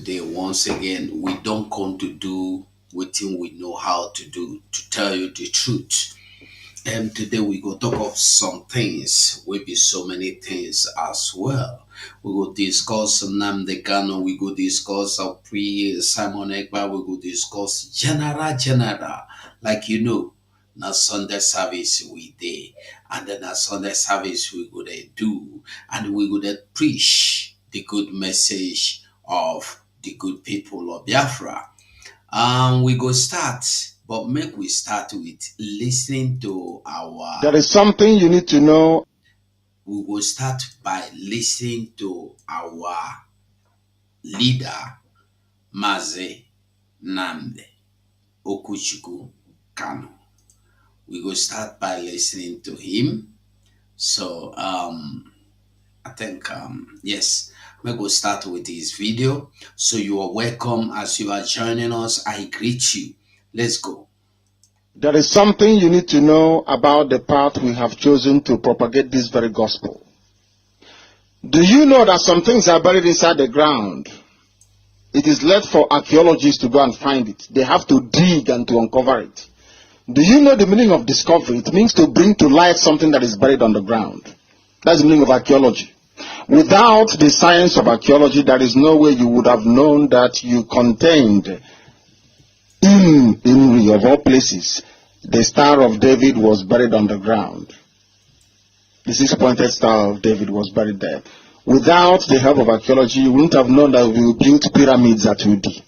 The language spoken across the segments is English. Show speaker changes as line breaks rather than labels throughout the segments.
today. Once again, we don't come to do what we know how to do, to tell you the truth. And today we go talk of some things, will be so many things as well. We will discuss Namde Kano, we go discuss our pre Simon Ekba, we go discuss general, like na Sunday service we day, and then na Sunday service we go there do, and we go there preach the good message of the good people of Biafra. We go start, but make we start with listening to our.
There is something you need to know.
We will start by listening to our leader, Mazi Nnamdi Okuchukwu Kanu. We will start by listening to him. So I think yes, we go start with his video. So you are welcome as you are joining us. I greet you. Let's go.
There is something you need to know about the path we have chosen to propagate this very gospel. Do you know that some things are buried inside the ground? It is left for archaeologists to go and find it. They have to dig and to uncover it. Do you know the meaning of discovery? It means to bring to light something that is buried on the ground. That's the meaning of archaeology. Without the science of archaeology, there is no way you would have known that you contained in Imri, of all places, the Star of David was buried underground. The six-pointed Star of David was buried there. Without the help of archaeology, you wouldn't have known that we built pyramids at Udi.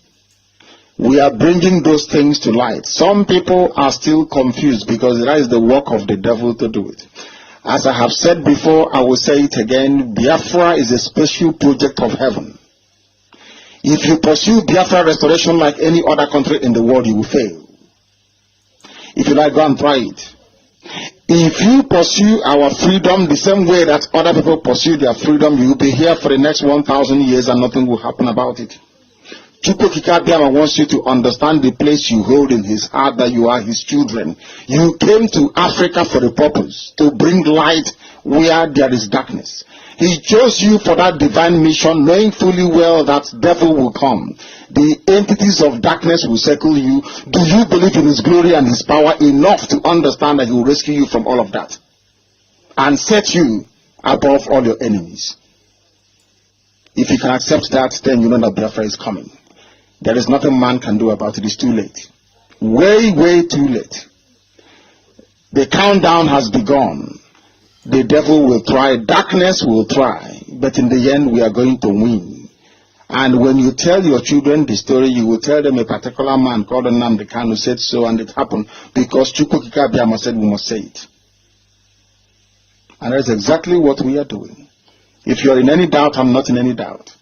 We are bringing those things to light. Some people are still confused because that is the work of the devil to do it. As I have said before, I will say it again, Biafra is a special project of heaven. If you pursue Biafra restoration like any other country in the world, you will fail. If you like, go and try it. If you pursue our freedom the same way that other people pursue their freedom, you will be here for the next 1,000 years and nothing will happen about it. Chukwuka Abbiama wants you to understand the place you hold in his heart, that you are his children. You came to Africa for a purpose, to bring light where there is darkness. He chose you for that divine mission, knowing fully well that devil will come. The entities of darkness will circle you. Do you believe in his glory and his power enough to understand that he will rescue you from all of that and set you above all your enemies? If you can accept that, then you know that Biafra is coming. There is nothing man can do about it. It's too late. Way, way too late. The countdown has begun. The devil will try, darkness will try, but in the end we are going to win. And when you tell your children the story, you will tell them a particular man called Nnamdi Kanu said so, and it happened because Chukwuka Abbiama said we must say it. And that's exactly what we are doing. If you are in any doubt, I'm not in any doubt.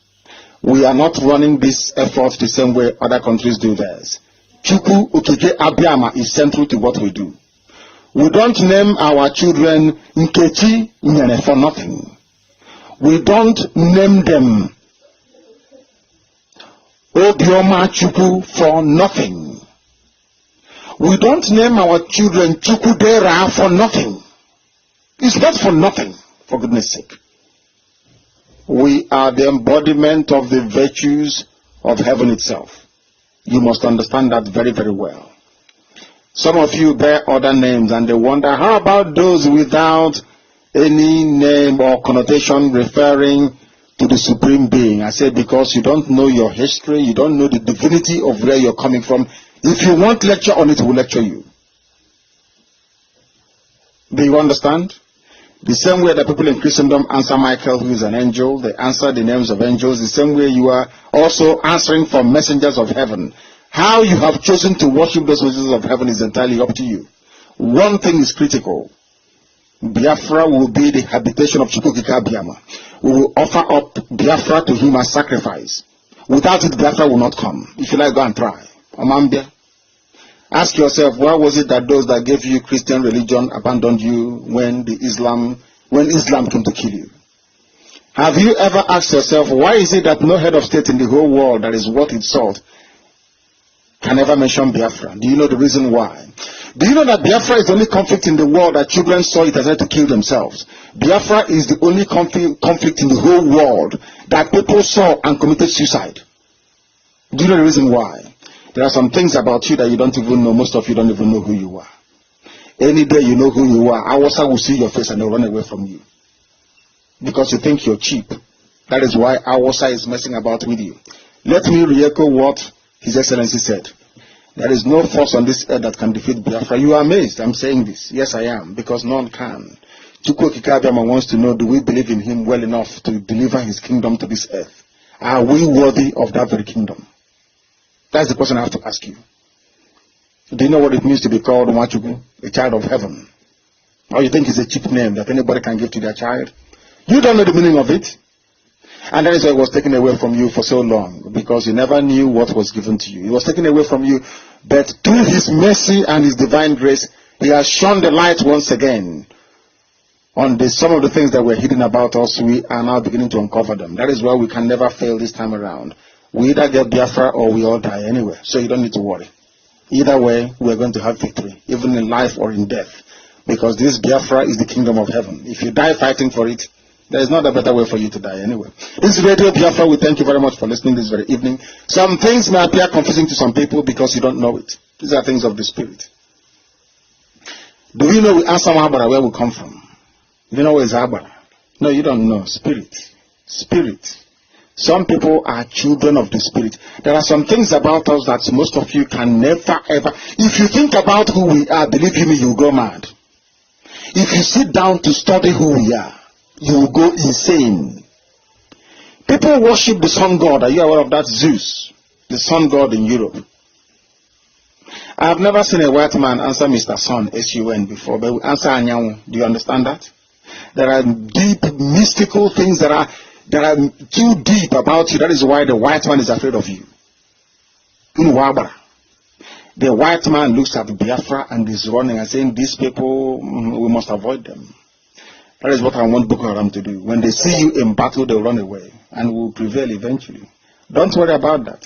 We are not running this effort the same way other countries do theirs. Chukwuka Abbiama is central to what we do. We don't name our children Nkechi Nyene for nothing. We don't name them Obioma Chukwu for nothing. We don't name our children Chukwudera for nothing. It's not for nothing, for goodness sake. We are the embodiment of the virtues of heaven itself. You must understand that very, very well. Some of you bear other names and they wonder, how about those without any name or connotation referring to the Supreme Being? I say because you don't know your history, you don't know the divinity of where you're coming from. If you want lecture on it, we'll lecture you. Do you understand? The same way that people in Christendom answer Michael, who is an angel, they answer the names of angels, the same way you are also answering for messengers of heaven. How you have chosen to worship those messengers of heaven is entirely up to you. One thing is critical. Biafra will be the habitation of Chukwuka Abbiama. We will offer up Biafra to him as sacrifice. Without it, Biafra will not come. If you like, go and try. Amambia. Ask yourself, why was it that those that gave you Christian religion abandoned you when Islam came to kill you? Have you ever asked yourself, why is it that no head of state in the whole world that is worth its salt can ever mention Biafra? Do you know the reason why? Do you know that Biafra is the only conflict in the world that children saw it as had to kill themselves? Biafra is the only conflict in the whole world that people saw and committed suicide. you know the reason why? There are some things about you that you don't even know. Most of you don't even know who you are. Any day you know who you are, Awasa will see your face and they'll run away from you. Because you think you're cheap. That is why Awasa is messing about with you. Let me re-echo what His Excellency said. There is no force on this earth that can defeat Biafra. You are amazed. I'm saying this. Yes, I am. Because none can. Chukwu Okike Abiama wants to know, do we believe in Him well enough to deliver His kingdom to this earth? Are we worthy of that very kingdom? That's the question I have to ask you. Do you know what it means to be called Nwachukwu, a child of heaven? Or you think it's a cheap name that anybody can give to their child? You don't know the meaning of it. And that is why it was taken away from you for so long, because you never knew what was given to you. It was taken away from you, but through His mercy and His divine grace, He has shone the light once again on some of the things that were hidden about us. We are now beginning to uncover them. That is why we can never fail this time around. We either get Biafra or we all die anyway, so you don't need to worry. Either way, we're going to have victory, even in life or in death, because this Biafra is the kingdom of heaven. If you die fighting for it, there is not a better way for you to die anyway. This is Radio Biafra. We thank you very much for listening this very evening. Some things may appear confusing to some people because you don't know it. These are things of the Spirit. Do you know we ask Abara where we come from? You know where is Abara? No, you don't know. Spirit. Spirit. Some people are children of the Spirit. There are some things about us that most of you can never ever. If you think about who we are, believe me, you'll go mad. If you sit down to study who we are, you will go insane. People worship the sun god. Are you aware of that? Zeus, the sun god in Europe. I have never seen a white man answer Mr. Sun, S-U-N, before, but we answer Anyanwu. Do you understand that? There are deep, mystical things that are too deep about you. That is why the white man is afraid of you. The white man looks at Biafra and is running and saying, these people, we must avoid them. That is what I want Boko Haram to do. When they see you in battle, they'll run away and will prevail eventually. Don't worry about that.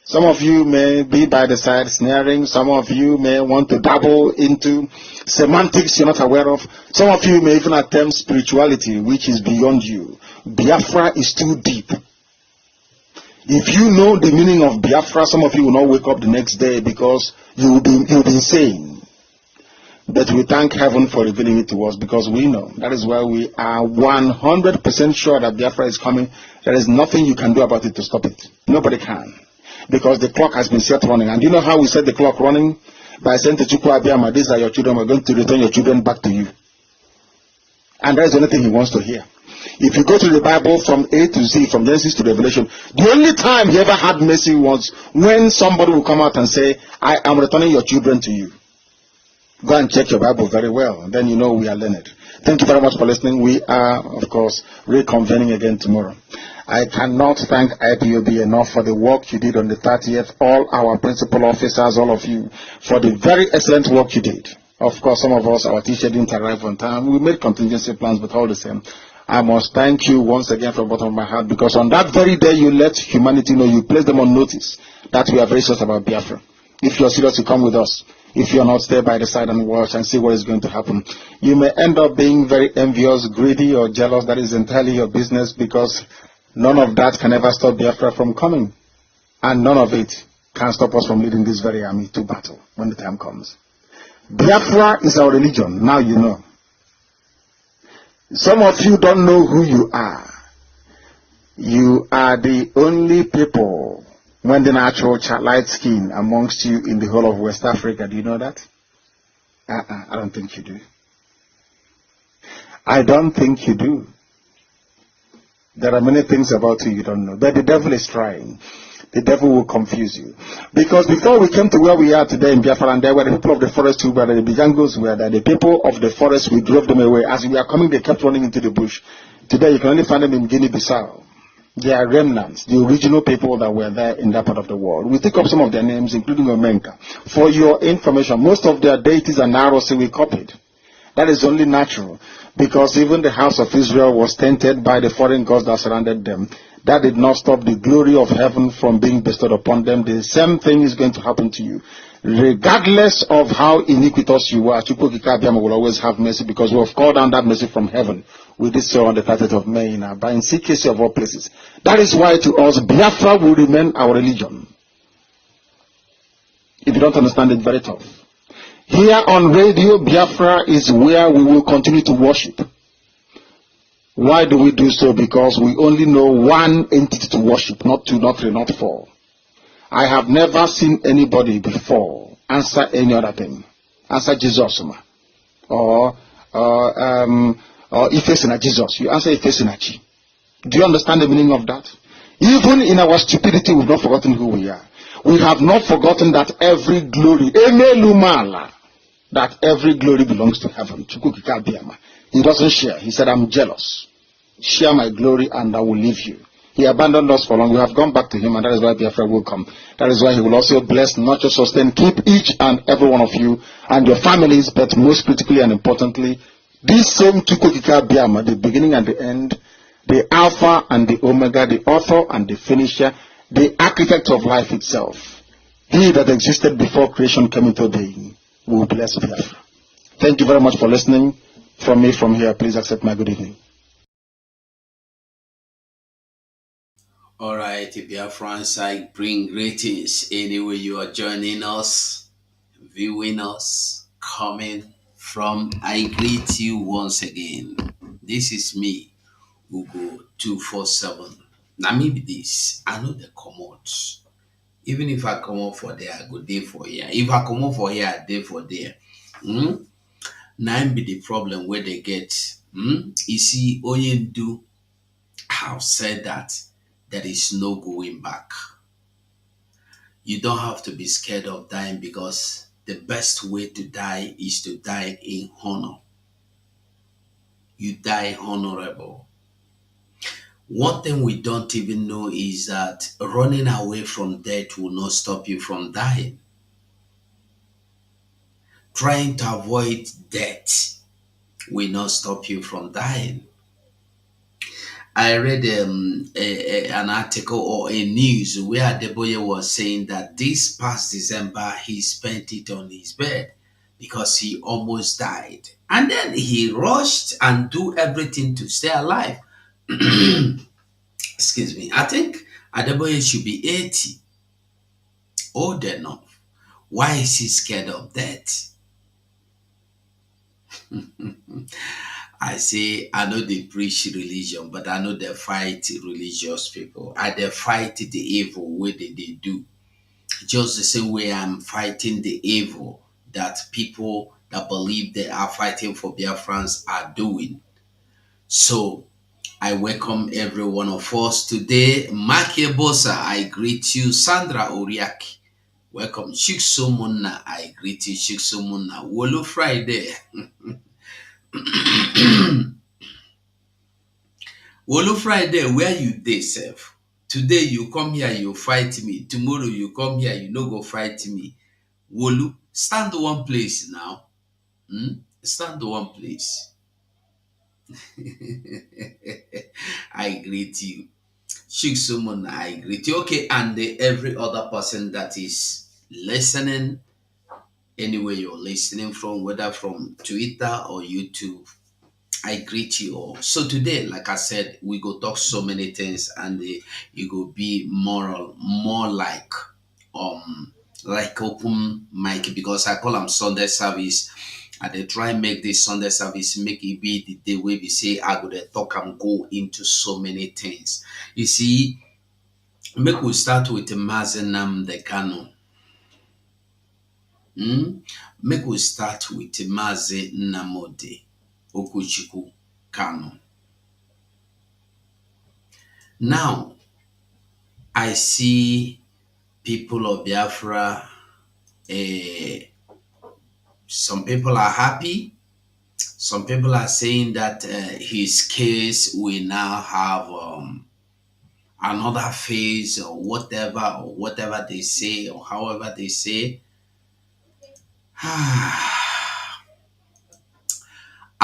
Some of you may be by the side snaring. Some of you may want to dabble into semantics you're not aware of. Some of you may even attempt spirituality, which is beyond you. Biafra is too deep. If you know the meaning of Biafra, some of you will not wake up the next day because you'll be insane. But we thank heaven for revealing it to us because we know. That is why we are 100% sure that Biafra is coming. There is nothing you can do about it to stop it. Nobody can. Because the clock has been set running. And you know how we set the clock running? By saying to Chukwu Abiyama, these are your children, we're going to return your children back to you. And that is the only thing He wants to hear. If you go to the Bible from A to Z, from Genesis to Revelation, the only time He ever had mercy was when somebody will come out and say, I am returning your children to you. Go and check your Bible very well. Then you know we are learned. Thank you very much for listening. We are, of course, reconvening again tomorrow. I cannot thank IPOB enough for the work you did on the 30th. All our principal officers, all of you, for the very excellent work you did. Of course, some of us, our teacher didn't arrive on time. We made contingency plans, but all the same, I must thank you once again from the bottom of my heart, because on that very day you let humanity know, you placed them on notice that we are very serious about Biafra. If you are serious, you come with us. If you are not, stay by the side and watch and see what is going to happen. You may end up being very envious, greedy, or jealous. That is entirely your business, because none of that can ever stop Biafra from coming. And none of it can stop us from leading this very army to battle when the time comes. Biafra is our religion. Now you know. Some of you don't know who you are. You are the only people when the natural light skin amongst you in the whole of West Africa. Do you know that? I don't think you do. I don't think you do. There are many things about you don't know. But the devil is trying. The devil will confuse you. Because before we came to where we are today in Biafra, and there were the people of the forest who were there, the Bijangos were there, the people of the forest, we drove them away. As we are coming, they kept running into the bush. Today you can only find them in Guinea-Bissau. They are remnants, the original people that were there in that part of the world. We take up some of their names, including Omenka. For your information, most of their deities and Narosi we copied. That is only natural, because even the house of Israel was tainted by the foreign gods that surrounded them. That did not stop the glory of heaven from being bestowed upon them. The same thing is going to happen to you. Regardless of how iniquitous you are, Chukwu Okike Abiama will always have mercy, because we have called down that mercy from heaven. We did so on the 30th of May in Aba, in secrecy of all places. That is why to us, Biafra will remain our religion. If you don't understand it, very tough. Here on Radio Biafra is where we will continue to worship. Why do we do so? Because we only know one entity to worship, not two, not three, not four. I have never seen anybody before answer any other thing. Answer Jesus, or Ifesina Jesus. You answer Ifesinachi. Do you understand the meaning of that? Even in our stupidity, we've not forgotten who we are. We have not forgotten that every glory, that every glory belongs to heaven. He doesn't share. He said, I'm jealous. Share my glory and I will leave you. He abandoned us for long. We have gone back to him, and that is why Biafra will come. That is why he will also bless, not just sustain, keep each and every one of you and your families, but most critically and importantly, this same Chukwukika Biama, the beginning and the end, the Alpha and the Omega, the author and the finisher, the architect of life itself. He that existed before creation came into being. Will bless Biafra. Thank you very much for listening. From me, from here, please accept my good evening.
All right, Biafrans, I bring greetings anywhere you are joining us, viewing us, coming from. I greet you once again. This is me, Ugo 247. Now maybe this, I know the commode. Even if I come up for there, I go there for here. If I come up for here, I there for there. Now be the problem where they get. You see, Oyendu have said that there is no going back. You don't have to be scared of dying, because the best way to die is to die in honor. You die honorable. One thing we don't even know is that running away from death will not stop you from dying. Trying to avoid death will not stop you from dying. I read an article or a news where Adeboye was saying that this past December he spent it on his bed because he almost died. And then he rushed and do everything to stay alive. Excuse me. I think Adeboye should be 80. Old enough. Why is he scared of death? I say, I know they preach religion, but I know they fight religious people. I they fight the evil way they do. Just the same way I'm fighting the evil that people that believe they are fighting for Biafrans are doing. So I welcome every one of us today. Maki Bosa, I greet you. Sandra Oriaki, welcome. Chiksomuna, I greet you. Chiksomuna. Wolo Friday. Wolo Friday, where you dey sef? Today you come here, you fight me. Tomorrow you come here, you no go fight me. Wolu, stand one place now. Stand one place. I greet you. Sheikh Sumun, I greet you. Okay, and every other person that is listening, anywhere you're listening from, whether from Twitter or YouTube, I greet you all. So today, like I said, we go talk so many things, and you go be more like open mic, because I call them Sunday service. And they try make this Sunday service make it be the day where we say I go to talk and go into so many things. You see, make we start with Mazenam the Kano. Make we start with Maze Namode Okuchiku Kano. Now, I see people of Biafra, some people are happy. Some people are saying that his case will now have another phase, or whatever they say, or however they say.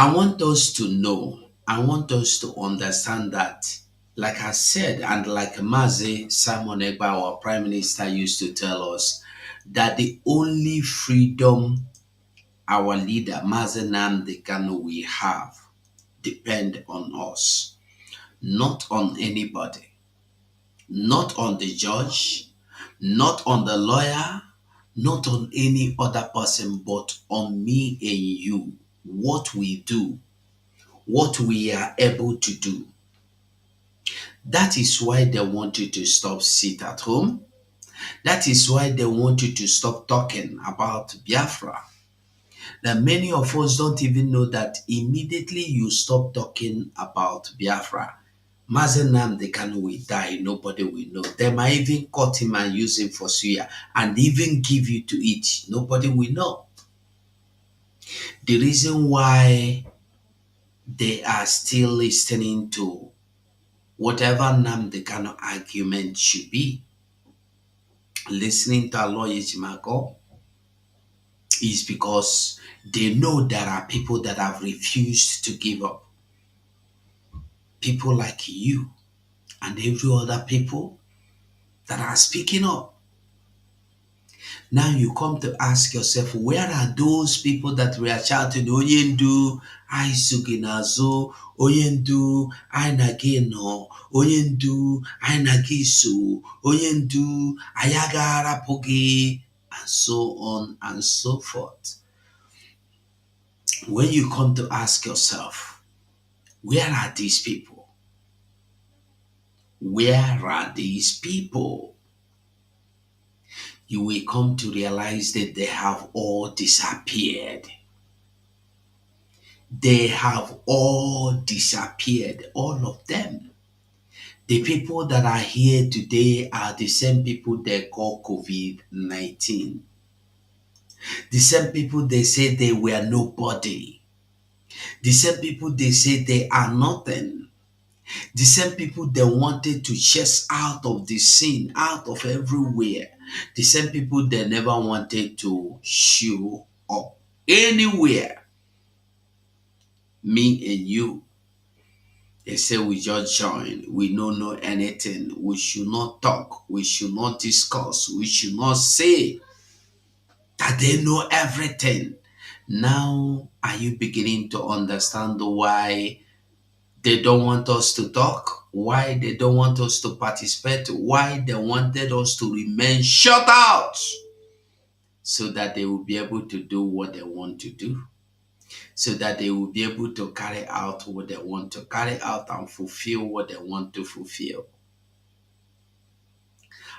I want us to know, I want us to understand that, like I said, and like Mazi Simon Egba, our Prime Minister, used to tell us, that the only freedom our leader, Mazi Nnamdi Kanu, we have depend on us, not on anybody, not on the judge, not on the lawyer, not on any other person, but on me and you. What we do, what we are able to do. That is why they want you to stop sit at home. That is why they want you to stop talking about Biafra. That many of us don't even know that immediately you stop talking about Biafra, Mazen Nnamdi Kanu will die, nobody will know. They might even cut him and use him for suya and even give you to eat. Nobody will know. The reason why they are still listening to whatever Nnamdi Kanu argument should be, listening to Aloy Ejimakor, is because they know there are people that have refused to give up. People like you and every other people that are speaking up. Now you come to ask yourself, where are those people that were shouting, Oyendu, Aisuginazo, Oyendu, Ainageno, Oyendu, Ainagisu, Oyendu, Ayagara Pogi, and so on and so forth. When you come to ask yourself, where are these people? Where are these people? You will come to realize that they have all disappeared. They have all disappeared, all of them. The people that are here today are the same people they call COVID 19. The same people they say they were nobody. The same people they say they are nothing. The same people they wanted to chase out of the scene, out of everywhere. The same people they never wanted to show up anywhere. Me and you, they say we just join. We don't know anything. We should not talk. We should not discuss. We should not say that they know everything. Now, are you beginning to understand why they don't want us to talk? Why they don't want us to participate? Why they wanted us to remain shut out so that they will be able to do what they want to do? So that they will be able to carry out what they want to carry out and fulfill what they want to fulfill.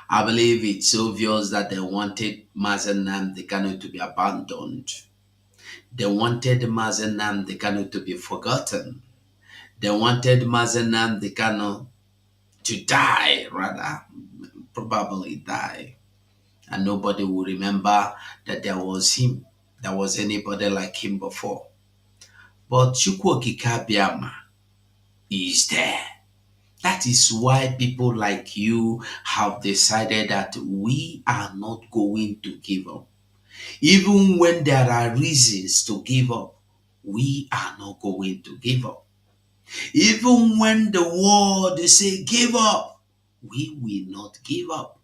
I believe it's obvious that they wanted Mazen Nnamdi Kanu to be abandoned. They wanted Mazen Nnamdi Kanu to be forgotten. They wanted Mazen Nnamdi Kanu to die, rather, probably die. And nobody will remember that there was him, there was anybody like him before. But Chukwokika Abiyama is there. That is why people like you have decided that we are not going to give up. Even when there are reasons to give up, we are not going to give up. Even when the world say give up, we will not give up.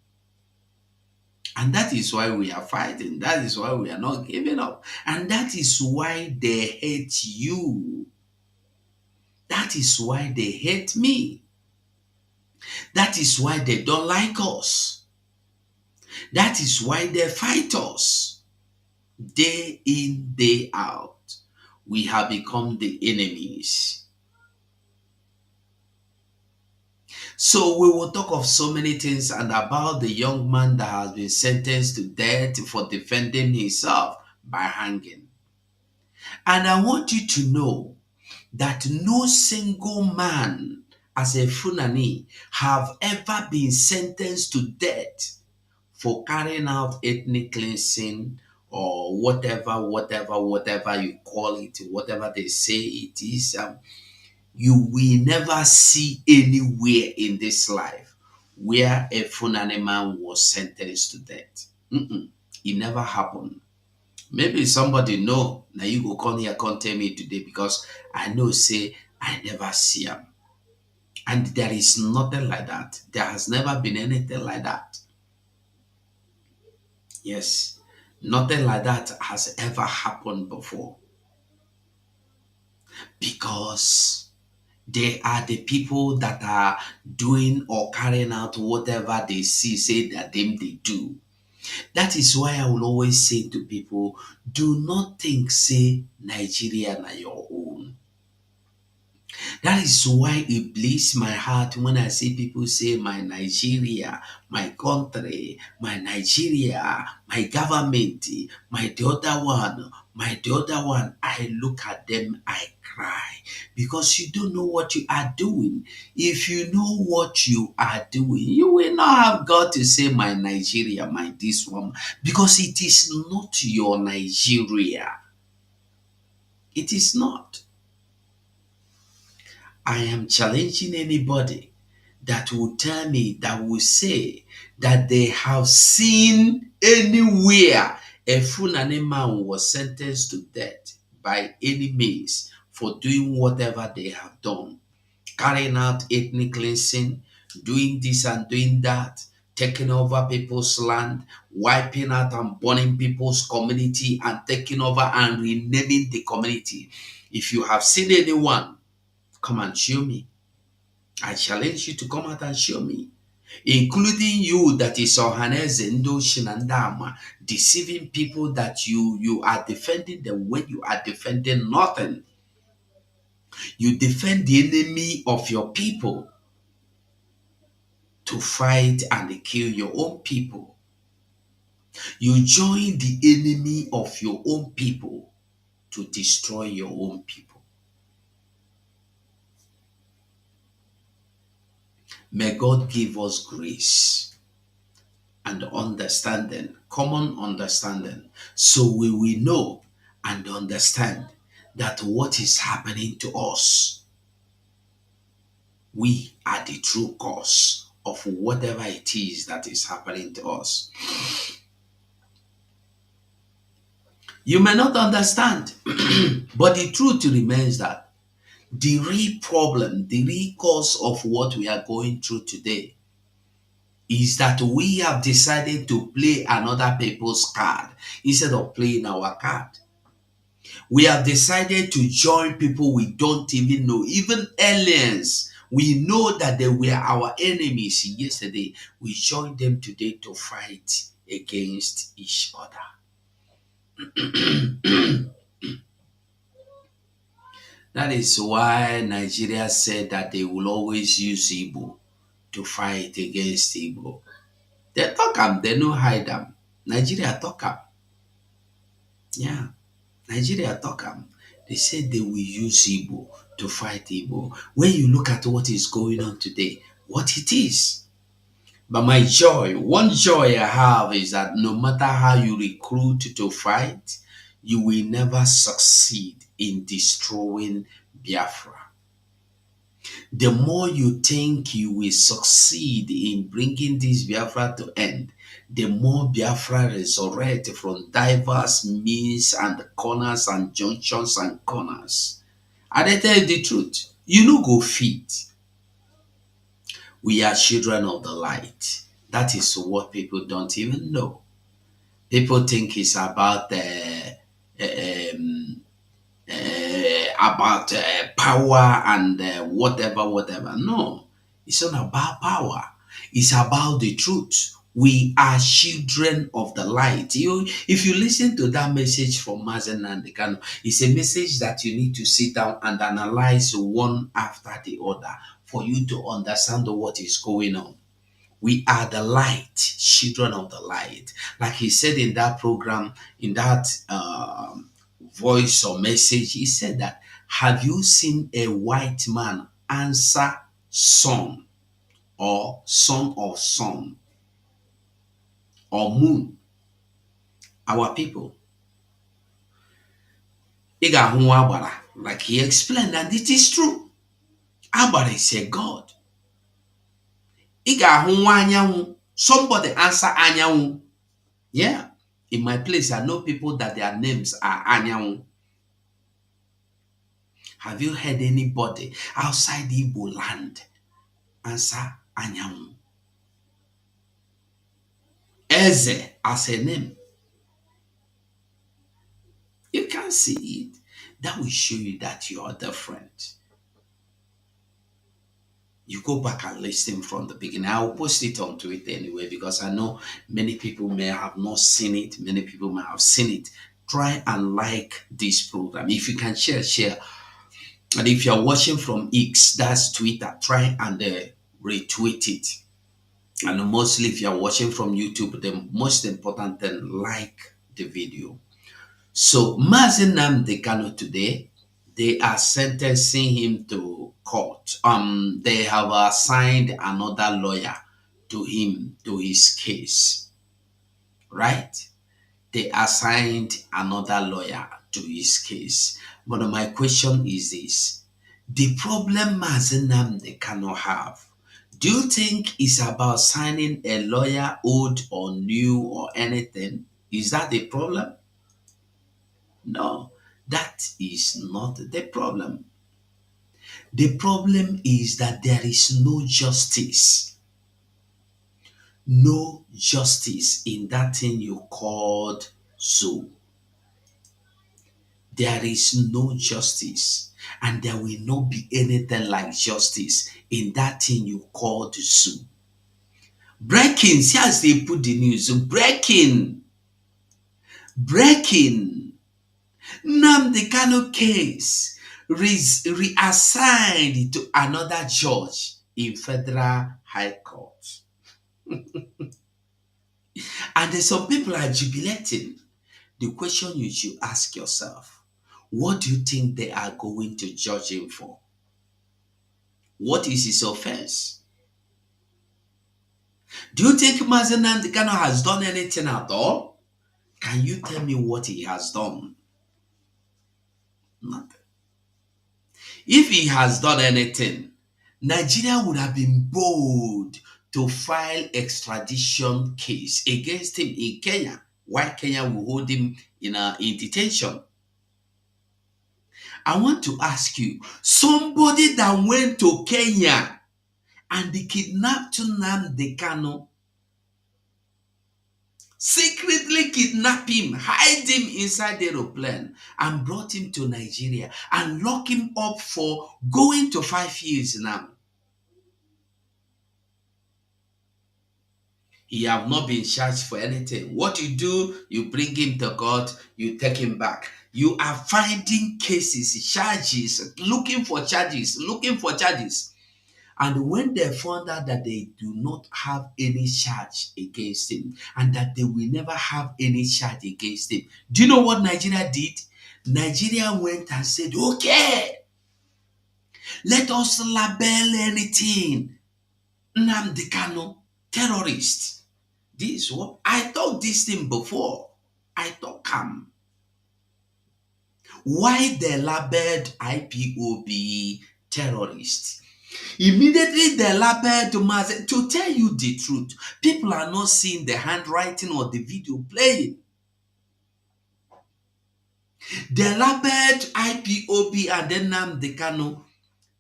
And that is why we are fighting. That is why we are not giving up. And that is why they hate you. That is why they hate me. That is why they don't like us. That is why they fight us. Day in, day out. We have become the enemies. So we will talk of so many things and about the young man that has been sentenced to death for defending himself by hanging. And I want you to know that no single man as a Fulani have ever been sentenced to death for carrying out ethnic cleansing or whatever you call it, whatever they say it is. You will never see anywhere in this life where a Fulani man was sentenced to death. It never happened. Maybe somebody know. Now you go come here, come tell me today because I know say I never see him. And there is nothing like that. There has never been anything like that. Yes. Nothing like that has ever happened before. Because they are the people that are doing or carrying out whatever they see, say that them they do. That is why I will always say to people, do not think say Nigeria na your own. That is why it bleeds my heart when I see people say my Nigeria, my country, my Nigeria, my government, my the other one, my the other one. I look at them, I cry because you don't know what you are doing. If you know what you are doing, you will not have got to say my Nigeria, my this one, because it is not your Nigeria. It is not. I am challenging anybody that will tell me, that will say that they have seen anywhere a Fulani man was sentenced to death by any means for doing whatever they have done, carrying out ethnic cleansing, doing this and doing that, taking over people's land, wiping out and burning people's community, and taking over and renaming the community. If you have seen anyone, come and show me. I challenge you to come out and show me, including you that is Ohaneze Shinandama, deceiving people that you are defending them when you are defending nothing. You defend the enemy of your people to fight and kill your own people. You join the enemy of your own people to destroy your own people. May God give us grace and understanding, common understanding, so we will know and understand that what is happening to us, we are the true cause of whatever it is that is happening to us. You may not understand, but the truth remains that the real problem, the real cause of what we are going through today is that we have decided to play another people's card instead of playing our card. We have decided to join people we don't even know, even aliens. We know that they were our enemies yesterday. We join them today to fight against each other. That is why Nigeria said that they will always use Igbo to fight against Igbo. They talk them, they no hide them. Nigeria talk them. Yeah, Nigeria talk them. They said they will use Igbo to fight Igbo. When you look at what is going on today, what it is. But my joy, one joy I have is that no matter how you recruit to fight, you will never succeed in destroying Biafra. The more you think you will succeed in bringing this Biafra to end, the more Biafra resurrect from diverse means and corners and junctions and corners. And I tell you the truth, you no go fit. We are children of the light. That is what people don't even know. People think it's about um, power and whatever. No, it's not about power. It's about the truth. We are children of the light. If you listen to that message from Mazen Nandekano, it's a message that you need to sit down and analyze one after the other for you to understand what is going on. We are the light, children of the light. Like he said in that program, in that voice or message, he said that, have you seen a white man answer sun or son of sun or moon? Our people. Iga Agbara, like he explained, and it is true. Agbara is a god. Iga Anyanwu, somebody answer Anyanwu. Yeah. In my place, I know people that their names are Anyanwu. Have you heard anybody outside Igbo land answer Anyanwu? Eze as a name. You can see it. That will show you that you are different. You go back and listen from the beginning. I'll post it on Twitter anyway because I know many people may have not seen it. Many people may have seen it. Try and like this program. If you can share, share. And if you're watching from X, that's Twitter, try and retweet it. And mostly if you're watching from YouTube, the most important thing, like the video. So Mazi Nnamdi Kanu today, they are sentencing him to court. They have assigned another lawyer to him, to his case, right? They assigned another lawyer to his case. But my question is this: the problem Mazi Nnamdi cannot have. Do you think it's about signing a lawyer, old or new or anything? Is that the problem? No, that is not the problem. The problem is that there is no justice. No justice in that thing you called so. There is no justice, and there will not be anything like justice in that thing you called so. Breaking, see as they put the news, breaking. Nnamdi Kanu case reassigned to another judge in Federal High Court. And some people are jubilating. The question you should ask yourself, what do you think they are going to judge him for? What is his offense? Do you think Mazi Nnamdi Kanu has done anything at all? Can you tell me what he has done? Nothing. If he has done anything, Nigeria would have been bold to file extradition case against him in Kenya, while Kenya will hold him in detention. I want to ask you, somebody that went to Kenya and they kidnapped Nnamdi Kanu, secretly kidnap him, hide him inside the aeroplane, and brought him to Nigeria and lock him up for going to 5 years now. He have not been charged for anything. What you do, you bring him to court, you take him back. You are finding cases, charges, looking for charges. And when they found out that they do not have any charge against him and that they will never have any charge against him, do you know what Nigeria did? Nigeria went and said, okay, let us label anything. Nnamdi Kanu, terrorist. This what I thought this thing before. I thought come. Why they labeled IPOB terrorist? Immediately they labeled Mazi. To tell you the truth, people are not seeing the handwriting or the video playing. They labeled IPOB and then Nnamdi Kanu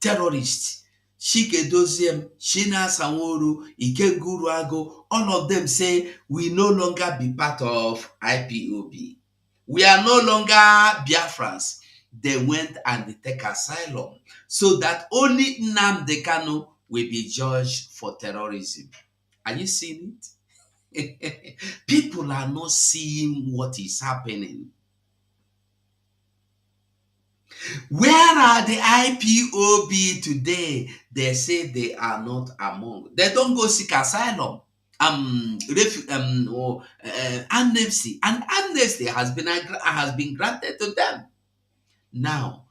terrorists. Chike Doziem, Shina Sanwo-Olu, Ikeguru Ago, all of them say we no longer be part of IPOB. We are no longer Biafrans. They went and they take asylum so that only Nnamdi Kanu will be judged for terrorism. Are you seeing it? People are not seeing what is happening. Where are the IPOB today? They say they are not among. They don't go seek asylum. Amnesty, and amnesty has been granted to them. Now,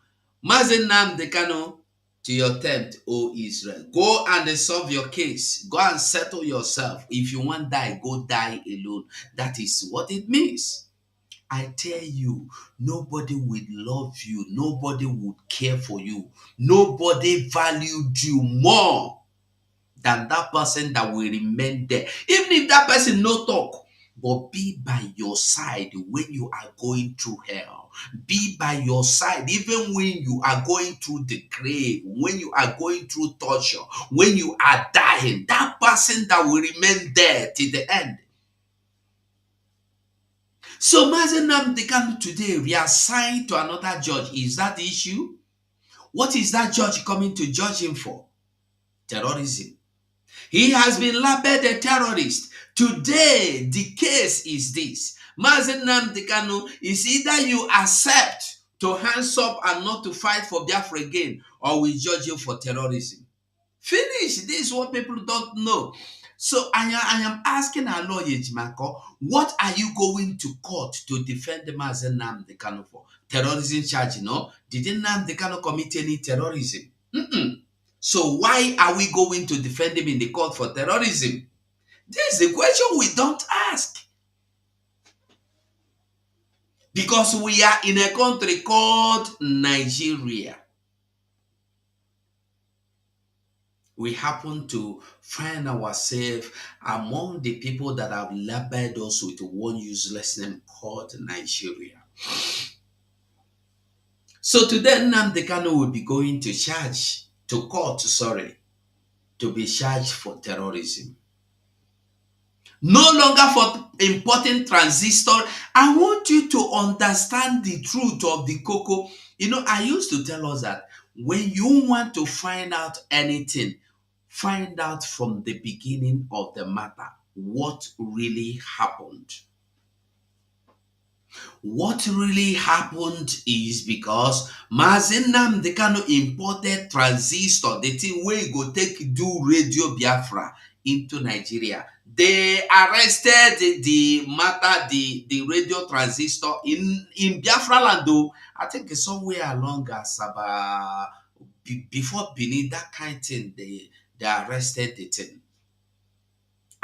Mazi Nnamdi Kanu, to your tent, O Israel, go and solve your case. Go and settle yourself. If you want to die, go die alone. That is what it means. I tell you, nobody would love you. Nobody would care for you. Nobody valued you more than that person that will remain there. Even if that person no talk, but be by your side when you are going through hell. Be by your side even when you are going through the grave, when you are going through torture, when you are dying. That person that will remain there till the end. So Mazi Nnamdi Kanu today reassigned to another judge. Is that the issue? What is that judge coming to judge him for? terrorism. He has been labeled a terrorist. Today, the case is this. Mazen Nnamdi Kanu is either you accept to hands up and not to fight for Biafra again, or we judge you for terrorism. Finish. This is what people don't know. So I am asking our lawyer, Jimako, what are you going to court to defend the Mazen Nnamdi Kanu for? Terrorism charge, no? Didn't Nnamdi Kanu commit any terrorism? Mm-mm. So why are we going to defend him in the court for terrorism? This is a question we don't ask. Because we are in a country called Nigeria. We happen to find ourselves among the people that have labeled us with one useless name called Nigeria. So today, Nnamdi Kanu will be going to court, to be charged for terrorism. No longer for importing transistor. I want you to understand the truth of the cocoa. I used to tell us that when you want to find out anything, find out from the beginning of the matter what really happened. What really happened is because Mazen Nnamdi Kanu imported transistor, the thing where you go take do Radio Biafra into Nigeria. They arrested the radio transistor in Biafra land, though. I think it's somewhere along Asaba, before Benin, that kind of thing, they arrested the thing.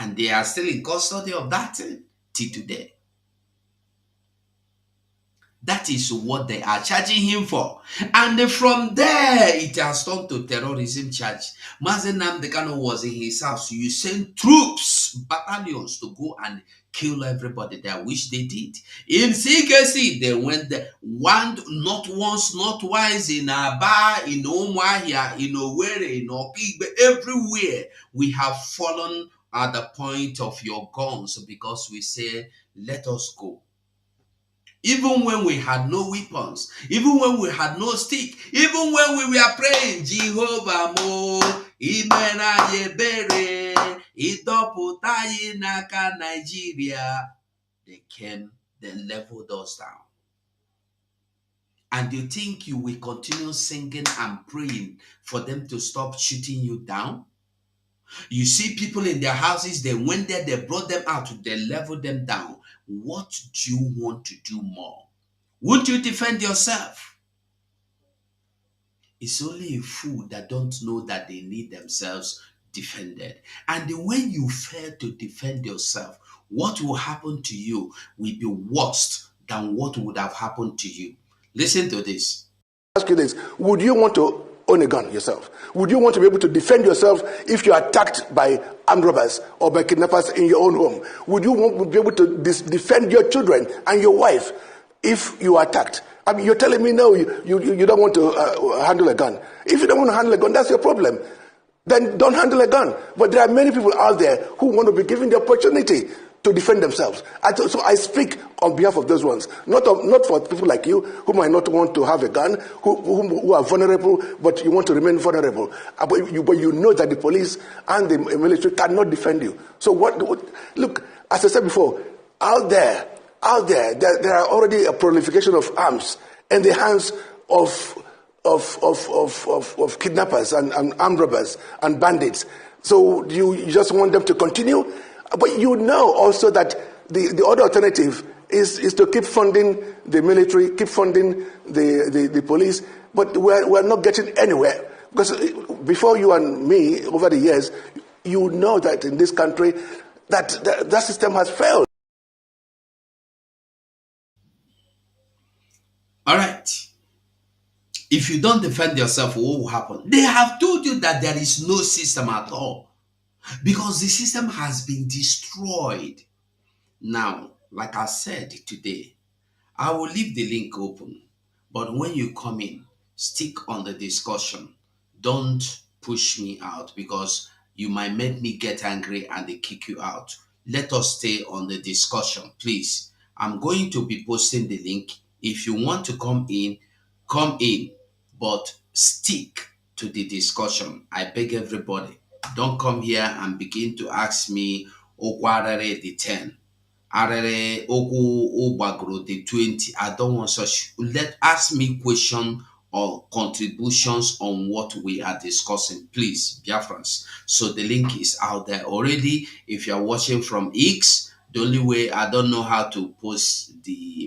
And they are still in custody of that thing till today. That is what they are charging him for. And from there, it has turned to terrorism charge. Mazen Nnamdi Kanu was in his house. You send troops, battalions to go and kill everybody there, which they did. In CKC, they went there. Not once, not twice, in Aba, in Umuahia, in Owerri, in Okigbe, everywhere. We have fallen at the point of your guns because we say, let us go. Even when we had no weapons, even when we had no stick, even when we were praying, Jehovah mo, imena yebere, idoputayi naka Nigeria, they came, they leveled us down. And you think you will continue singing and praying for them to stop shooting you down? You see people in their houses, they went there, they brought them out, they leveled them down. What do you want to do more? Would you defend yourself? It's only a fool that don't know that they need themselves defended. And when you fail to defend yourself, what will happen to you will be worse than what would have happened to you. Listen to this.
Ask you this: would you want to own a gun yourself? Would you want to be able to defend yourself if you are attacked by armed robbers or by kidnappers in your own home? Would you want to be able to defend your children and your wife if you are attacked? I mean, you're telling me no, you don't want to handle a gun. If you don't want to handle a gun, that's your problem. Then don't handle a gun. But there are many people out there who want to be given the opportunity to defend themselves. So I speak on behalf of those ones, not for people like you who might not want to have a gun, who are vulnerable, but you want to remain vulnerable. But you know that the police and the military cannot defend you. So look, as I said before, out there are already a proliferation of arms in the hands of kidnappers and armed robbers and bandits. So you just want them to continue? But you know also that the other alternative is to keep funding the military, keep funding the police, but we're not getting anywhere. Because before you and me, over the years, you know that in this country, that system has failed.
All right. If you don't defend yourself, what will happen? They have told you that there is no system at all, because the system has been destroyed. Now, like I said today, I will leave the link open, but when you come in, stick on the discussion. Don't push me out, because you might make me get angry and they kick you out. Let us stay on the discussion, please. I'm going to be posting the link. If you want to come in, but stick to the discussion. I beg everybody, don't come here and begin to ask me, Okwarere the 10, Arere Oku Obagro the 20. I don't want such. Let ask me question or contributions on what we are discussing, please, Biafrans. So the link is out there already. If you are watching from X, the only way I don't know how to post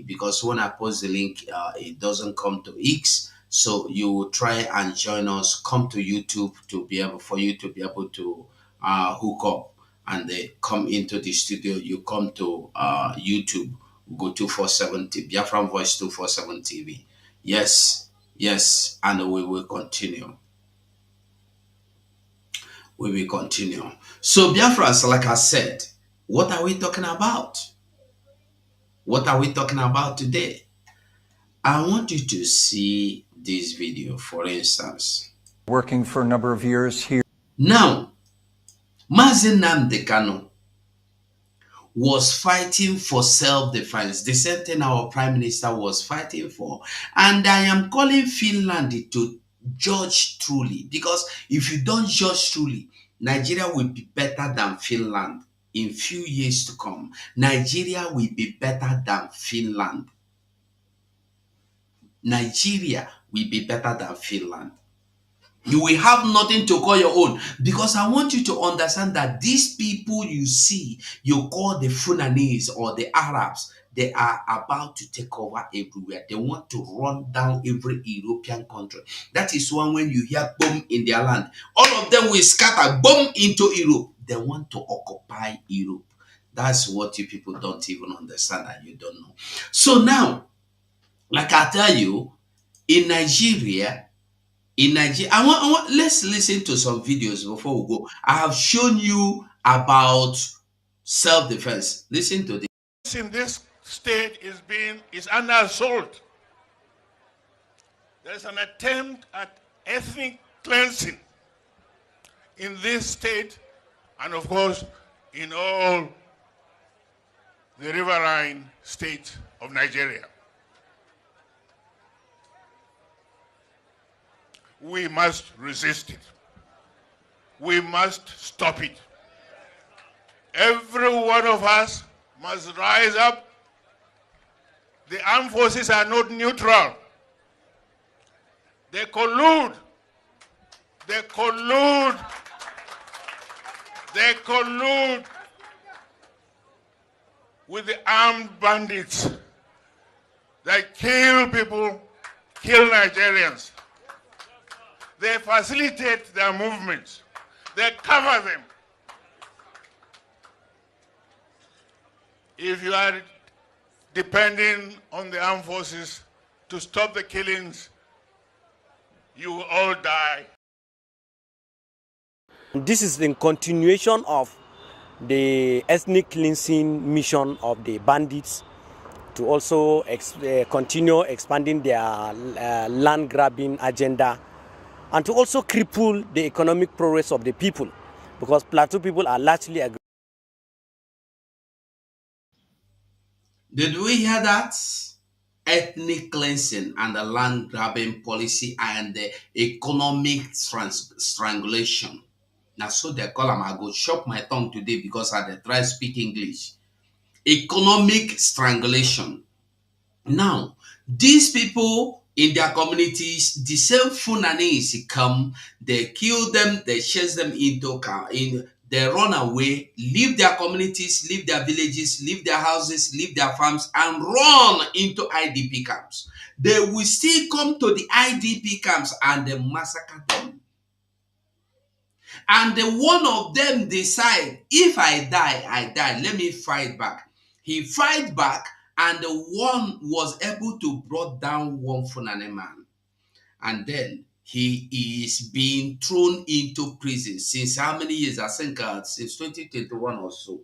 because when I post the link, it doesn't come to X. So you try and join us. Come to YouTube to be able for you to be able to hook up and they come into the studio. You come to YouTube, go 247 TV, Biafran Voice 247 TV. Yes, yes, and we will continue. We will continue. So, Biafrans, like I said, what are we talking about? What are we talking about today? I want you to see this video, for instance.
Working for a number of years here.
Now, Mazi Nnamdi Kanu was fighting for self-defense, the same thing our prime minister was fighting for. And I am calling Finland to judge truly, because if you don't judge truly, Nigeria will be better than Finland in few years to come. Nigeria will be better than Finland. Nigeria will be better than Finland. You will have nothing to call your own, because I want you to understand that these people you see, you call the Fulanese or the Arabs, they are about to take over everywhere. They want to run down every European country. That is why when you hear boom in their land, all of them will scatter boom into Europe. They want to occupy Europe. That's what you people don't even understand and you don't know. So now, like I tell you, in Nigeria, let's listen to some videos before we go. I have shown you about self-defense. Listen to this.
In this state is under assault. There's an attempt at ethnic cleansing in this state, and of course in all the riverine states of Nigeria. We must resist it. We must stop it. Every one of us must rise up. The armed forces are not neutral. They collude. They collude. They collude with the armed bandits that kill people, kill Nigerians. They facilitate their movements. They cover them. If you are depending on the armed forces to stop the killings, you will all die.
This is the continuation of the ethnic cleansing mission of the bandits to also continue expanding their land grabbing agenda, and to also cripple the economic progress of the people, because Plateau people are largely aggressive.
Did we hear that? Ethnic cleansing and the land grabbing policy and the economic strangulation. Now, so they call them. I go chop my tongue today because I try to speak English. Economic strangulation. Now, these people in their communities, the same Fulanese come, they kill them, they chase them they run away, leave their communities, leave their villages, leave their houses, leave their farms, and run into IDP camps. They will still come to the IDP camps and they massacre them. And the one of them decide, if I die, I die. Let me fight back. He fight back, and the one was able to brought down one Fulani man. And then he is being thrown into prison since how many years? I think since 2021 or so.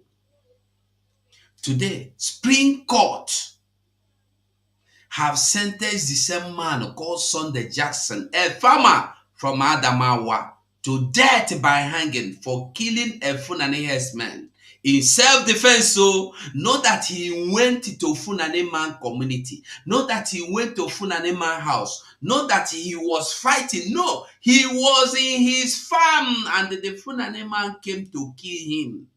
Today, Supreme Court have sentenced the same man called Sunday Jackson, a farmer from Adamawa, to death by hanging for killing a Fulani herdsman. In self-defense, so not that he went to Funane man community, not that he went to Funane man house, not that he was fighting. No, he was in his farm, and the Funane man came to kill him,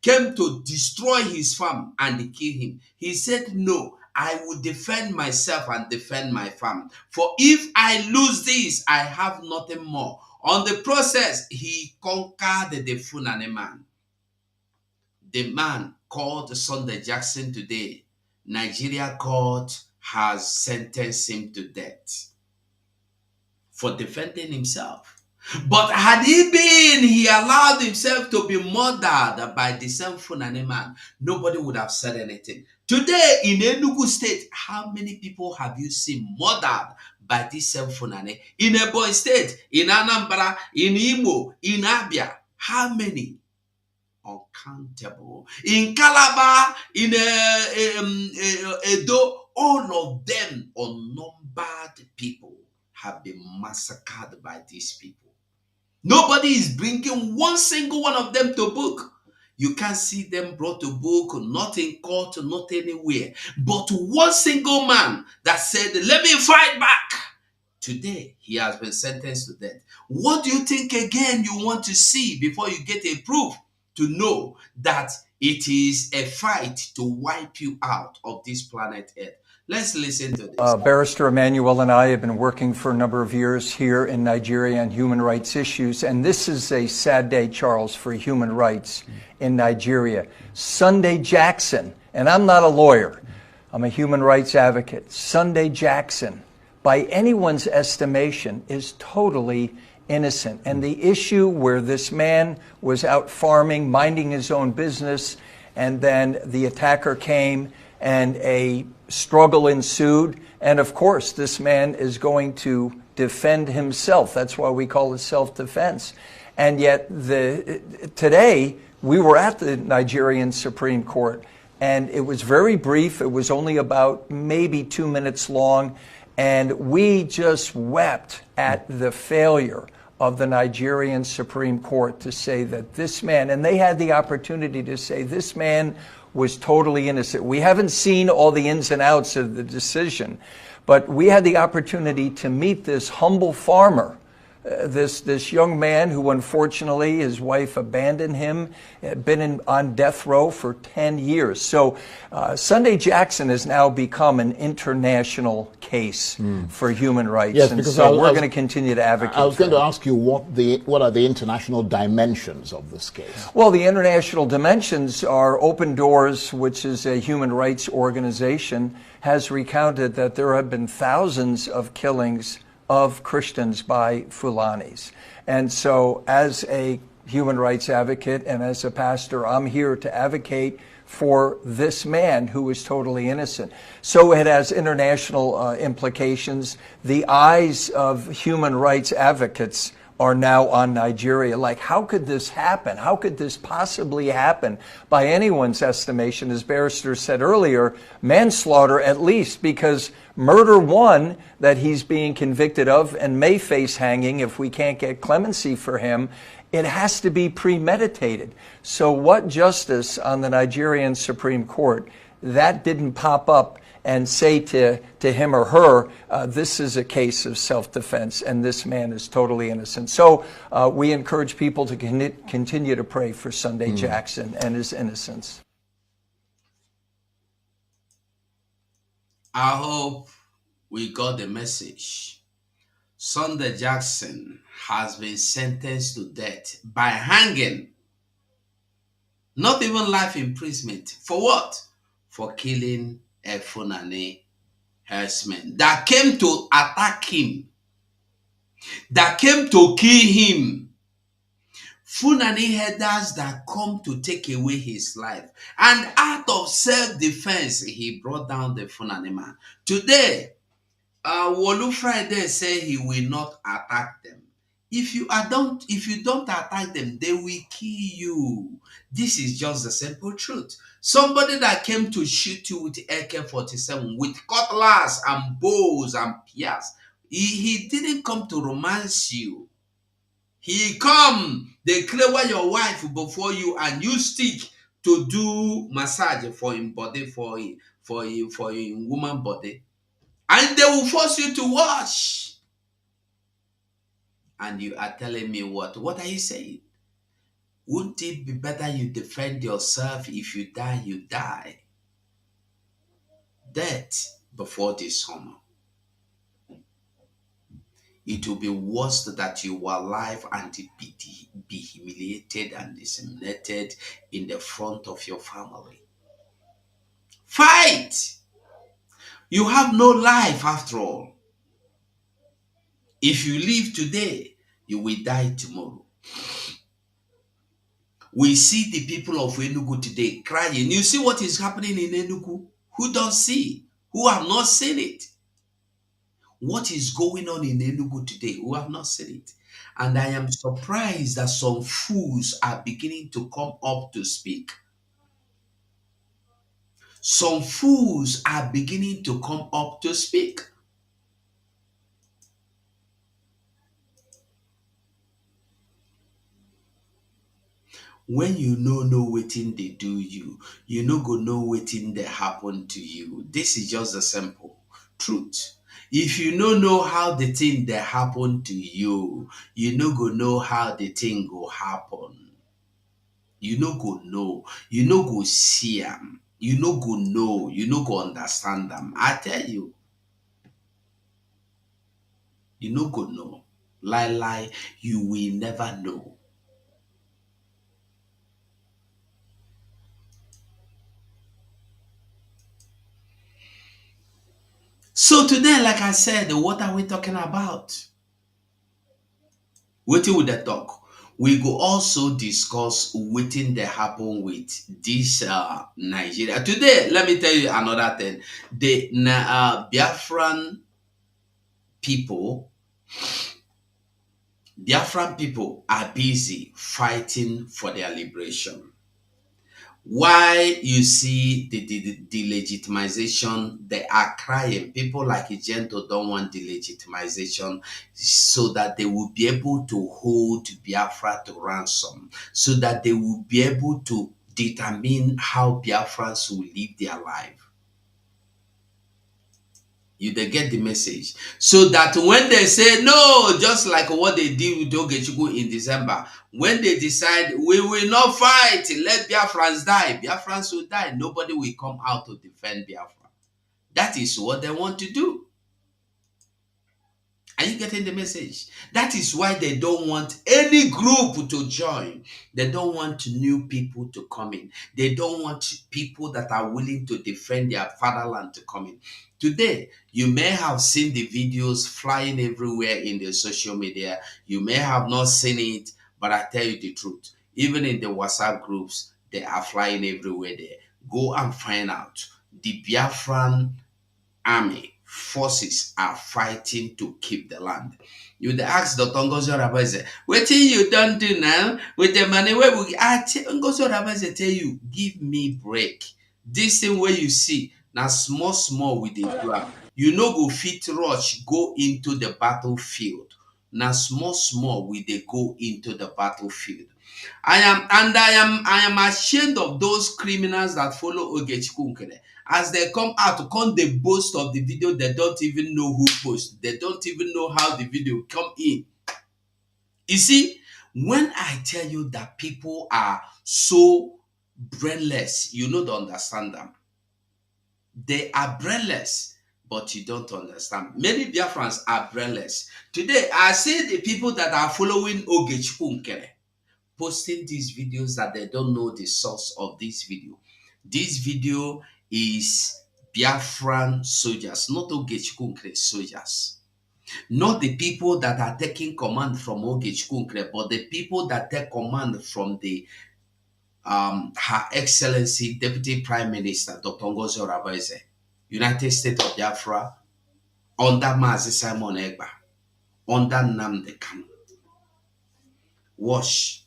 came to destroy his farm and kill him. He said, no, I will defend myself and defend my farm. For if I lose this, I have nothing more. On the process, he conquered the Funane man. The man called Sunday Jackson today, Nigeria court has sentenced him to death for defending himself. But had he allowed himself to be murdered by the same Funane man, nobody would have said anything. Today in Enugu State, how many people have you seen murdered by this same Funane? In Ebonyi State, in Anambra, in Imo, in Abia, how many? Uncountable. In Calabar, in Edo, all of them, unnumbered people, have been massacred by these people. Nobody is bringing one single one of them to book. You can't see them brought to book, not in court, not anywhere. But one single man that said, let me fight back. Today, he has been sentenced to death. What do you think again you want to see before you get a proof to know that it is a fight to wipe you out of this planet Earth? Let's listen to this.
Barrister Emmanuel and I have been working for a number of years here in Nigeria on human rights issues, and this is a sad day, Charles, for human rights in Nigeria. Sunday Jackson, and I'm not a lawyer, I'm a human rights advocate. Sunday Jackson, by anyone's estimation, is totally innocent. And the issue where this man was out farming, minding his own business, and then the attacker came and a struggle ensued. And of course, this man is going to defend himself. That's why we call it self-defense. And yet today, we were at the Nigerian Supreme Court, and it was very brief. It was only about maybe 2 minutes long. And we just wept at the failure of the Nigerian Supreme Court to say that this man, and they had the opportunity to say this man was totally innocent. We haven't seen all the ins and outs of the decision, but we had the opportunity to meet this humble farmer, this young man who unfortunately his wife abandoned him, had been on death row for 10 years. So Sunday Jackson has now become an international case for human rights.
Yes,
and
because
so we're going to continue to advocate.
I was going
for
to ask you what are the international dimensions of this case?
Well, the international dimensions are Open Doors, which is a human rights organization, has recounted that there have been thousands of killings of Christians by Fulanis. And so as a human rights advocate and as a pastor, I'm here to advocate for this man who is totally innocent. So it has international implications. The eyes of human rights advocates are now on Nigeria. Like, how could this happen? How could this possibly happen? By anyone's estimation, as Barrister said earlier, manslaughter at least, because murder one that he's being convicted of and may face hanging if we can't get clemency for him, it has to be premeditated. So what justice on the Nigerian Supreme Court, that didn't pop up and say to him or her, this is a case of self-defense and this man is totally innocent. So we encourage people to continue to pray for Sunday Jackson and his innocence.
I hope we got the message. Sunday Jackson has been sentenced to death by hanging. Not even life imprisonment. For what? For killing a Funane herdsman that came to attack him, that came to kill him. Funane herders that come to take away his life. And out of self-defense, he brought down the Funane man. Today, Wolu Friday said he will not attack them. If you don't attack them, they will kill you. This is just the simple truth. Somebody that came to shoot you with AK-47, with cutlass and bows and spears, he didn't come to romance you. He come, they clear your wife before you and use stick to do massage for him body, for him woman body, and they will force you to wash. And you are telling me what? What are you saying? Wouldn't it be better you defend yourself? If you die, you die. Death before this summer. It will be worse that you were alive and be humiliated and disseminated in the front of your family. Fight! You have no life after all. If you live today, you will die tomorrow. We see the people of Enugu today crying. You see what is happening in Enugu? Who don't see? Who have not seen it? What is going on in Enugu today? Who have not seen it? And I am surprised that some fools are beginning to come up to speak. Some fools are beginning to come up to speak. When you know wetin they do you no go know wetin they happen to you. This is just the simple truth. If you no know how the thing they happen to you no go know how the thing go happen. You no go know. You no go see them. You no go know. You no go understand them. I tell you. You no go know. Lie, you will never know. So today, like I said, what are we talking about? Wetin we dey talk? We go also discuss wetin dey happen with this Nigeria. Today, let me tell you another thing. The Biafran people are busy fighting for their liberation. Why you see the legitimization, they are crying. People like Igento don't want the legitimization so that they will be able to hold Biafra to ransom, so that they will be able to determine how Biafrans will live their life. They get the message. So that when they say no, just like what they did with Ogechukwu in December, when they decide we will not fight, let Biafrans die, Biafrans will die. Nobody will come out to defend Biafra. That is what they want to do. Are you getting the message? That is why they don't want any group to join. They don't want new people to come in. They don't want people that are willing to defend their fatherland to come in. Today, you may have seen the videos flying everywhere in the social media. You may have not seen it, but I tell you the truth. Even in the WhatsApp groups, they are flying everywhere there. Go and find out. The Biafran army forces are fighting to keep the land. You ask Dr. Ngozi Oraveze, what you don't do now with the money where we Ngozi Oraveze tell you, give me break. This thing where you see, now small with the do. You know go fit rush, go into the battlefield. Now small with they go into the battlefield. I am ashamed of those criminals that follow Ogechukwu Nkele. As they come out to come the boast of the video, they don't even know who posted. They don't even know how the video come in. You see, when I tell you that people are so brainless, you don't understand them. They are brainless, but you don't understand. Many Biafrans are brainless. Today, I see the people that are following Ogechukwu Nkele posting these videos that they don't know the source of this video. This video is Biafran soldiers, not Ogechukwu Nkele soldiers. Not the people that are taking command from Ogechukwu Nkele, but the people that take command from the Her Excellency Deputy Prime Minister Dr. Ngozi Oraveze, United States of Biafra, under Mazi Simon Egba, under Nnamdi Kanu. Wash.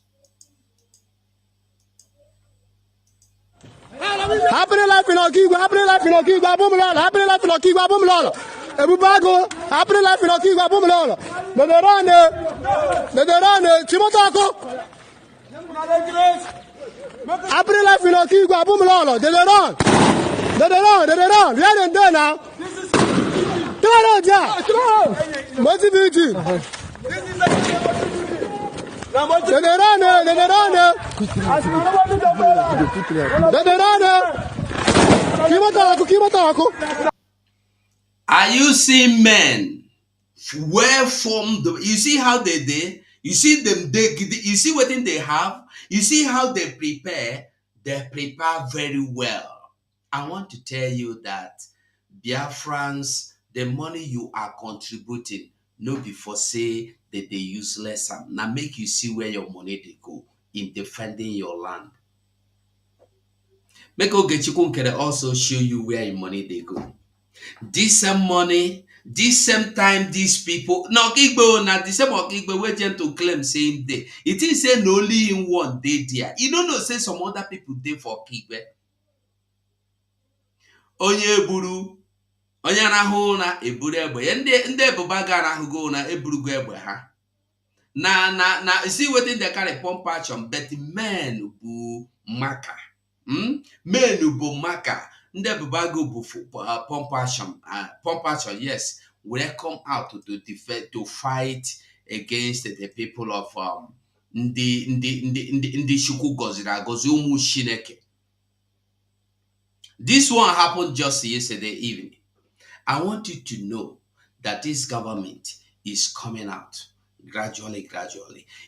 Happy life in Okigwe, happy life in Okigwe, Bumulolo, happy life in Okigwe, Bumulolo. Ebubago, happy life in Okigwe, Bumulolo. Nederane, Chimotako. April life in Okigwa, boom lolo. They run. They run. Where they do now? Come on, yeah. Motivate.
Are you seeing men well formed? You see how they did? You see them, you see what they have? You see how they prepare? They prepare very well. I want to tell you that Biafrans, the money you are contributing, no before say that they useless. Now make you see where your money they go in defending your land. Make Ogechukwu can also show you where your money they go. This same money, this same time, these people, no Igbo, not the same Igbo, we're going to claim same day. It is saying only in one day there. You don't know, say some other people day for Kigbe. Onye buru, onye rahụ na eburu egbe. Ndị ebuba ga rahụgo na eburugo egbe ha. Na see wetin they carry pump action, but men bu maka. Men bu maka. Ndị ebuba go bu pump action, yes, will come out to defend, to fight against the people of ndị Chukwu gọziri agọzi ụmụ Chineke. This one happened just yesterday evening. I want you to know that this government is coming out gradually.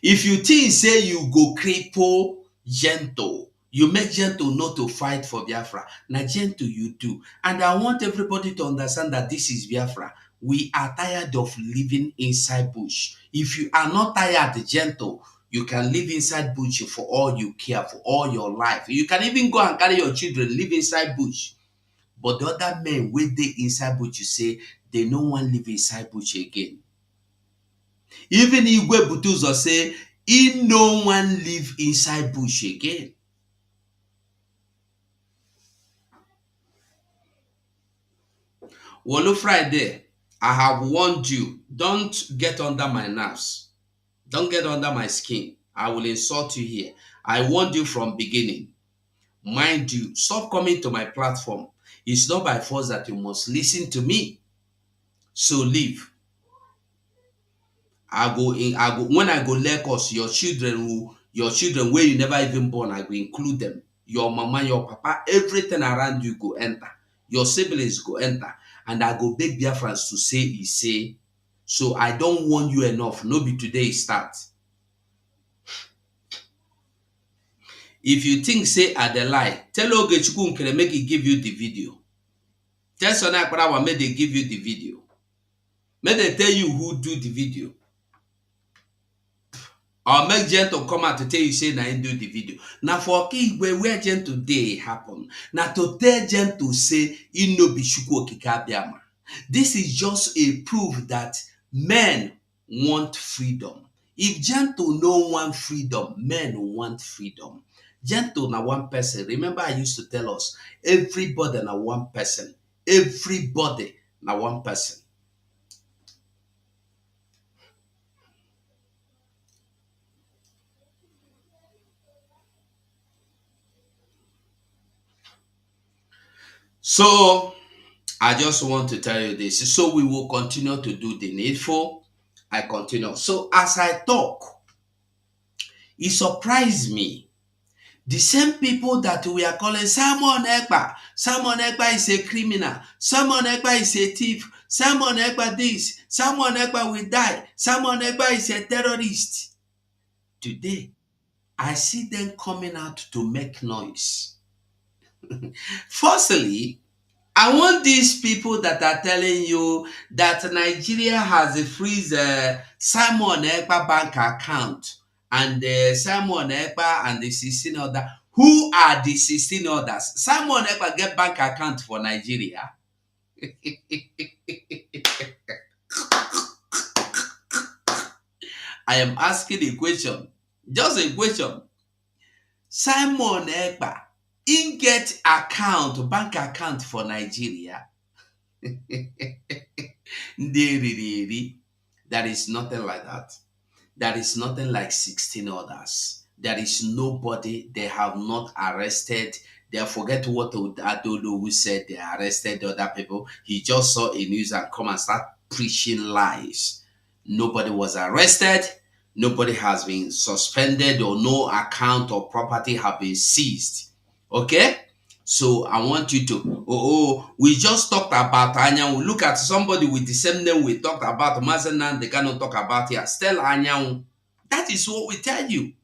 If you think, say you go cripple gentle, you make gentle not to fight for Biafra. Now gentle you do. And I want everybody to understand that this is Biafra. We are tired of living inside bush. If you are not tired, gentle, you can live inside bush for all you care, for all your life. You can even go and carry your children, live inside bush. But the other men, when they inside bush, you say, they no one live inside bush again. Even Igwe Butuzo say, he no one live inside bush again. Wolo Friday, I have warned you, don't get under my nerves. Don't get under my skin. I will insult you here. I warned you from beginning. Mind you, stop coming to my platform. It's not by force that you must listen to me. So leave. When I go Lagos, your children where you never even born, I will include them. Your mama, your papa, everything around you go enter. Your siblings go enter. And I go beg Biafrans to say. So I don't warn you enough. No be today start. If you think say I dey lie, tell Ogechukwu Nkele make he give you the video. Tell Sonny Akparawa make they give you the video. Make they tell you who do the video. Or make Gentle come out to tell you say na him do the video. Now for Okigwe where Gentle day happen. Now to tell Gentle say he no be Chukwu Okike Abiama. This is just a proof that men want freedom. If Gentle no want freedom, men want freedom. Gentle na one person. Remember I used to tell us, everybody na one person. Everybody na one person. So, I just want to tell you this. So, we will continue to do the needful. I continue. So, as I talk, it surprised me. The same people that we are calling Simon Ekpa is a criminal. Simon Ekpa is a thief. Simon Ekpa this. Simon Ekpa will die. Simon Ekpa is a terrorist. Today, I see them coming out to make noise. Firstly, I want these people that are telling you that Nigeria has a freeze Simon Ekpa bank account and Simon Ekpa and the 16 others. Who are the 16 others? Simon Ekpa get bank account for Nigeria. I am asking a question. Just a question. Simon Ekpa, he get bank account for Nigeria. There is nothing like that. There is nothing like 16 others. There is nobody they have not arrested. They forget what Adolo who said they arrested the other people. He just saw a news and come and start preaching lies. Nobody was arrested. Nobody has been suspended or no account or property have been seized. Okay? So I want you to, we just talked about Anyanwu. Look at somebody with the same name we talked about, Mazenan, they cannot talk about here. Still Anyanwu. That is what we tell you.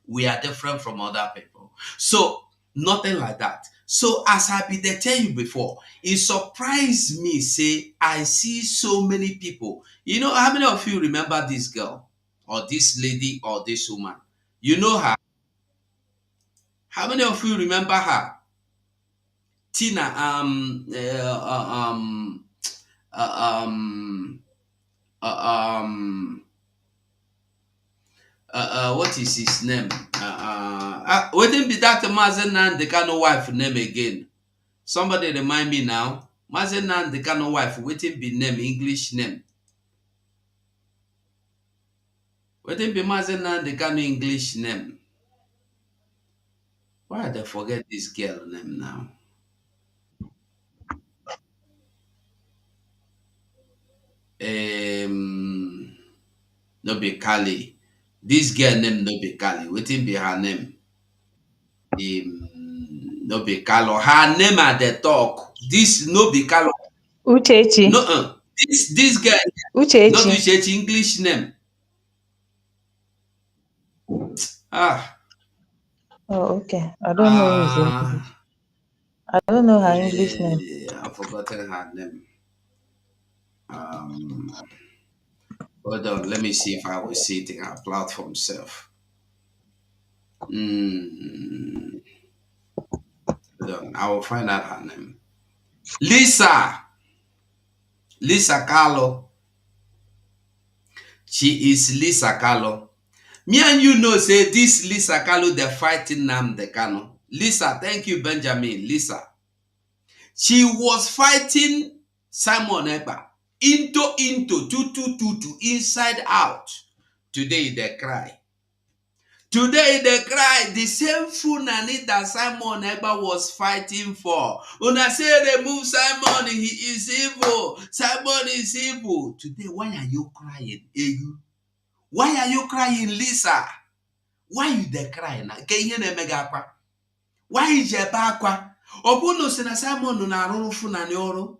We are different from other people. So nothing like that. So as I been tell you before, it surprised me, say, I see so many people. You know, how many of you remember this girl or this lady or this woman? You know her. How many of you remember her? Tina, what is his name? Wouldn't be that Mazen Nandekano wife name again? Somebody remind me now. Mazen Nandekano wife, wouldn't be name, English name. Wouldn't be Mazen Nandekano English name. Why did I forget this girl name now? No be Kali. This girl name no be Kali. Wouldn't be her name. No be Kalo. Her name at the talk. This no be Kalo.
Uchechi.
No, this girl.
Uchechi.
Not Uchechi, English name.
Oh, okay. I don't know his English. I don't know her English name.
I've forgotten her name. Hold on, let me see if I will see it in her platform self. Hold on, I will find out her name. Lisa Carlo. She is Lisa Carlo. Me and you know, say this Lisa Carlo, they're fighting Nnamdi Kanu. Lisa, thank you, Benjamin. Lisa. She was fighting Simon Ekpa. Into, inside out. Today they cry. Today they cry. The same Funani that Simon Ekpa was fighting for. Una say remove Simon, he is evil. Simon is evil. Today, why are you crying, Egu? Why are you crying, Lisa? Why you they crying? Why is your back? Obuno sena Simon na arụrụ Funani ọrụ.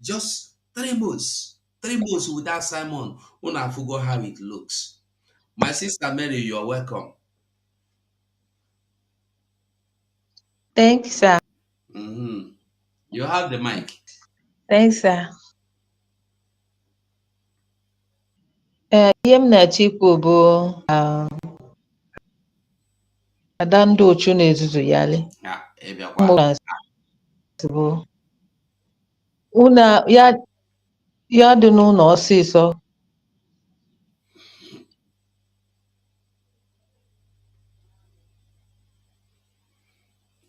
Just 3 months. 3 months without Simon. Una forgot how it looks. My sister Mary, you are welcome.
Thanks, sir.
You have the mic.
Thanks, sir. Ihe m na-achọ ikwu bụ Ada ndị Ochu na-ezuzu yali. Una ya dị n'ụlọ ọsịsọ.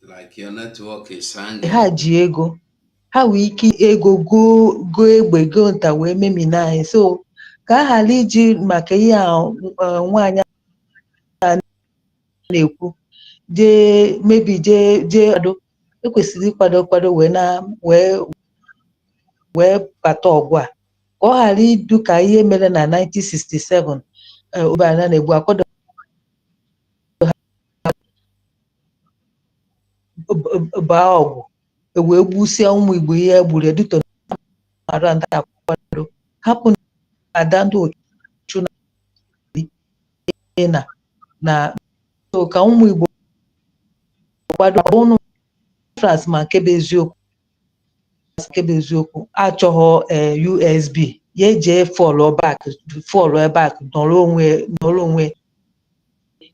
Like your network is hanging.
Ha ji ego. Ha nwee ike ego go egbe go nta wee memina anyị. So ka a ghara iji maka ihe a nwaanyị na-ekwu maybe jee kwado ekwesịrị ịkwado wee bata ọgụ a ka ọ ghara idu ka ihe mere na 1967 Obianọ na-egbu akwado baa ọgụ wee gbusie ụmụ Igbo ihe gburu eduto mara ndị akwado hapụ Ada ndị Ochu na ka ụmụ Igbo kwado ụnụ France ma nke bụ eziokwu achọghị USB ya eje fọlụ ebe a nọrọ onwe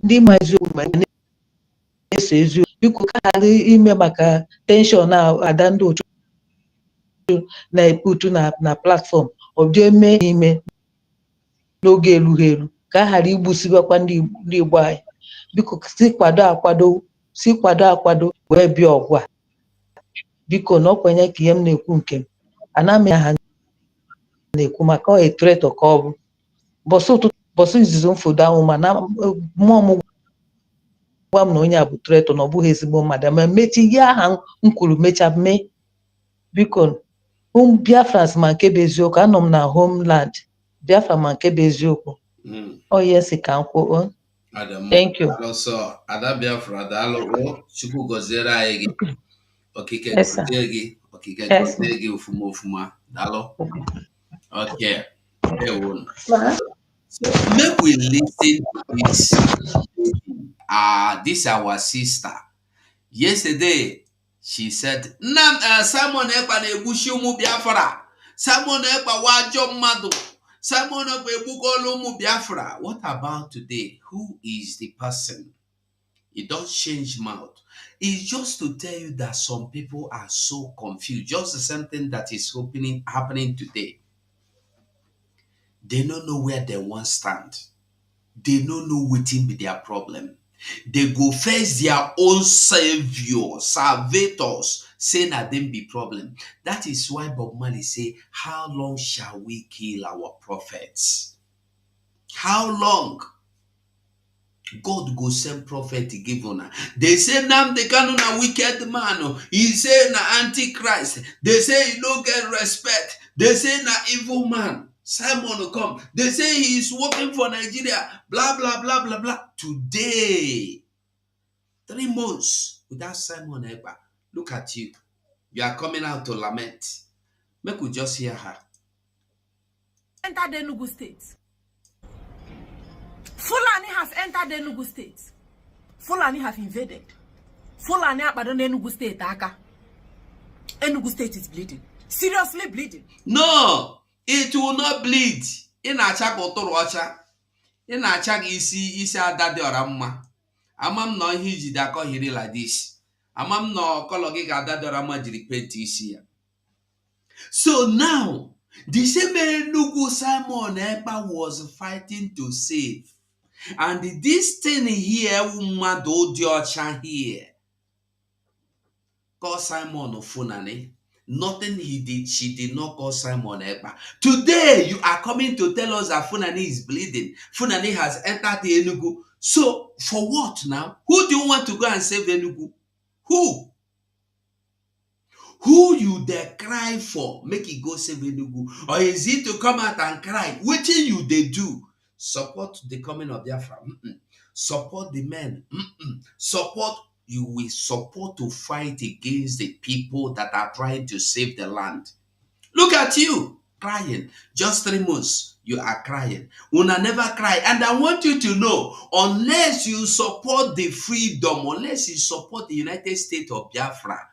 ndị ma eziokwu ma na-eso eziokwu biko ka ghara ime maka tenshọn na Ada ndị Ochu na-eputu na platfọm ọ bịa eme ime n'oge erughị eru ka a ghara igbusiwakwa ndị Igbo anyị biko si kwado akwado wee bịa ọgụ a biko na ọkwenye ka ihe m na-ekwu nke m ana m ha na-ekwu maka threat ka ọ bụ bọsụ ụtụtụ bọsụ nzuzo mfodo ahụ mana mmụọ m gwa m na onye a bụ treto na ọ bụghị ezigbo mmadụ ma mechi ihe aha m kwuru mecha mee biko Biafra ma nke bụ eziokwu anọ m na homeland Biafra ma nke bụ eziokwu onye si ka m kwuo thank you
also Ada Biafra daalụ Chukwu gọziere anyị gị okike gọzie gị okike gọzie gị ofuma daalụ okay so make we listen to this this our sister yesterday she said Simon Ekpa na-egbuchi ụmụ Biafra Simon Ekpa wajọ mmadụ Simon Ekpa egbugolu ụmụ Biafra. What about today? Who is the person? It don't change mouth. It's just to tell you that some people are so confused. Just the same thing that is happening today. They don't know where they want stand. They don't know what will be their problem. They go face their own savior, salvators, saying that them be problem. That is why Bob Marley say, how long shall we kill our prophets? How long? God go send prophet to give honor. They say Nnamdi Kanu na wicked man. He say na antichrist. They say he don't get respect. They say na evil man. Simon come. They say he is working for Nigeria. Blah, blah, blah, blah, blah. Today, 3 months without Simon Ekpa. Look at you. You are coming out to lament. Make we just hear her.
Enter the Enugu state. Fulani have entered the Enugu state. Fulani have invaded. Fulani have pardon Enugu state. Enugu state is bleeding. Seriously bleeding.
No, it will not bleed. In a chak otorocha. In a chak isi adade oramma. Amam no hiji da ko hiri like this. Amam no kologi adade oramma jiripeti isi ya. So now, the same Enugu Simon Ekpa was fighting to save. And this thing here, Umado Diocha here, call Simon Funani. Nothing he did, she did not call Simon Ekpa. Today, you are coming to tell us that Funani is bleeding. Funani has entered the Enugu. So, for what now? Who do you want to go and save Enugu? Who? Who you dare cry for? Make it go save Enugu? Or is it to come out and cry? What you they do? Support the coming of Biafra. Support the men. Support, you will support to fight against the people that are trying to save the land. Look at you, crying. Just 3 months, you are crying. Una never cry. And I want you to know, unless you support the freedom, unless you support the United States of Biafra,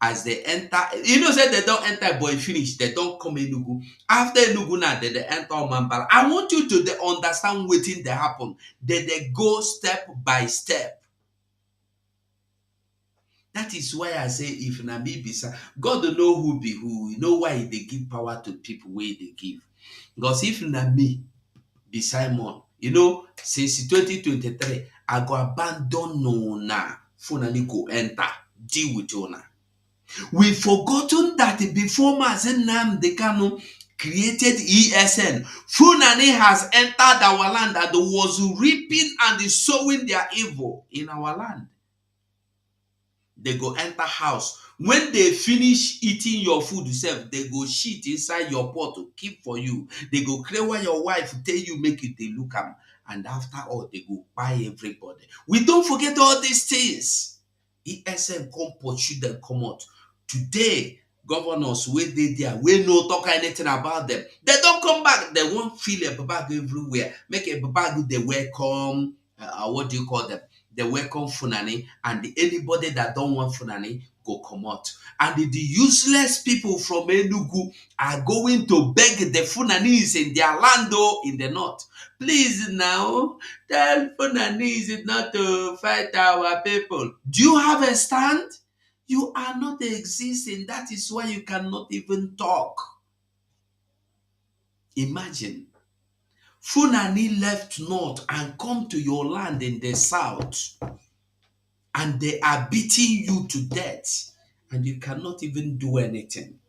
as they enter, you know, say they don't enter boy finish, they don't come Enugu. After Enugu now, they enter Mambala. I want you to understand what thing they happen. They go step by step. That is why I say, if Namibia, God don't know who be who. You know why they give power to people where they give. Because if Nami be Simon, you know, since 2023, I go abandon no na. Funani go enter, deal with Ona. We've forgotten that before Mazen Nnamdi Kanu created ESN, Funani has entered our land and was reaping and sowing their evil in our land. They go enter house. When they finish eating your food yourself, they go shit inside your pot to keep for you. They go clear where your wife tell you make it they look am. And after all, they go buy everybody. We don't forget all these things. ESN come pursue them, come out. Today, governors, where they there, we no talk anything about them. They don't come back. They won't feel a bag everywhere. Make a bag, they welcome, what do you call them? They welcome Funani, and anybody that don't want Funani, go come out. And the useless people from Enugu are going to beg the Funanis in their land, in the north. Please now, tell Funanis not to fight our people. Do you have a stand? You are not existing. That is why you cannot even talk. Imagine, Funani left north and come to your land in the south, and they are beating you to death, and you cannot even do anything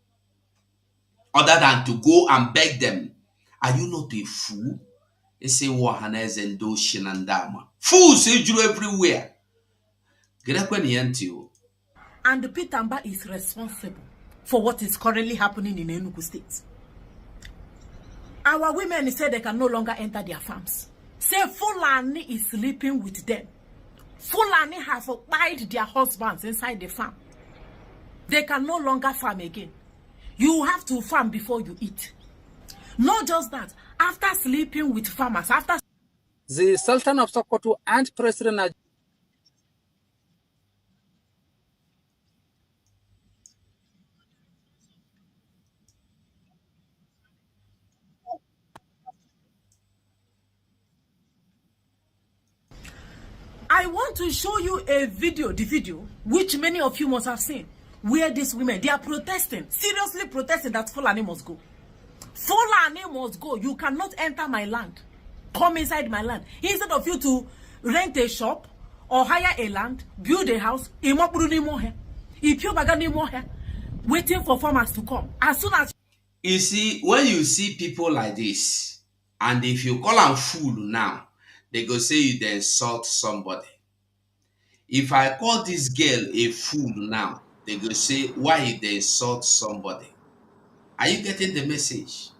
other than to go and beg them. Are you not a fool? Ese Wahanes and Doshin and Dama. Fools everywhere.
And Peter Mbah is responsible for what is currently happening in Enugu State. Our women said they can no longer enter their farms. Say Fulani is sleeping with them. Fulani have occupied their husbands inside the farm. They can no longer farm again. You have to farm before you eat. Not just that, after sleeping with farmers, after
the Sultan of Sokoto and President
I want to show you a video, the video, which many of you must have seen, where these women, they are protesting, seriously protesting that Fulani must go. Fulani must go. You cannot enter my land. Come inside my land. Instead of you to rent a shop or hire a land, build a house, waiting for farmers to come. As soon as
you see, when you see people like this, and if you call them fool now, they go say you they insult somebody. If I call this girl a fool now, they go say why they insult somebody. Are you getting the message?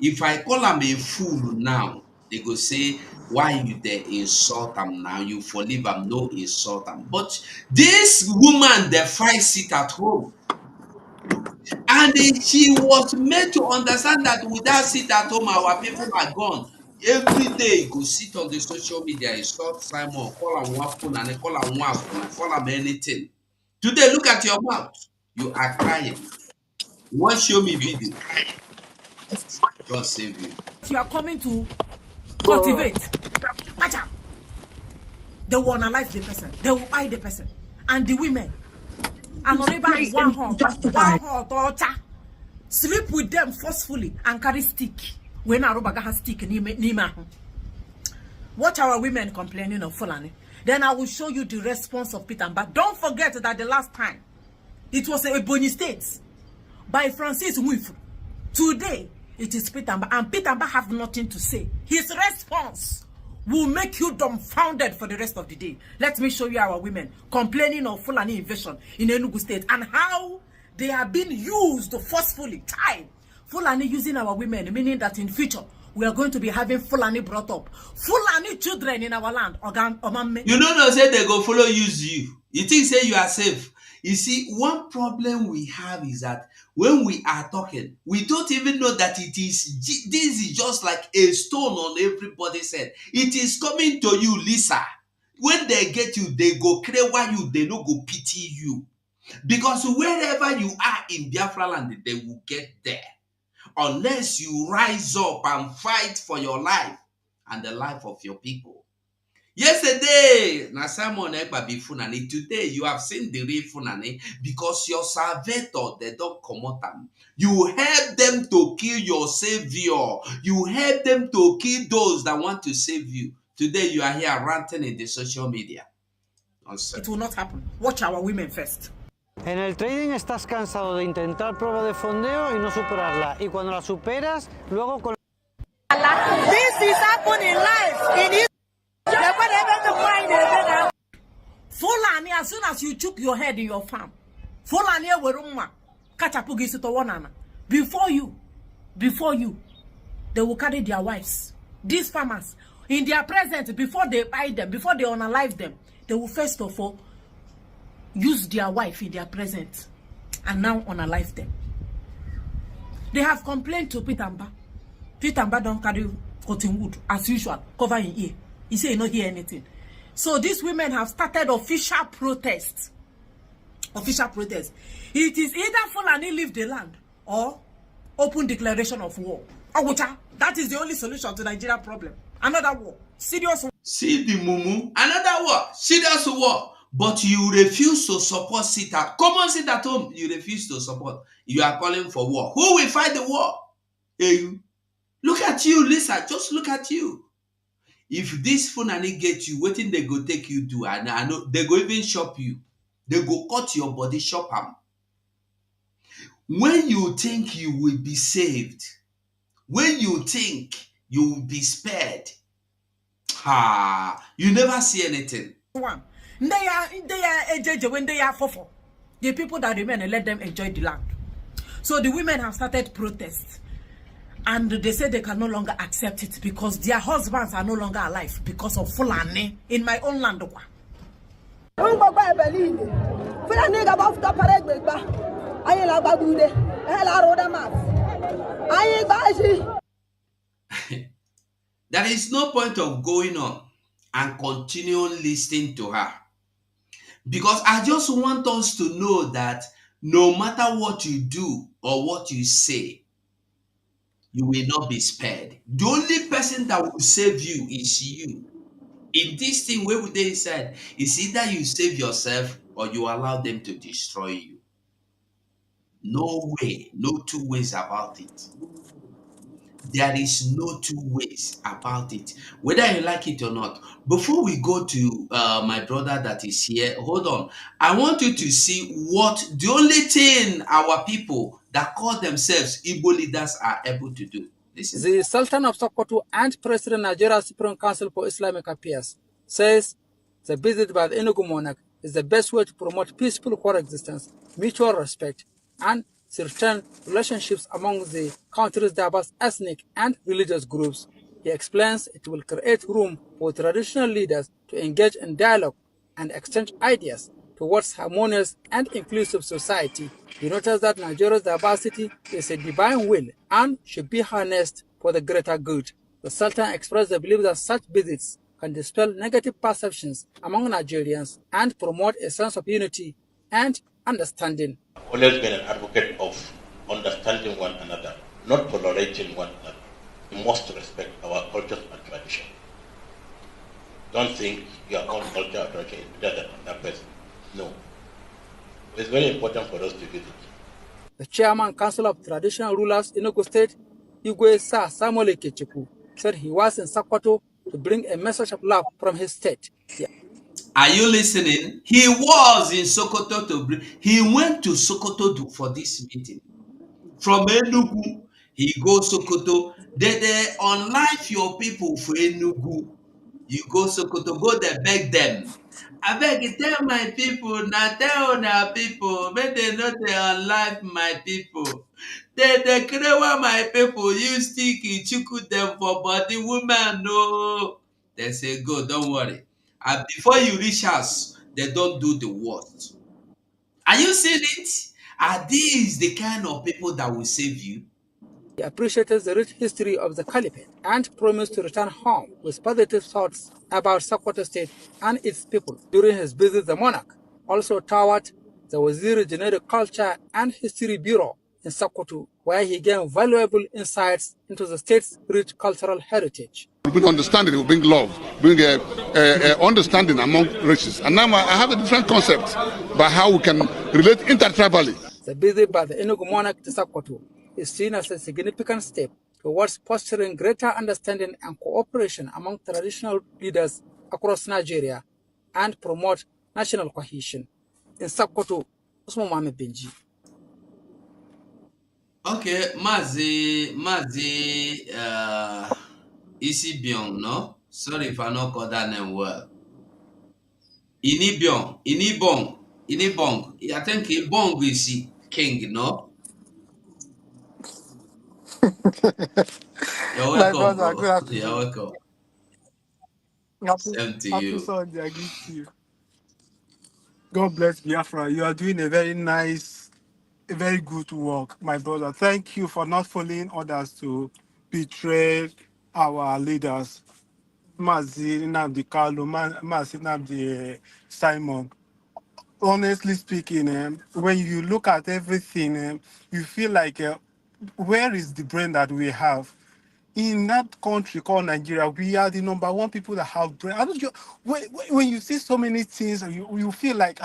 If I call them a fool now, they go say why you they insult them now. You for leave them no insult them. But this woman, the fight sit at home. And she was made to understand that without sit at home, our people are gone. Every day, go sit on the social media, insult Simon, call him one phone and call him one phone, call him anything. Today, look at your mouth. You are crying. You want to show me video? God save you.
You are coming to cultivate. They will analyze the person. They will buy the person. And the women. And one hot, sleep with them forcefully and carry stick. When Arubaga has stick, watch our women complaining of Fulani. Then I will show you the response of Peter Mbah. Don't forget that the last time it was a Ebonyi State by Francis Nwifuru. Today it is Peter Mbah, and Peter Mbah have nothing to say. His response will make you dumbfounded for the rest of the day. Let me show you our women complaining of Fulani invasion in Enugu State and how they are being used forcefully. Time Fulani using our women, meaning that in future we are going to be having Fulani brought up. Fulani children in our land.
You don't know, say they go follow use you. You think say you are safe. You see, one problem we have is that when we are talking, we don't even know that it is, this is just like a stone on everybody's head. It is coming to you, Lisa. When they get you, they go cry why you, they no go pity you. Because wherever you are in Biafra land, they will get there. Unless you rise up and fight for your life and the life of your people. Yesterday, na Simon Ekpa be Funani. Today, you have seen the real Funani because your salvator, they don't come out. You help them to kill your savior. You help them to kill those that want to save you. Today, you are here ranting in the social media.
It will not happen. Watch our women first.
En el trading estás cansado de intentar prueba de fondeo y no superarla. Y cuando la superas, luego con...
This is happening live in this. Fulani, as soon as you took your head in your farm, Fulani weruma kachapugi sito wanana. Before you, they will carry their wives. These farmers, in their presence, before they buy them, before they unalive them, they will first of all use their wife in their presence and now unalive them. They have complained to Peter Mbah. Peter Mbah don't carry cotton wood as usual, cover in ear. He say he not hear anything. So these women have started official protests. Official protest. It is either Fulani leave the land or open declaration of war. That is the only solution to Nigeria problem. Another war. Serious war.
See the mumu. Another war. Serious war. But you refuse to support sit at. Come on, sit at home. You refuse to support. You are calling for war. Who will fight the war? Hey, look at you, Lisa. Just look at you. If this Fulani get you, what thing they go take you to? I know they go even shop you. They go cut your body, shop them. When you think you will be saved, when you think you will be spared. You never see anything.
One, they are when they are for the people that remain and let them enjoy the land. So the women have started protests, and they say they can no longer accept it because their husbands are no longer alive because of Fulani in my own land.
There is no point of going on and continuing listening to her, because I just want us to know that no matter what you do or what you say, you will not be spared. The only person that will save you is you. In this thing where they said, it's either you save yourself or you allow them to destroy you. No way, no two ways about it. There is no two ways about it, whether you like it or not. Before we go to my brother that is here, hold on. I want you to see what the only thing our people that call themselves Igbo leaders are able to do. Listen.
The Sultan of Sokoto and President Nigeria Supreme Council for Islamic Affairs says the visit by the Enugu monarch is the best way to promote peaceful coexistence, mutual respect, and certain relationships among the country's diverse ethnic and religious groups. He explains it will create room for traditional leaders to engage in dialogue and exchange ideas towards harmonious and inclusive society. He notes that Nigeria's diversity is a divine will and should be harnessed for the greater good. The Sultan expressed the belief that such visits can dispel negative perceptions among Nigerians and promote a sense of unity and understanding.
Always been an advocate of understanding one another, not tolerating one another. We must respect our cultures and tradition. Don't think your own culture or tradition is better than that person. No. It's very important for us to visit.
The chairman Council of Traditional Rulers in Enugu State, Igwe Sir Samuel Ikechukwu, said he was in Sokoto to bring a message of love from his state.
Are you listening? He was in Sokoto he went to Sokoto for this meeting. From Enugu, he goes Sokoto. They unlike your people for Enugu. You go Sokoto, go there, beg them. I beg you, tell my people, now tell our people, but they know they unlike my people. They create my people, you stick chuku them for body, woman, no. They say, go, don't worry. And before you reach us, they don't do the worst. Are you seeing it? Are these the kind of people that will save you?
He appreciated the rich history of the Caliphate and promised to return home with positive thoughts about Sokoto State and its people. During his visit, the monarch also toured the Waziri Generic Culture and History Bureau in Sokoto, where he gained valuable insights into the state's rich cultural heritage.
It will bring understanding, it will bring love, bring understanding among races. And now I have a different concept about how we can relate intertribally.
The visit by the Enugu monarch to Sokoto is seen as a significant step towards fostering greater understanding and cooperation among traditional leaders across Nigeria and promote national cohesion. In Sokoto, Usman Mohammed Benji.
Okay, Mazi Isibion, no? Sorry if I not call that name well. Inibong. I think Ibong is king, no? You're welcome,
brother,
bro.
good afternoon.
You're welcome. Same to
Happy
you.
Sunday, I greet you. God bless Biafra. You are doing a very nice, a very good work, my brother. Thank you for not following others to betray our leaders. Mazi Nnamdi Kalu, Mazi Nnamdi Simon. Honestly speaking, when you look at everything, you feel like, where is the brain that we have? In that country called Nigeria, we are the number one people that have brain. I don't, when you see so many things, you feel like,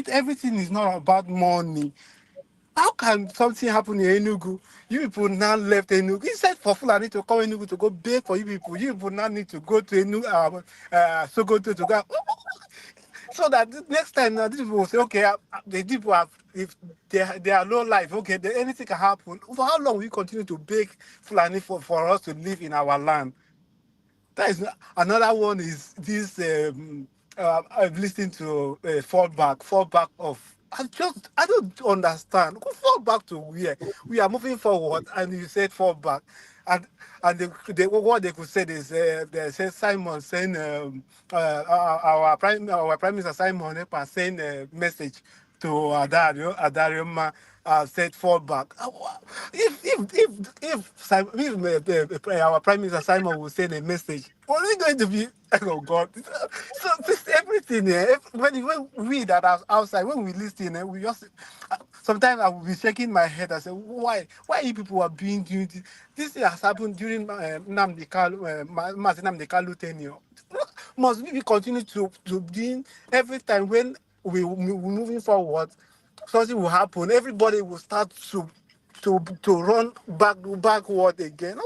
everything is not about money. How can something happen in Enugu? You people now left Enugu. Instead for Fulani to come Enugu to go beg for you people now need to go to Enugu, Sokoto to go. So that next time now, these people will say, okay, the people have, if they are low life, okay, then anything can happen. For how long will you continue to beg Fulani for us to live in our land? That is another one. Is this I've listened to fall back of. I don't understand. Fall back to where we are moving forward, and you said fall back, and what they could say is they said Simon saying our prime minister Simon Ekpa saying a message to Adario Ma said fall back. If our prime minister Simon will send a message, what is it going to be? Oh God! So this everything here. When we that are outside, when we listen, we just sometimes I will be shaking my head. I say, why you people are doing this? This thing has happened during Nnamdi Kalu tenure. Must we continue to doing every time when we moving forward? Something will happen. Everybody will start to run backward again.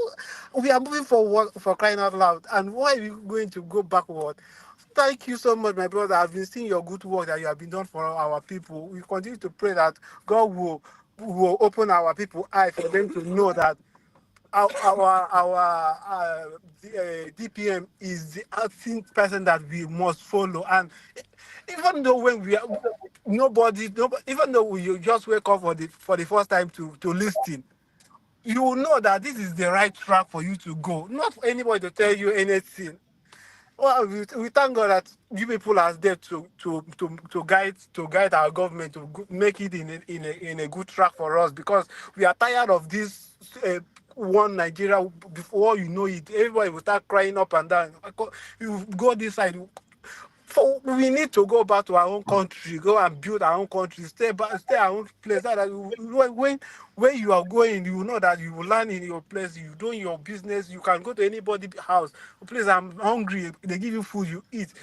We are moving forward for crying out loud. And why are we going to go backward? Thank you so much, my brother. I've been seeing your good work that you have been done for our people. We continue to pray that God will open our people eyes for them to know that our DPM is the acting person that we must follow. And even though when we are nobody, even though you just wake up for the first time to listen, you will know that this is the right track for you to go. Not for anybody to tell you anything. Well, we thank God that you people are there to guide our government to make it in a good track for us, because we are tired of this one Nigeria. Before you know it, everybody will start crying up and down. You go this side. We need to go back to our own country, go and build our own country, stay our own place. When you are going, you know that you will land in your place, you doing your business, you can go to anybody's house. Please, I'm hungry. They give you food, you eat.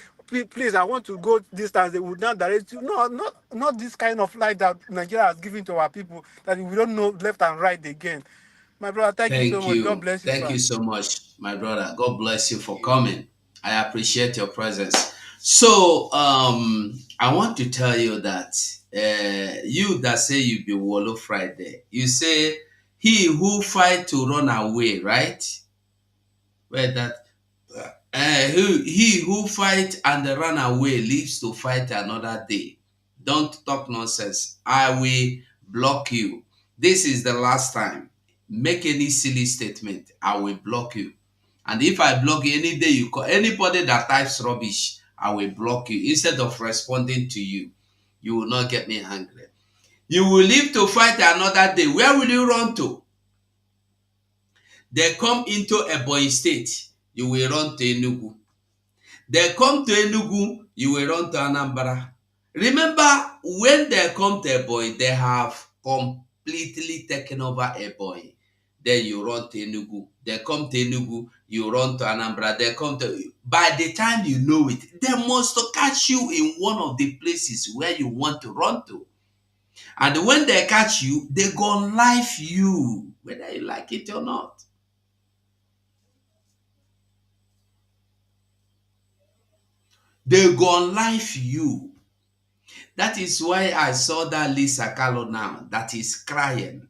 Please, I want to go distance. They would not direct you. No, not this kind of life that Nigeria has given to our people, that we don't know left and right again. My brother, thank you so much. God bless you.
Thank you so much, my brother. God bless you for coming. I appreciate your presence. So I want to tell you that you that say you be Wallow Friday, you say he who fight to run away, right? Where that he who fight and run away lives to fight another day. Don't talk nonsense. I will block you. This is the last time. Make any silly statement, I will block you. And if I block you any day, you call anybody that types rubbish, I will block you. Instead of responding to you, you will not get me angry. You will live to fight another day. Where will you run to? They come into Ebonyi State, you will run to Enugu. They come to Enugu, you will run to Anambra. Remember, when they come to Ebonyi, they have completely taken over Ebonyi. Then you run to Enugu. They come to Enugu, you run to Anambra. They come to. By the time you know it, they must catch you in one of the places where you want to run to. And when they catch you, they gonna life you, whether you like it or not. They gonna life you. That is why I saw that Lisa Carlo now that is crying,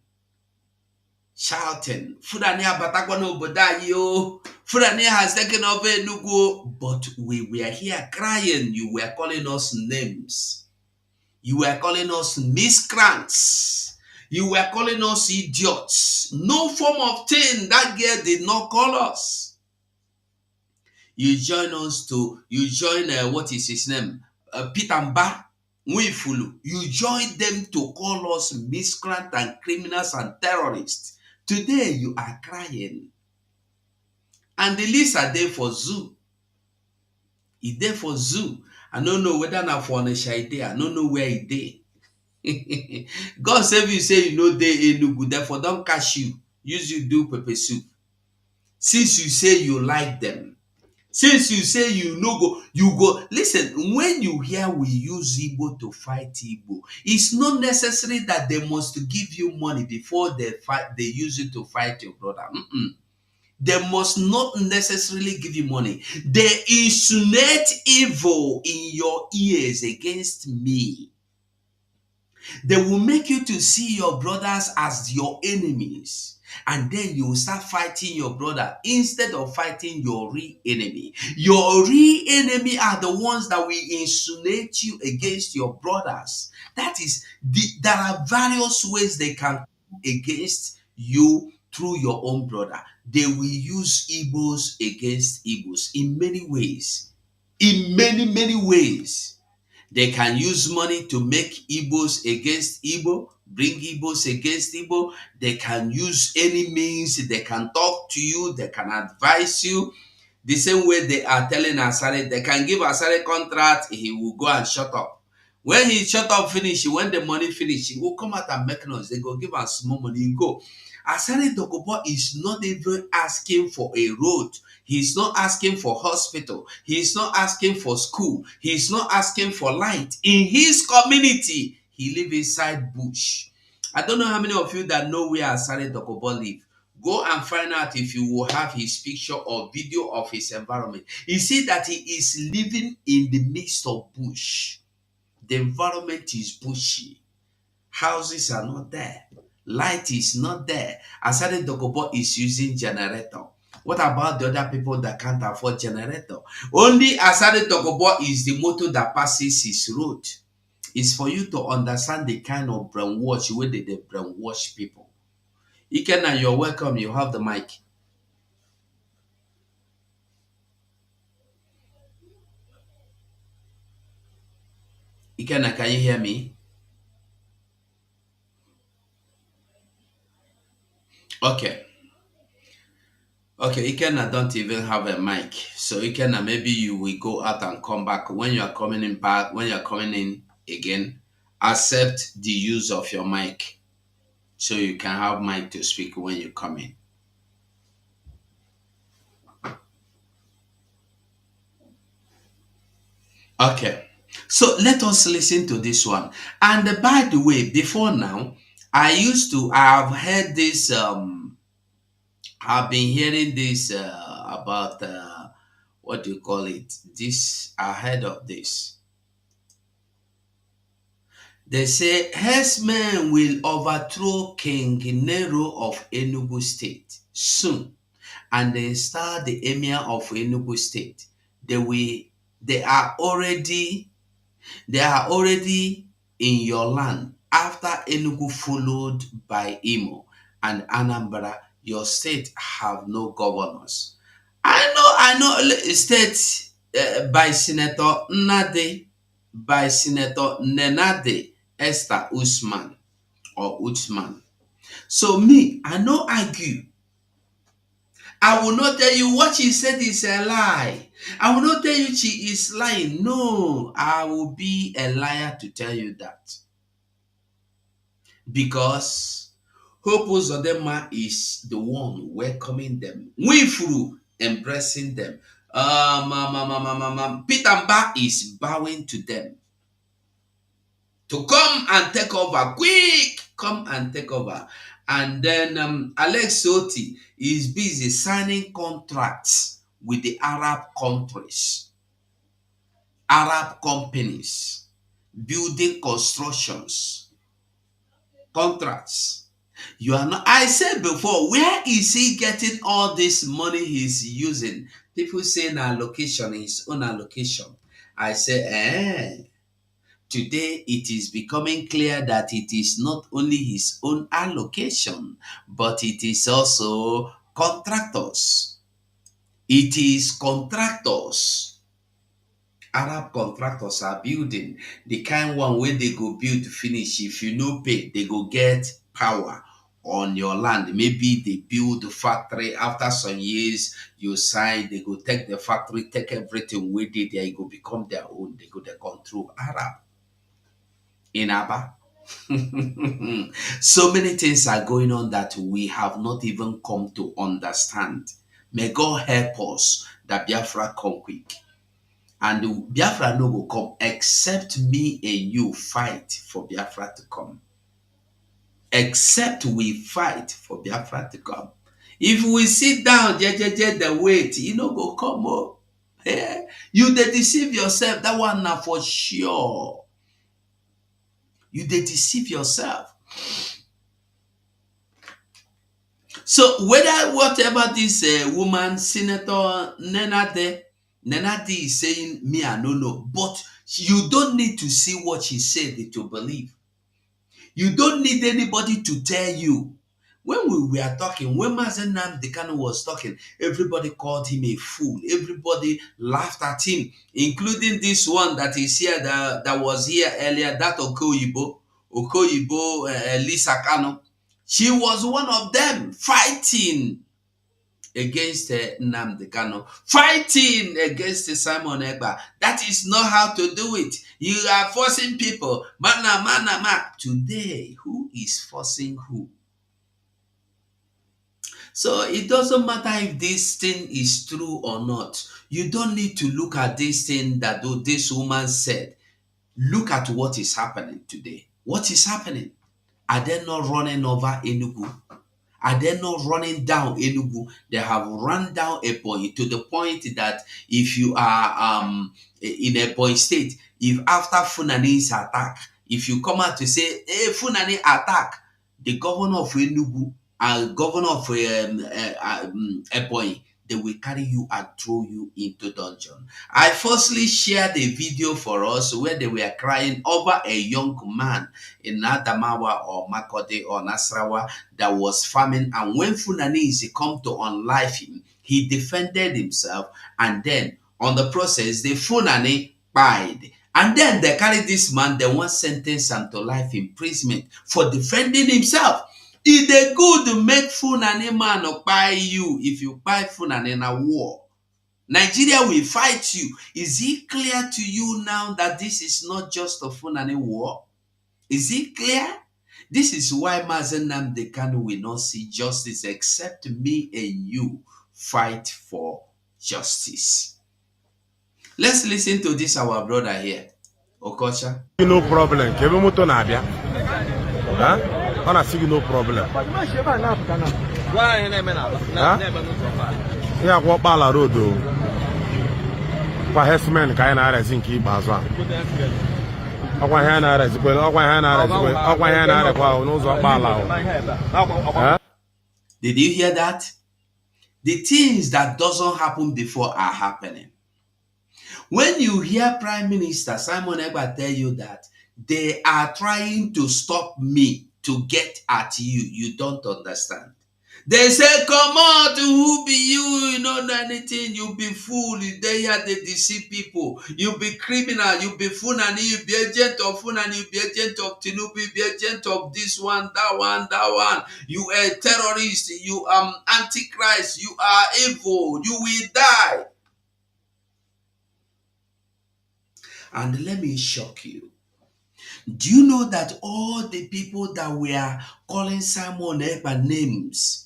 shouting, Fulani Abatakwana Obodayo, Fulani has taken over Enugu. But we were here crying. You were calling us names. You were calling us miscreants. You were calling us idiots. No form of thing that girl did not call us. You join what is his name? Peter Mba Nwifulu. You join them to call us miscreants and criminals and terrorists. Today you are crying. And the list are there for zoo. It's there for zoo. I don't know whether na for Onisha day. I don't know where it dey. God save you, say you know they Enugu, therefore don't catch you. Use you do pepper soup. Since you say you like them, since you say you no go, you go. Listen, when you hear we use Igbo to fight Igbo, it's not necessary that they must give you money before they fight. They use it to fight your brother. They must not necessarily give you money. They insinuate evil in your ears against me. They will make you to see your brothers as your enemies. And then you will start fighting your brother instead of fighting your real enemy. Your real enemy are the ones that will insinuate you against your brothers. That is, there are various ways they can come against you through your own brother. They will use Igbos against Igbos in many ways. In many, many ways. They can use money to make Igbos against Igbo, bring Igbos against Igbo. They can use any means. They can talk to you. They can advise you. The same way they are telling Asare, they can give Asare contract. He will go and shut up. When he shut up, finish, when the money finish, he will come out and make noise. They go give us small money, he go. Asare Dokubo is not even asking for a road. He's not asking for hospital. He's not asking for school. He's not asking for light. In his community, he lives inside bush. I don't know how many of you that know where Asare Dokubo live. Go and find out if you will have his picture or video of his environment. You see that he is living in the midst of bush. The environment is bushy. Houses are not there. Light is not there. Asare Dokubo is using generator. What about the other people that can't afford generator? Only Asare Dokubo is the motor that passes his road. It's for you to understand the kind of brainwash where they brainwash people. Ikenna, you're welcome. You have the mic. Ikenna, can you hear me? Okay. Okay, Ikenna don't even have a mic. So Ikenna, maybe you will go out and come back. When you are coming in back, when you are coming in again, accept the use of your mic. So you can have mic to speak when you come in. Okay. So let us listen to this one. And by the way, before now, I've heard this, I've been hearing this about, what do you call it? This, I heard of this. They say herdsmen will overthrow King Nero of Enugu State soon, and they install the emir of Enugu State. They are already in your land after Enugu followed by Imo and Anambra. Your state have no governors. I know state by Senator Nnadi, by Senator Nenade Esther Usman or Usman. So me, I no argue. I will not tell you what she said is a lie. I will not tell you she is lying. No, I will be a liar to tell you that. Because Hope Uzodinma is the one welcoming them. Winfrey embracing them. Peter Mbah is bowing to them. To come and take over. Quick! Come and take over. And then Alex Oti is busy signing contracts with the Arab countries, Arab companies, building constructions, contracts. You are not. I said before, where is he getting all this money he's using? People say an allocation, his own allocation. I say, today it is becoming clear that it is not only his own allocation, but it is also contractors. It is contractors. Arab contractors are building the kind one where they go build to finish. If you no pay, they go get power on your land. Maybe they build the factory. After some years, you sign, they go take the factory, take everything with it, they go become their own. They go they control Arab. In Aba. So many things are going on that we have not even come to understand. May God help us that Biafra come quick. And Biafra no will come except me and you fight for Biafra to come. Except we fight for Biafra to come. If we sit down, the weight, you know, go come up. Yeah. You dey deceive yourself. That one now for sure. You dey deceive yourself. So whatever this woman, Senator Nenade is saying, me, I don't know. But you don't need to see what she said to believe. You don't need anybody to tell you. When we were talking, when Mazen Nnamdi Kanu was talking, everybody called him a fool. Everybody laughed at him, including this one that is here, that was here earlier, that Okoyibo, Lisa Kanu. She was one of them fighting against Nnamdi Kanu, fighting against Simon Ekpa. That is not how to do it. You are forcing people. Mana. Today, who is forcing who? So it doesn't matter if this thing is true or not. You don't need to look at this thing that this woman said. Look at what is happening today. What is happening? Are they not running over Enugu? Are they not running down Enugu? They have run down Ebonyi to the point that if you are in Ebonyi state, if after Funani's attack, if you come out to say, hey, Funani attack, the governor of Enugu and governor of Ebonyi, they will carry you and throw you into dungeon. I firstly shared a video for us where they were crying over a young man in Adamawa or Makode or Nasarawa that was farming, and when Funanese come to unlife him, he defended himself, and then on the process, the Funani died. And then they carried this man, they want sentence him to life imprisonment for defending himself. It is good to make Funani man or buy you if you buy Funani in a war. Nigeria will fight you. Is it clear to you now that this is not just a Funani war? Is it clear? This is why Mazen Nnamdi Kanu will not see justice except me and you fight for justice. Let's listen to this, our brother here. Okocha.
No problem. Kebe moto na abia. Huh? Ona see no problem. Why na me na? Ya kwa bala road o. Kwa herdsmen ka na ara zinki igbazu a. Okwa he na ara zikwe, okwa he na ara zikwe, okwa he na ara kwa n'ụzọ bala o.
Did you hear that? The things that doesn't happen before are happening. When you hear Prime Minister Simon Ekpa tell you that they are trying to stop me to get at you, you don't understand. They say, come on, who be you? You know anything, you be fool. They here they deceive people. You be criminal, you be Funani, you be agent of Funani, you be agent of Tinubu, you be agent of this one, that one, that one. You are a terrorist, you antichrist, you are evil, you will die. And let me shock you. Do you know that all the people that were calling Simon Ekpa names,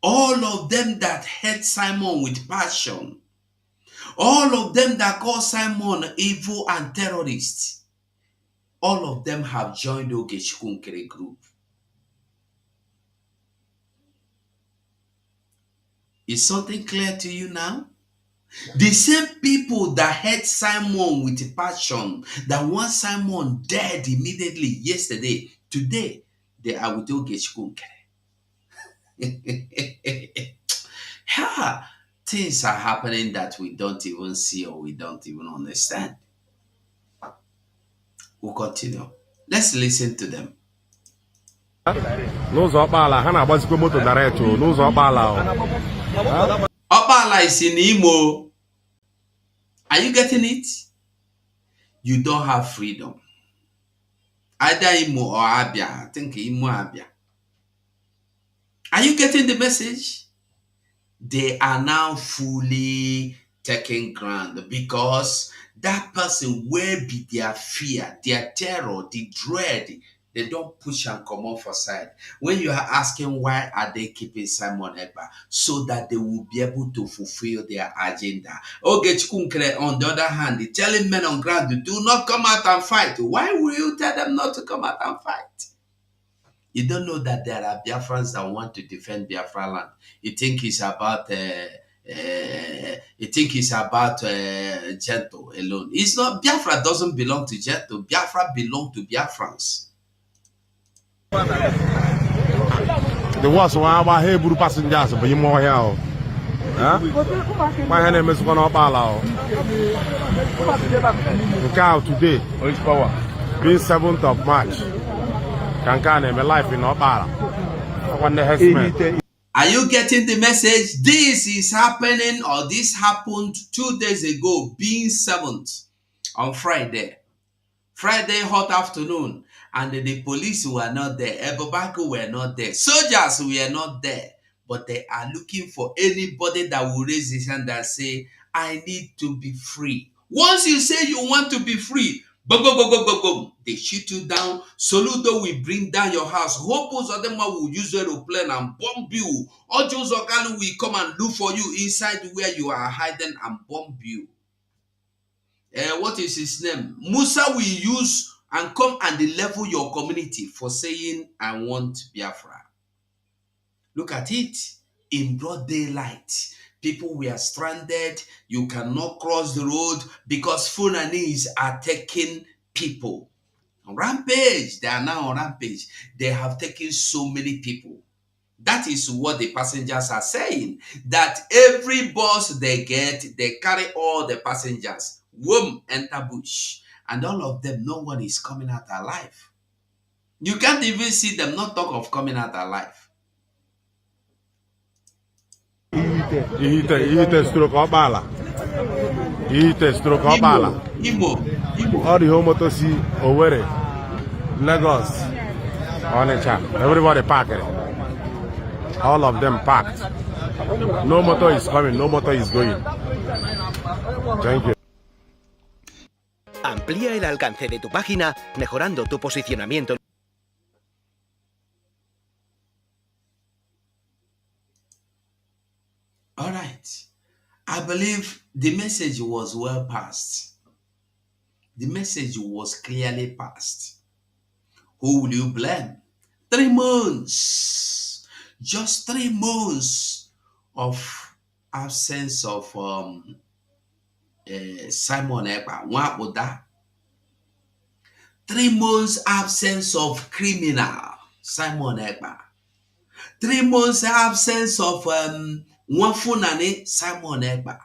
all of them that hate Simon with passion, all of them that call Simon evil and terrorist, all of them have joined Ogechukwu Nkere group. Is something clear to you now? The same people that hate Simon with passion, that want Simon dead immediately yesterday, today, they are with Ogechukwu Nkere. Yeah, things are happening that we don't even see or we don't even understand. We'll continue. Let's listen to them.
N'ụzọ ọkpala ha na-agbazikwa moto direct n'ụzọ ọkpala.
Ọkpala is in Imo. Are you getting it? You don't have freedom. Either Imo or Abia. I think Imo Abia. Are you getting the message? They are now fully taking ground because that person will be their fear, their terror, the dread. They don't push and come off for side. When you are asking why are they keeping Simon Ekpa, so that they will be able to fulfill their agenda. Ogechukwu Nkere, on the other hand, telling men on ground, do not come out and fight. Why will you tell them not to come out and fight? You don't know that there are Biafrans that want to defend Biafra land. You think it's about Gento alone. It's not. Biafra doesn't belong to Gento. Biafra belong to Biafrans.
The worst one about here, Buru passengers, but you more here. Huh? My name is going to Bala. Today, being 7th of March, Kankane, my life in Obala.
Are you getting the message? This is happening, or this happened 2 days ago, being 7th on Friday. Friday hot afternoon, and the police were not there. Ebobako were not there. Soldiers were not there. But they are looking for anybody that will raise his hand and say, I need to be free. Once you say you want to be free, boom, boom, boom, boom, boom, boom, they shoot you down. Soludo will bring down your house. Hopos of them will use aeroplane and bomb you. Ojos Okalu will come and look for you inside where you are hiding and bomb you. What is his name? Musa will use and come and level your community for saying, I want Biafra. Look at it. In broad daylight, people were stranded. You cannot cross the road because Fulanese are taking people. Rampage. They are now on rampage. They have taken so many people. That is what the passengers are saying. That every bus they get, they carry all the passengers. Whom enter bush. And all of them, no one is coming out alive. You can't even see them, not talk of coming out alive.
Ihite stroke Obala. Ihite stroke Obala. All the homotosi, Owerri, Lagos, Onitsha, everybody packed. All of them packed. No motor is coming, no motor is going. Thank you.
Amplía el alcance de tu página mejorando tu posicionamiento.
All right. I believe the message was well passed. The message was clearly passed. Who will you blame? 3 months. Just 3 months of absence of Simon Ekpa. What would that? 3 months absence of criminal Simon Ekpa. 3 months absence of Nwafunani Simon Ekpa.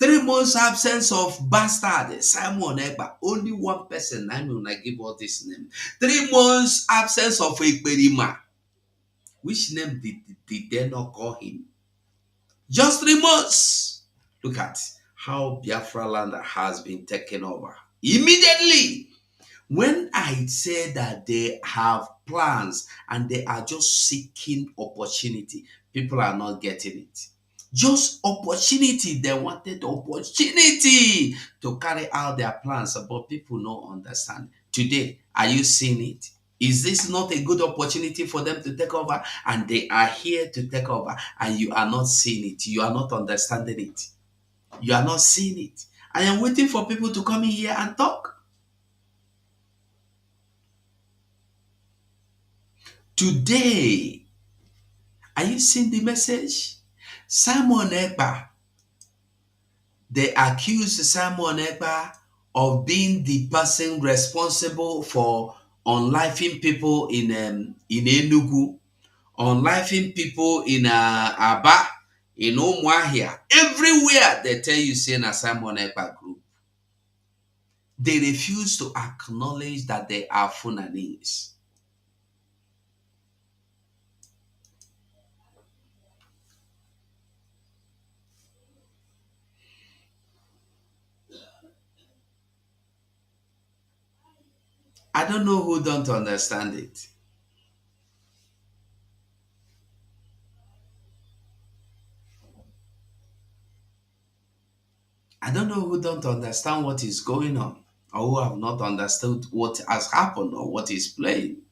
3 months absence of bastard Simon Ekpa. Only one person I will not give all this name. 3 months absence of Ekperima. Which name did they not call him? Just 3 months. Look at how Biafra land has been taken over. Immediately, when I say that they have plans and they are just seeking opportunity, people are not getting it. Just opportunity. They wanted opportunity to carry out their plans, but people don't understand. Today, are you seeing it? Is this not a good opportunity for them to take over? And they are here to take over, and you are not seeing it. You are not understanding it. You are not seeing it. I am waiting for people to come in here and talk. Today, are you seeing the message? Simon Ekpa, they accuse Simon Ekpa of being the person responsible for unlifing people in Enugu, unlifing people in Aba, in Umuahia. Everywhere they tell you say na Simon Ekpa group. They refuse to acknowledge that they are Fulanese. I don't know who don't understand it. I don't know who don't understand what is going on, or who have not understood what has happened or what is playing.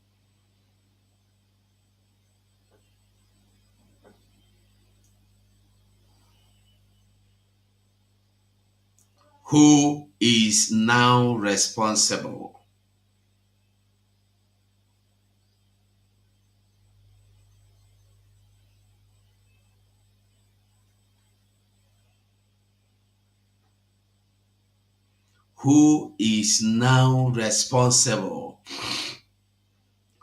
Who is now responsible? who is now responsible.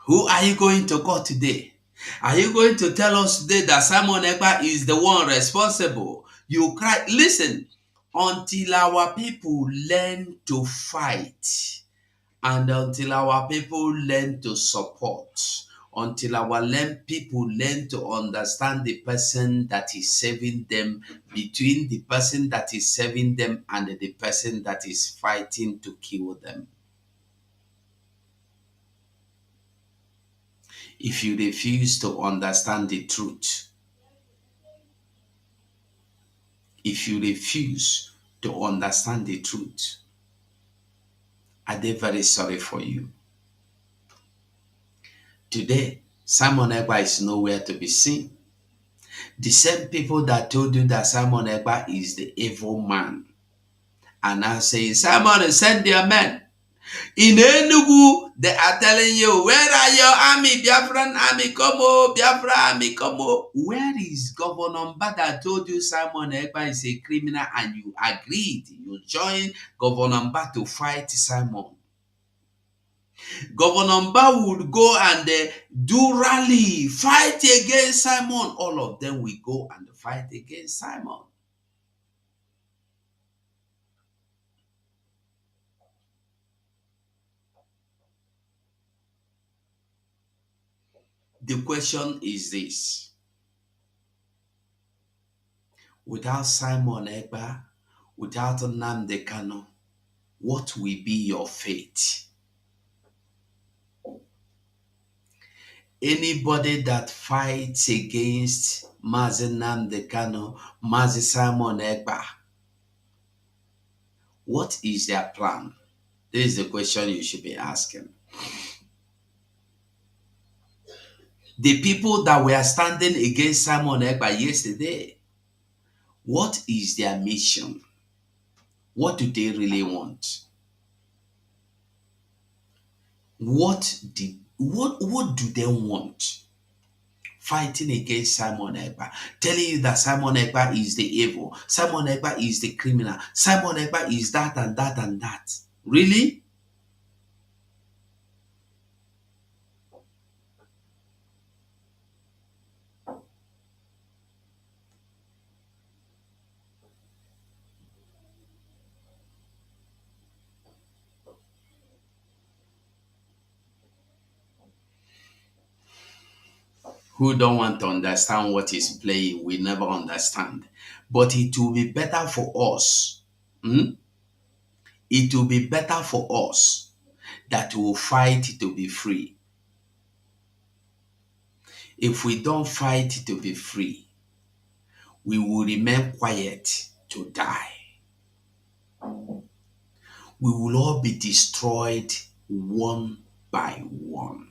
Who are you going to call today? Are you going to tell us today that Simon Ekpa is the one responsible? You cry. Listen, until our people learn to fight and until our people learn to support, until our people learn to understand the person that is saving them, between the person that is saving them and the person that is fighting to kill them. If you refuse to understand the truth, if you refuse to understand the truth, are they very sorry for you? Today, Simon Ekpa is nowhere to be seen. The same people that told you that Simon Ekpa is the evil man are now saying, Simon, send their men. In Enugu, they are telling you, where are your army, Biafran army, come on, Biafra army, come on. Where is Governor Mba that told you Simon Ekpa is a criminal and you agreed, you joined Governor Mba to fight Simon? Governor Mba would go and do rally, fight against Simon. All of them will go and fight against Simon. The question is this. Without Simon Ekpa, without Nnamdi Kanu, what will be your fate? Anybody that fights against Mazi Nnamdi Kanu, Mazi Simon Ekpa, what is their plan? This is the question you should be asking. The people that were standing against Simon Ekpa yesterday, what is their mission? What do they really want? What do they want? Fighting against Simon Ekpa, telling you that Simon Ekpa is the evil, Simon Ekpa is the criminal, Simon Ekpa is that and that and that. Really? Who don't want to understand what is playing, we never understand. But it will be better for us. It will be better for us that we will fight to be free. If we don't fight to be free, we will remain quiet to die. We will all be destroyed one by one.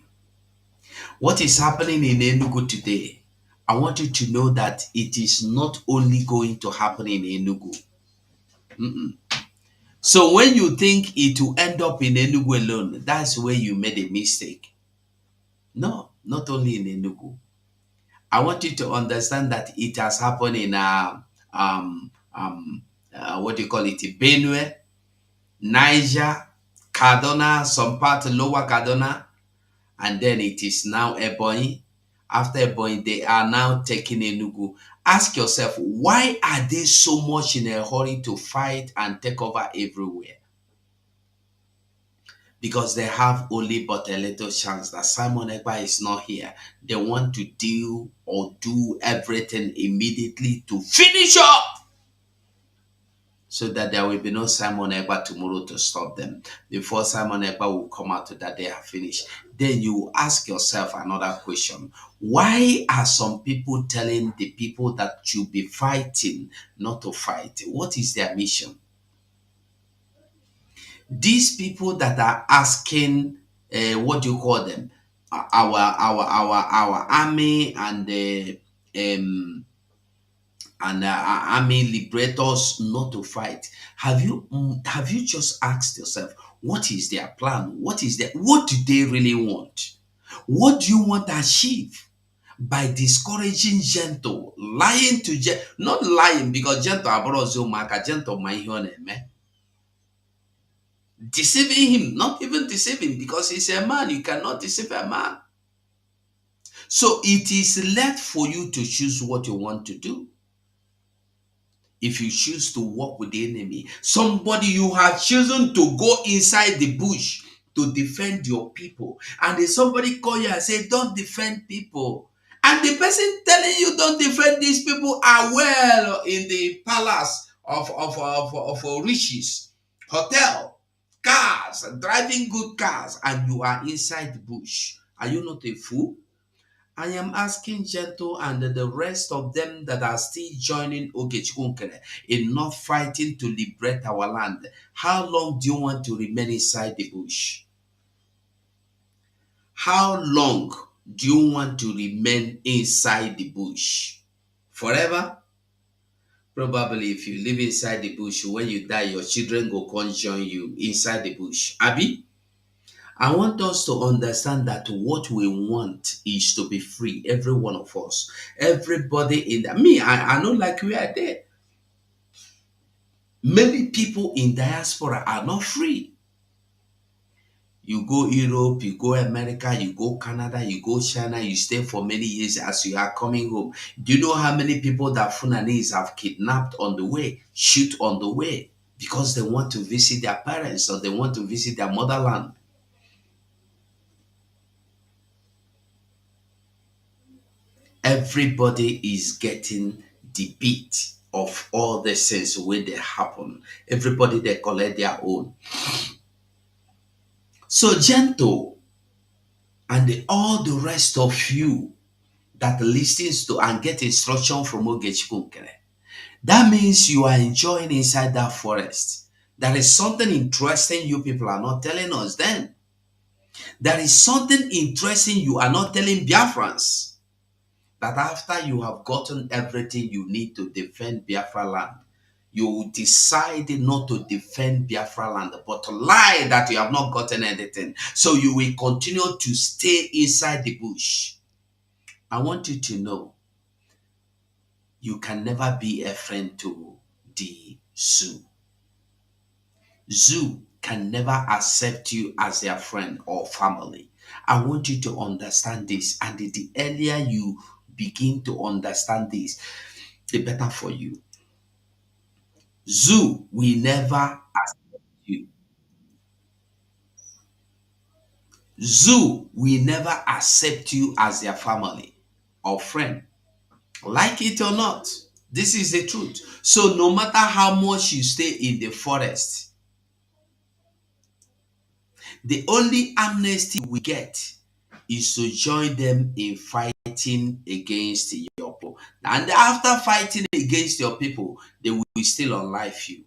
What is happening in Enugu today, I want you to know that it is not only going to happen in Enugu. So when you think it will end up in Enugu alone, that's where you made a mistake. No, not only in Enugu. I want you to understand that it has happened in Benue, Niger, Kaduna, some part of Lower Kaduna, and then it is now Ebonyi. After Ebonyi, they are now taking Enugu. Ask yourself, why are they so much in a hurry to fight and take over everywhere? Because they have only but a little chance that Simon Ekpa is not here. They want to deal or do everything immediately to finish up, so that there will be no Simon Ekpa tomorrow to stop them. Before Simon Ekpa will come out that they are finished. Then you ask yourself another question. Why are some people telling the people that you be fighting not to fight? What is their mission? These people that are asking, what do you call them? Our army and army liberators not to fight. Have you just asked yourself, what is their plan? What do they really want? What do you want to achieve by discouraging Gentle, lying to not lying, because Gentle abroad Zomaka, Gentle my man. deceiving him, not even deceiving because he's a man. You cannot deceive a man. So it is left for you to choose what you want to do. If you choose to walk with the enemy, somebody you have chosen to go inside the bush to defend your people, and then somebody call you and say, don't defend people. And the person telling you don't defend these people are well in the palace of riches, hotel, cars, driving good cars, and you are inside the bush. Are you not a fool? I am asking Gentle and the rest of them that are still joining Ogechikunkere in not fighting to liberate our land. How long do you want to remain inside the bush? How long do you want to remain inside the bush? Forever? Probably if you live inside the bush, when you die, your children will come join you inside the bush. Abi? I want us to understand that what we want is to be free, every one of us. Everybody in that. Me, I know like we are there. Many people in diaspora are not free. You go Europe, you go America, you go Canada, you go China, you stay for many years as you are coming home. Do you know how many people that Fulanese have kidnapped on the way, shoot on the way, because they want to visit their parents or they want to visit their motherland? Everybody is getting the beat of all the things when they happen. Everybody they collect their own. So Gentle and all the rest of you that listens to and get instruction from Ogechikunkere, that means you are enjoying inside that forest. There is something interesting you people are not telling us then. There is something interesting you are not telling Biafrans. That after you have gotten everything you need to defend Biafra land, you will decide not to defend Biafra land, but to lie that you have not gotten anything. So you will continue to stay inside the bush. I want you to know, you can never be a friend to the zoo. Zoo can never accept you as their friend or family. I want you to understand this, and the earlier you begin to understand this, the better for you. Zoo will never accept you. Zoo will never accept you as their family or friend. Like it or not, this is the truth. So no matter how much you stay in the forest, the only amnesty we get is to join them in fighting against your people. And after fighting against your people, they will still unlife you.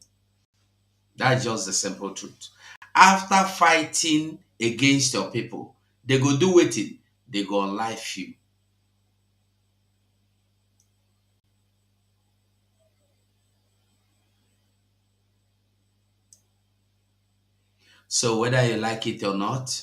That's just the simple truth. After fighting against your people, they go do it. They go unlife you. So whether you like it or not,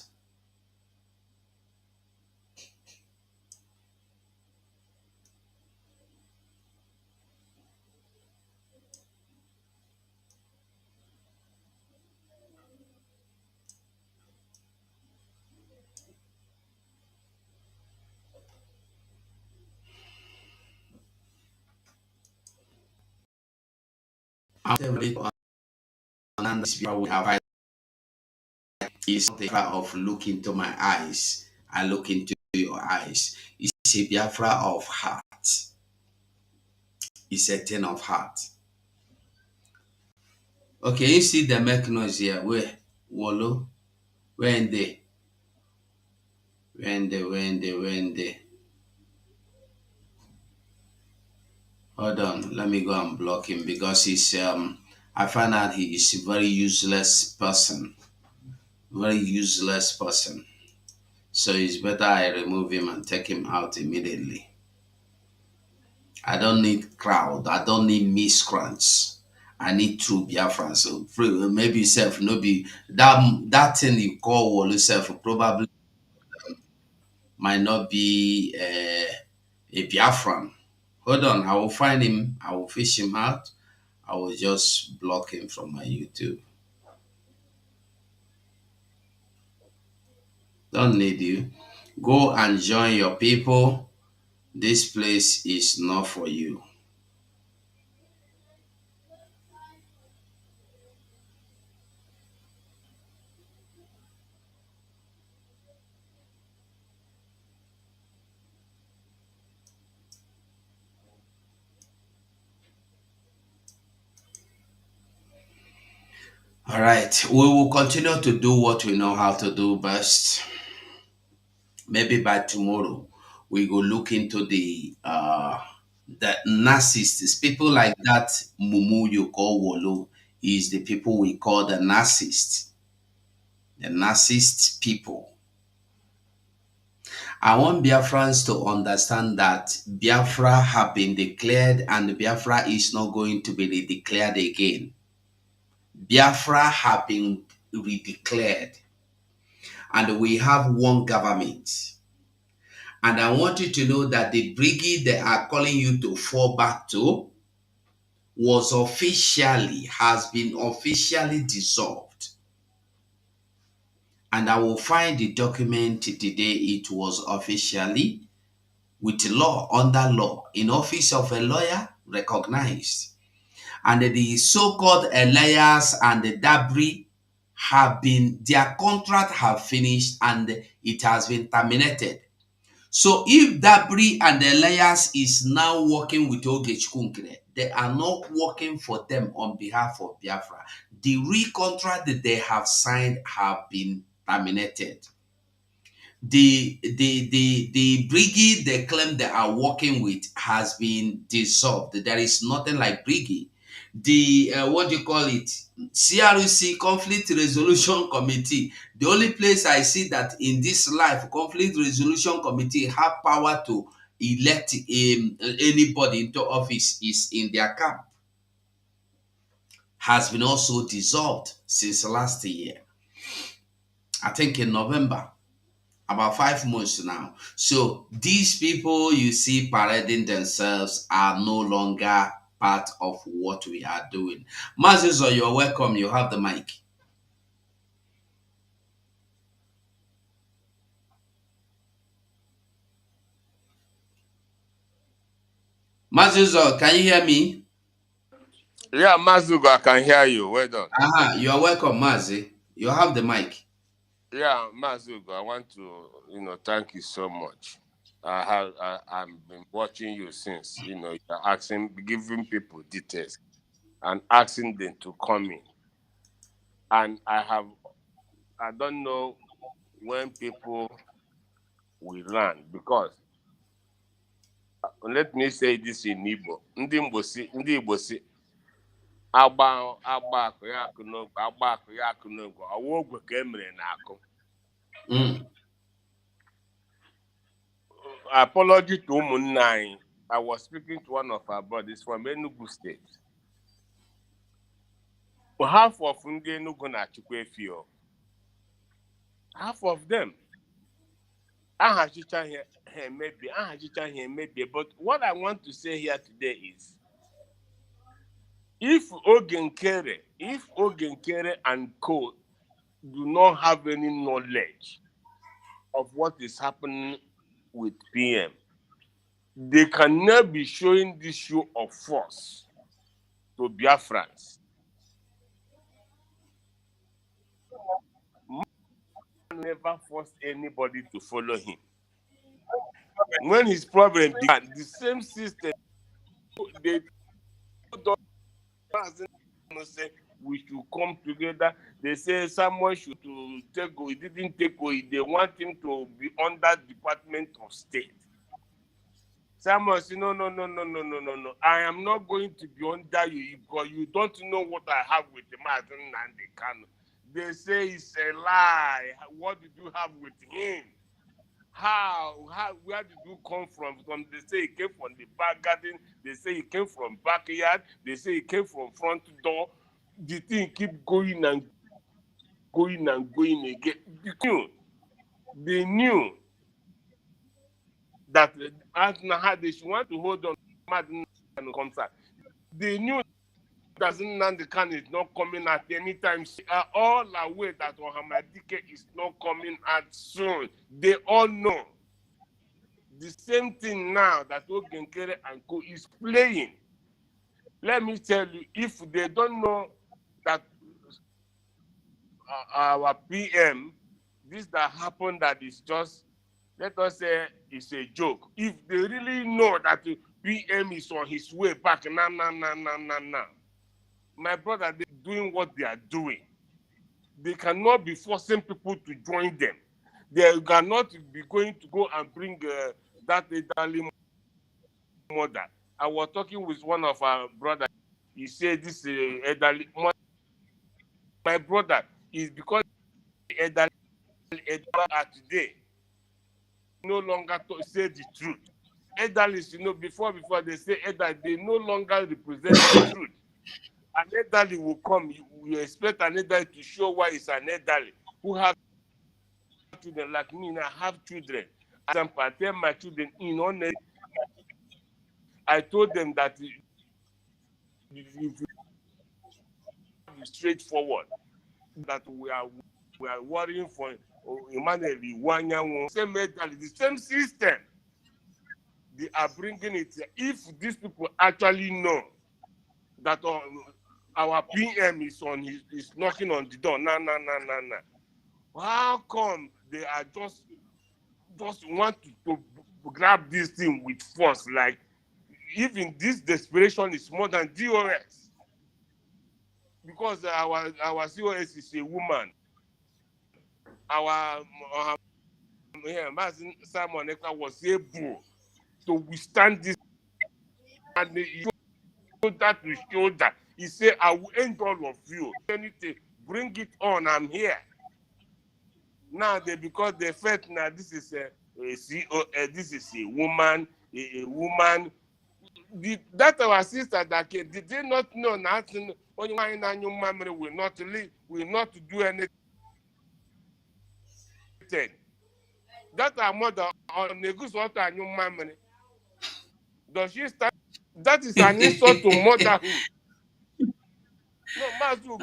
is the Biafra of look into my eyes. I look into your eyes. It's a Biafra of heart. It's a thing of heart. Okay, you see the make noise here. Where? Wolo? When they? Hold on, let me go and block him because he's I find out he is a very useless person. Very useless person. So it's better I remove him and take him out immediately. I don't need crowd. I don't need miscreants. I need true Biafrans. So maybe self no be that thing you call Wolu self probably might not be a Biafran. Hold on, I will find him. I will fish him out. I will just block him from my YouTube. Don't need you. Go and join your people. This place is not for you. All right. We will continue to do what we know how to do best. Maybe by tomorrow, we go look into the narcissists. People like that, Mumu you call Wolo, is the people we call the narcissists. The narcissist people. I want Biafrans to understand that Biafra have been declared and Biafra is not going to be declared again. Biafra have been redeclared and we have one government. And I want you to know that the brigade they are calling you to fall back to has been officially dissolved. And I will find the document today. It was officially with law, under law, in office of a lawyer, recognized. And the so-called Elias and the Dabri their contract have finished and it has been terminated. So if Dabri and Elias is now working with Ogechkunkre, they are not working for them on behalf of Biafra. The re-contract that they have signed have been terminated. The brigade they claim they are working with has been dissolved. There is nothing like brigade. The what do you call it? CRC, Conflict Resolution Committee. The only place I see that in this life, Conflict Resolution Committee have power to elect anybody into office is in their camp. Has been also dissolved since last year. I think in November. About 5 months now. So these people you see parading themselves are no longer part of what we are doing. Mazizo, you're welcome. You have the mic. Mazizo, can you hear me?
Yeah, Mazugo, I can hear you. Well done.
You are welcome, Mazi. You have the mic.
Yeah, Mazugo, I want to, thank you so much. I've been watching you since, you're giving people details and asking them to come in. And I don't know when people will learn, because let me say this in Igbo. Ndị Igbo si agba akụ ya akụ n'ogwe, ọwa ogwe ka emere na-akụ. Apology to ụmụnne. I was speaking to one of our brothers from Enugu State. Half of ndị Enugu na-achịkwa efi. Half of them. Ahachicha here maybe. But what I want to say here today is, if Ogenkere and co do not have any knowledge of what is happening with PM, they cannot be showing this show of force to Biafrans. Never forced anybody to follow him. When his problem began, the same system, they say we should come together. They say someone should take away. He didn't take away. They want him to be under Department of State. Someone say, no. I am not going to be under you because you don't know what I have with the Martin and the Kano. They say it's a lie. What did you have with him? Where did you come from? They say he came from the back garden. They say he came from backyard. They say he came from front door. The thing keep going and going again. They knew that as they want to hold on to contract. They knew doesn't know the can is not coming at any time. They are all aware that Ohamadike is not coming out soon. They all know. The same thing now that Ogenkere and Co is playing. Let me tell you, if they don't know that our PM, this that happened that is just, let us say, it's a joke. If they really know that the PM is on his way back, now. My brother, they're doing what they are doing. They cannot be forcing people to join them. They cannot be going to go and bring that elderly mother. I was talking with one of our brothers. He said this elderly mother. My brother is because elderly are today no longer to say the truth. Elderly, before they say elderly, they no longer represent the truth. An elderly will come. You expect an elderly to show why it's an elderly who have children like me. Now I have children. As I tell my children in honest, I told them that if you be straightforward, that we are worrying for Emmanuel Iwanya, same elderly, the same system. They are bringing it. If these people actually know that our PM is knocking on the door, nah. How come they are just want to grab this thing with force? Like, even this desperation is more than DOS. Because our COS is a woman. Our Simon Ekpa was able to withstand this, and he shoulder to shoulder. He said, I will end all of you. Anything, bring it on, I'm here. Now, because they felt now this is this is a woman, a woman. That our sister that did they not know nothing? Only one and your memory will not leave, will not do anything. That our mother on the good water and your memory. Does she start? That is an insult to motherhood. No, Mazu,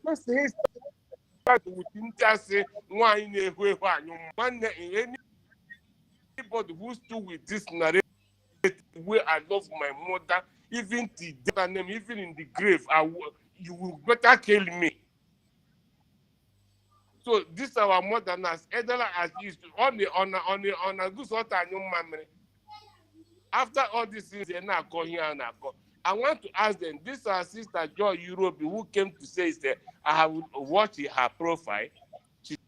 person start with interest. Why in a way, anybody who stood with this narrative, where I love my mother, even the name, even in the grave, you will better kill me. So this our mother now, Edela as used to on a good sort of young memory. After all these things, they now go here and go. I want to ask them, this our sister Joy Europe who came to say that I have watched her profile. She's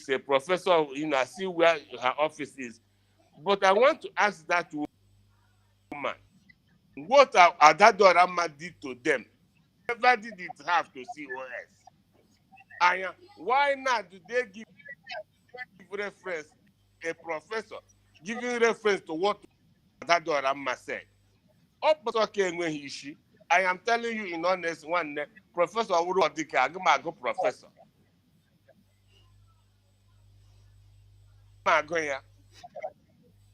a professor, I see where her office is. But I want to ask that woman, what Adado Rama did to them? Never did it have to COS. And why not do they give reference, a professor giving reference to what Adado Rama said? I am telling you in honest one, Professor Urudike, I go professor.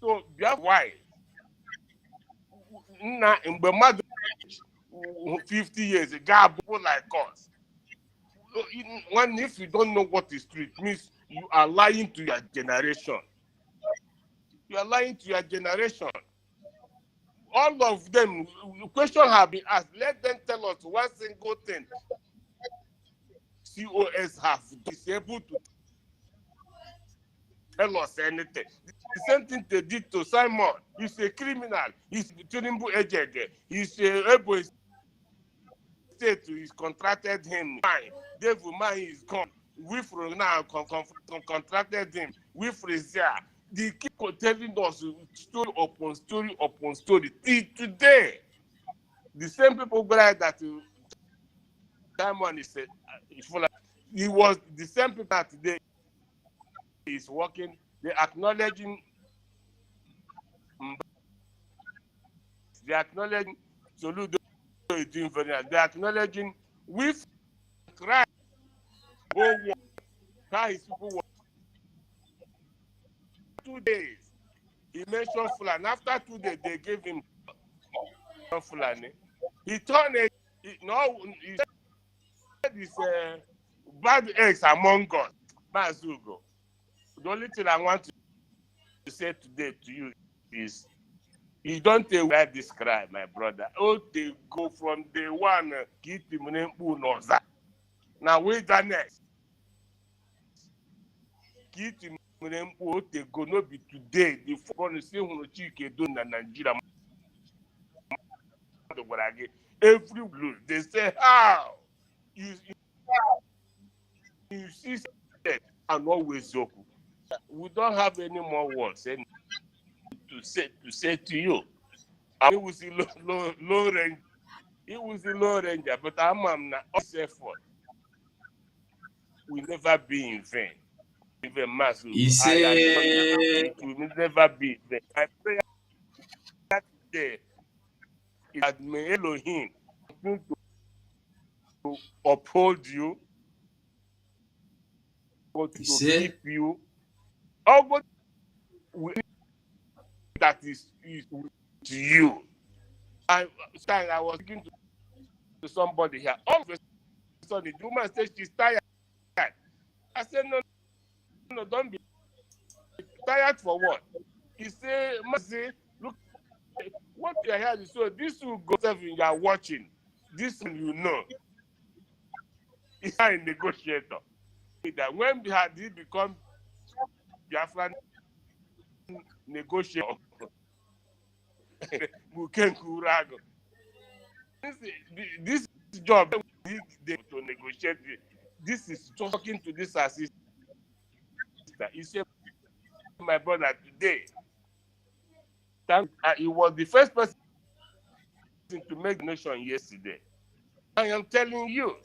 So that's why now in the 50 years ago, people like us. One, if you don't know what is truth, means you are lying to your generation. You are lying to your generation. All of them, questions have been asked. Let them tell us one single thing COS have disabled to tell us anything. The same thing they did to Simon. He's a criminal. He's Tinubu agent. He's able state. He's contracted him. David Umahi is gone. Wifro now contracted him. Wifro is there. They keep telling us story upon story upon story. Till today, the same people that Simon is full of. He was the same people that today is working. They're acknowledging. They're acknowledging Soludo is doing very well. They're acknowledging with cry. How his people were 2 days. He mentioned Fulani. After 2 days, they gave him. Fulani. He turned it. He said this bad eggs among us. Mazugo. The only thing I want to say today to you is you don't take what I describe, my brother. Oh, they go from day one, keep him in Unoza. Now, wilderness. Keep him in they go not be today. The foreign say who chike do na Nigeria. Every blue, they say, how? You see that and always open. We don't have any more words to say to you. It was a low range. It was a low ranger, but I'm not effort. Will never be in vain. Even massive. It will never be in vain. I pray that day is that may Elohim continue to uphold you, to keep you. All what that is to you. I was speaking to somebody here. All of a sudden, the woman said she's tired. I said, no, don't be tired for what? He said, Mercy, look, what you are hearing, so this will go seven you are watching. This one you know. He's not a negotiator. That when he become Biafran negotiator, this job they to negotiate. This is talking to this assistant. He said, my brother, today, he was the first person to make the nation yesterday. I am telling you,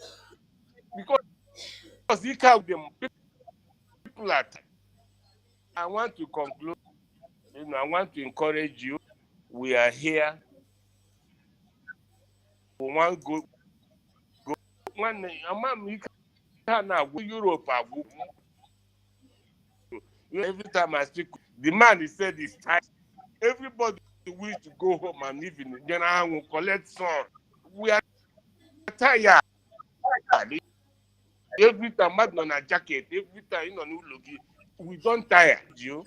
because he can't them people at. I want to conclude. I want to encourage you. We are here. We want go. One you can now go Europe. Every time I speak, the man he said is tired. Everybody wish to go home and even then I will collect some. We are tired. Every time I'm on a jacket, every time we don't tire you.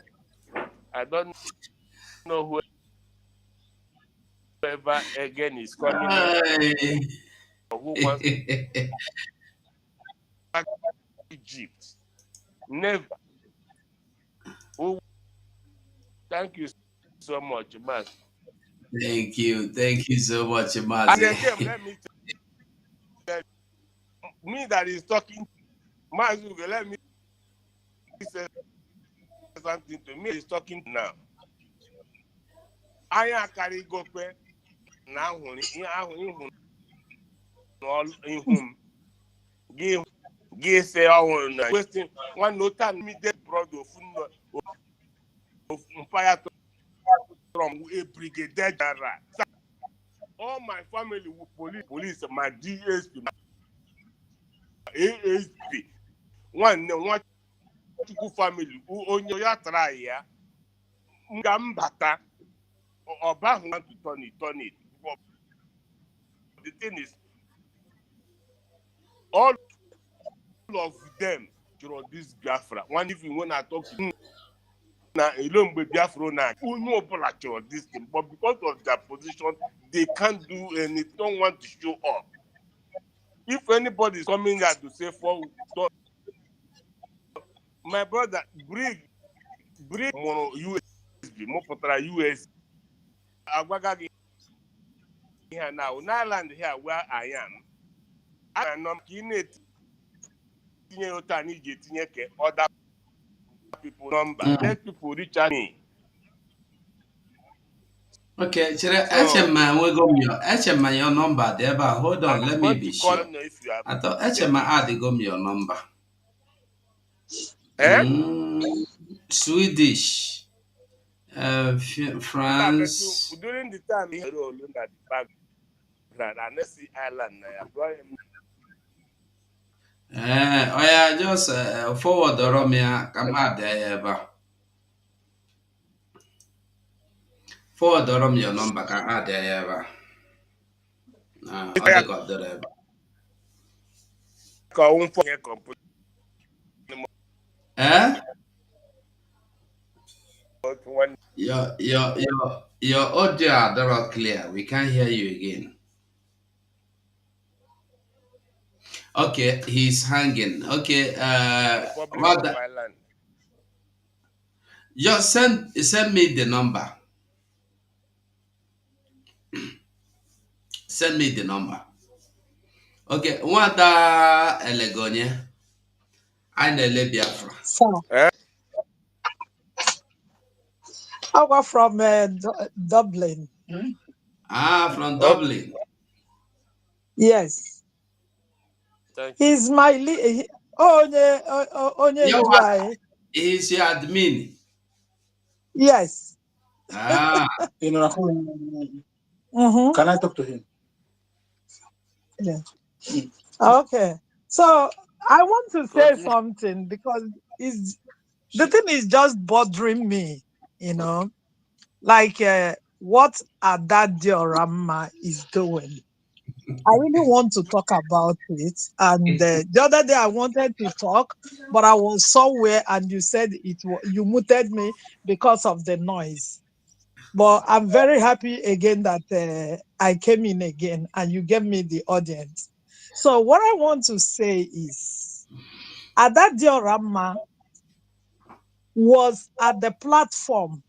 I don't know whoever again is coming in. Who wants Egypt? Never. Oh, thank you so much, Mas.
Thank you so much, Mas.
And again, let me tell you, me that is talking, Mas, let me say something to me. He's talking now. I am carrying go now. Give say I question one no time me dead brother of fire from a brigadier general. All my family with police, my DSP, ASP, one family who on your try ya Ngambata or want to turn it. But the thing is, all of them through this Biafra. One even when I talk to now alone with Biafra now, who know about this thing, but because of their position, they can't do and they don't want to show up. If anybody is coming out to say my brother, bring more USB, more for USB. Agwagagi here now, land here where I am. I know other people number. Let people reach out me.
Okay, HM your number there, but hold on, let me be sure. I thought HM add your number. Swedish, France.
During the time he rolled in that background, and let's see Ireland.
Just forward the Romeo. Come out there, forward the Romeo number. Come out there, Other got the Eh? Your audio are not clear. We can't hear you again. Okay, he's hanging. Okay, what the, just send me the number. Send me the number. Okay, what the Elegonia? I know Biafra.
Sir, I from Dublin.
From Dublin.
Yes. He's my onye
He's your admin.
Yes.
Can I talk to him?
Yeah. Okay. So I want to say something because the thing is just bothering me, like what Ada Diorama is doing. I really want to talk about it. And the other day I wanted to talk, but I was somewhere and you said you muted me because of the noise. But I'm very happy again that I came in again and you gave me the audience. So what I want to say is, Ada Diorama was at the platform.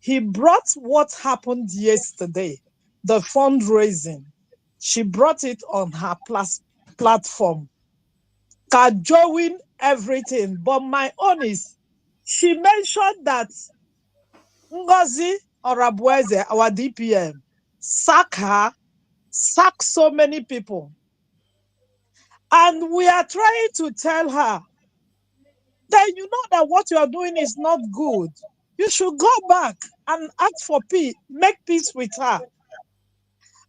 He brought what happened yesterday, the fundraising. She brought it on her platform, cajoling everything. But my own is, she mentioned that Ngozi Orabueze, our DPM, sack so many people. And we are trying to tell her, then you know that what you are doing is not good. You should go back and ask for peace, make peace with her.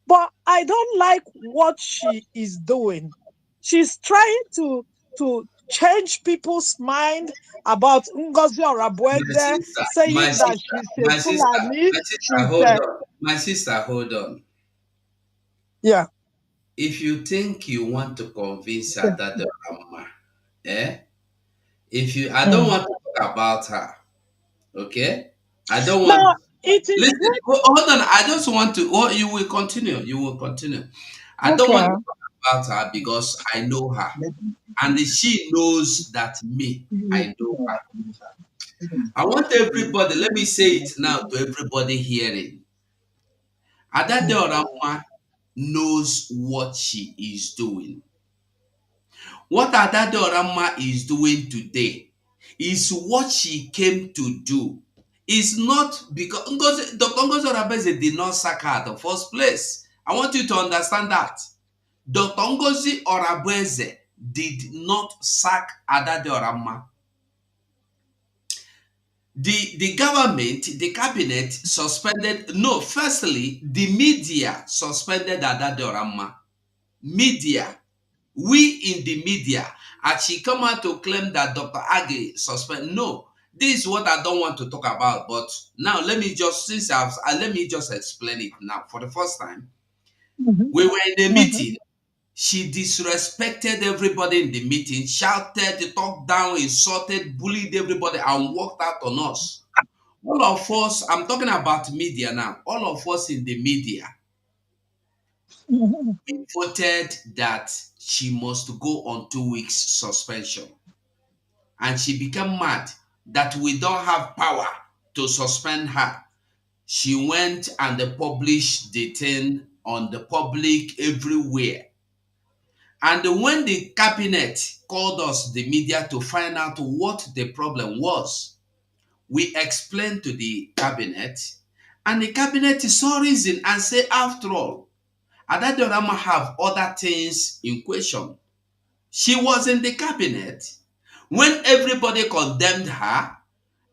But I don't like what she is doing. She's trying to change people's mind about Ngozi Orabueze, saying that she's a Fulani.
My sister, hold on.
Yeah.
If you think you want to convince her that the Rama, I don't want to talk about her, okay? I don't want.
No, it is.
Listen, hold on. I just want to. Oh, you will continue. You will continue. I don't want to talk about her because I know her, and she knows that me. I know her. I want everybody. Let me say it now to everybody hearing. Ada Diorama knows what she is doing. What Ada Diorama is doing today is what she came to do. It's not because Dr. Ngozi Orabueze did not sack her at the first place. I want you to understand that. Dr. Ngozi Orabueze did not sack Ada Diorama. The government, the cabinet suspended, no, firstly, the media suspended Ada Diorama. Media. We in the media, as she come out to claim that Dr. Age suspended. No, this is what I don't want to talk about. But now let me just, let me just explain it now. For the first time, we were in the meeting. She disrespected everybody in the meeting, shouted, talked down, insulted, bullied everybody, and walked out on us. All of us, I'm talking about media now, all of us in the media, we voted that she must go on 2 weeks suspension. And she became mad that we don't have power to suspend her. She went and published the thing on the public everywhere. And when the cabinet called us, the media, to find out what the problem was, we explained to the cabinet, and the cabinet saw reason and said, after all, Ada Diorama have other things in question. She was in the cabinet when everybody condemned her,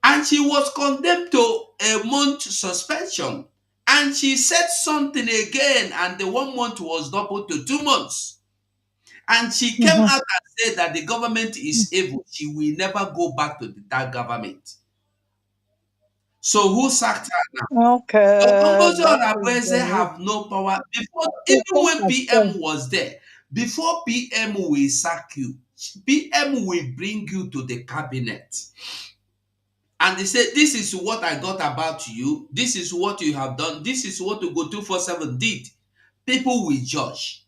and she was condemned to a month suspension. And she said something again, and the 1 month was doubled to 2 months. And she came out and said that the government is evil. She will never go back to that government. So who sacked her now?
Okay,
Ogongozi
that is
Orabueze have no power. Before,
the
even
court
when
has
PM
said.
was there, before PM will sack you, PM will bring you to the cabinet. And they say, this is what I got about you. This is what you have done. This is what Ugo 247 did. People will judge.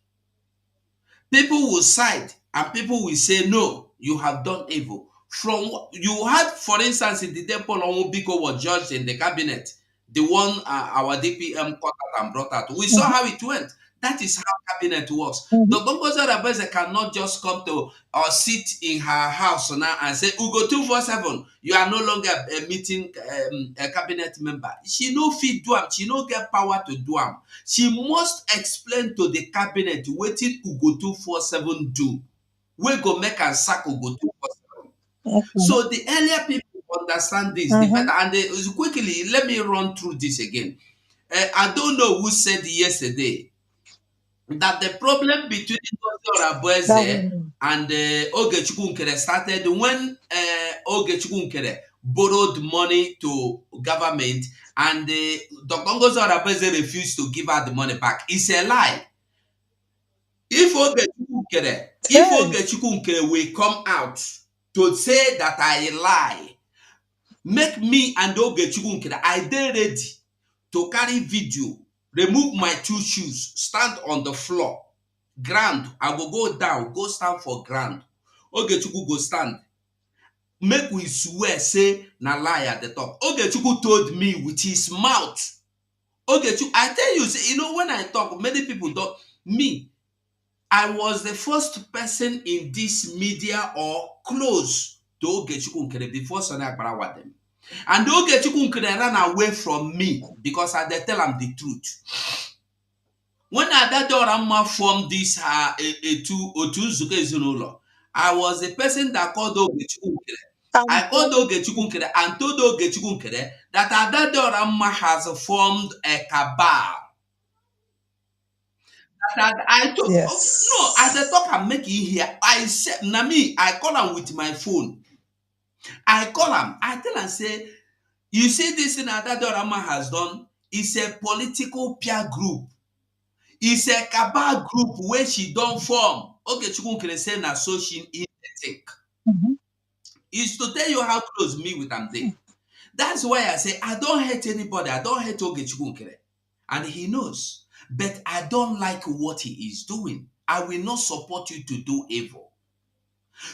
People will side and people will say, no, you have done evil. From you had, for instance, in the day Paul Onwubiko was judged in the cabinet, the one our DPM caught out and brought out. We saw how it went. That is how cabinet works. The Ogongozi Orabueze cannot just come to or sit in her house now and say, Ugo 247, you are no longer a meeting a cabinet member. She no fit do am. She no get power to do am. She must explain to the cabinet wetin Ugo 247 do. We go make am sack Ugo 247. So the earlier people understand this, the better. And quickly, let me run through this again. I don't know who said yesterday that the problem between Ngozi Orabueze and Ogechukwu Nkere started when Ogechukwu Nkere borrowed money to government and Dr. Ngozi Orabueze refused to give her the money back. It's a lie. If Ogechukwu Nkere will come out to say that I lie, make me and Ogechukwu Nkere, I dey ready to carry video, remove my 2 shoes, stand on the floor, ground. I will go down, go stand for ground. Ogechukwu go stand. Make we swear, say, na lie at the top. Ogechukwu told me with his mouth. Ogechukwu, I tell you, say, you know, when I talk, many people don't. Me, I was the first person in this media or close to Ogechukwu Nkere before Sani Agbara wa them. And Ogechukwu Nkere ran away from me because I tell him the truth. When Adade Oramma formed this Otu Nzukọ Ezinụlọ, I was the person that called Ogechukwu Nkere. I called Ogechukwu Nkere and told Ogechukwu Nkere that Adade Oramma has formed a cabal. That I told,
yes.
No, as I talk, I'm making here. I said, Nami, I call him with my phone. I call him, I tell him, say, you see this thing that Oramma has done is a political peer group. It's a cabal group where she don't form. Ogechukwu Nkere say na so she think. It's to tell you how close me with am dey. That's why I say I don't hate anybody. I don't hate Ogechukwu Nkere. And he knows. But I don't like what he is doing. I will not support you to do evil.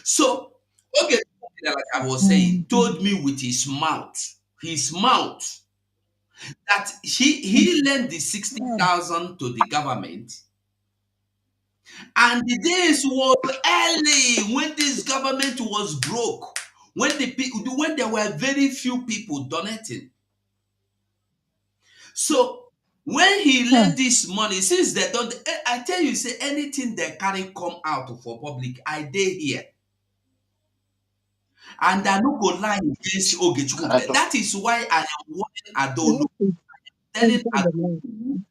So, Ogechukwu Nkere, like I was saying, told me with his mouth, that he lent the 60,000 to the government. And the days was early when this government was broke, when there were very few people donating. So when he lent this money, since they don't, I tell you, say anything they carry come out for public, I dey here. And I no go lie against Ogechukwu. That is why I am warning Adolu. Telling Adolu,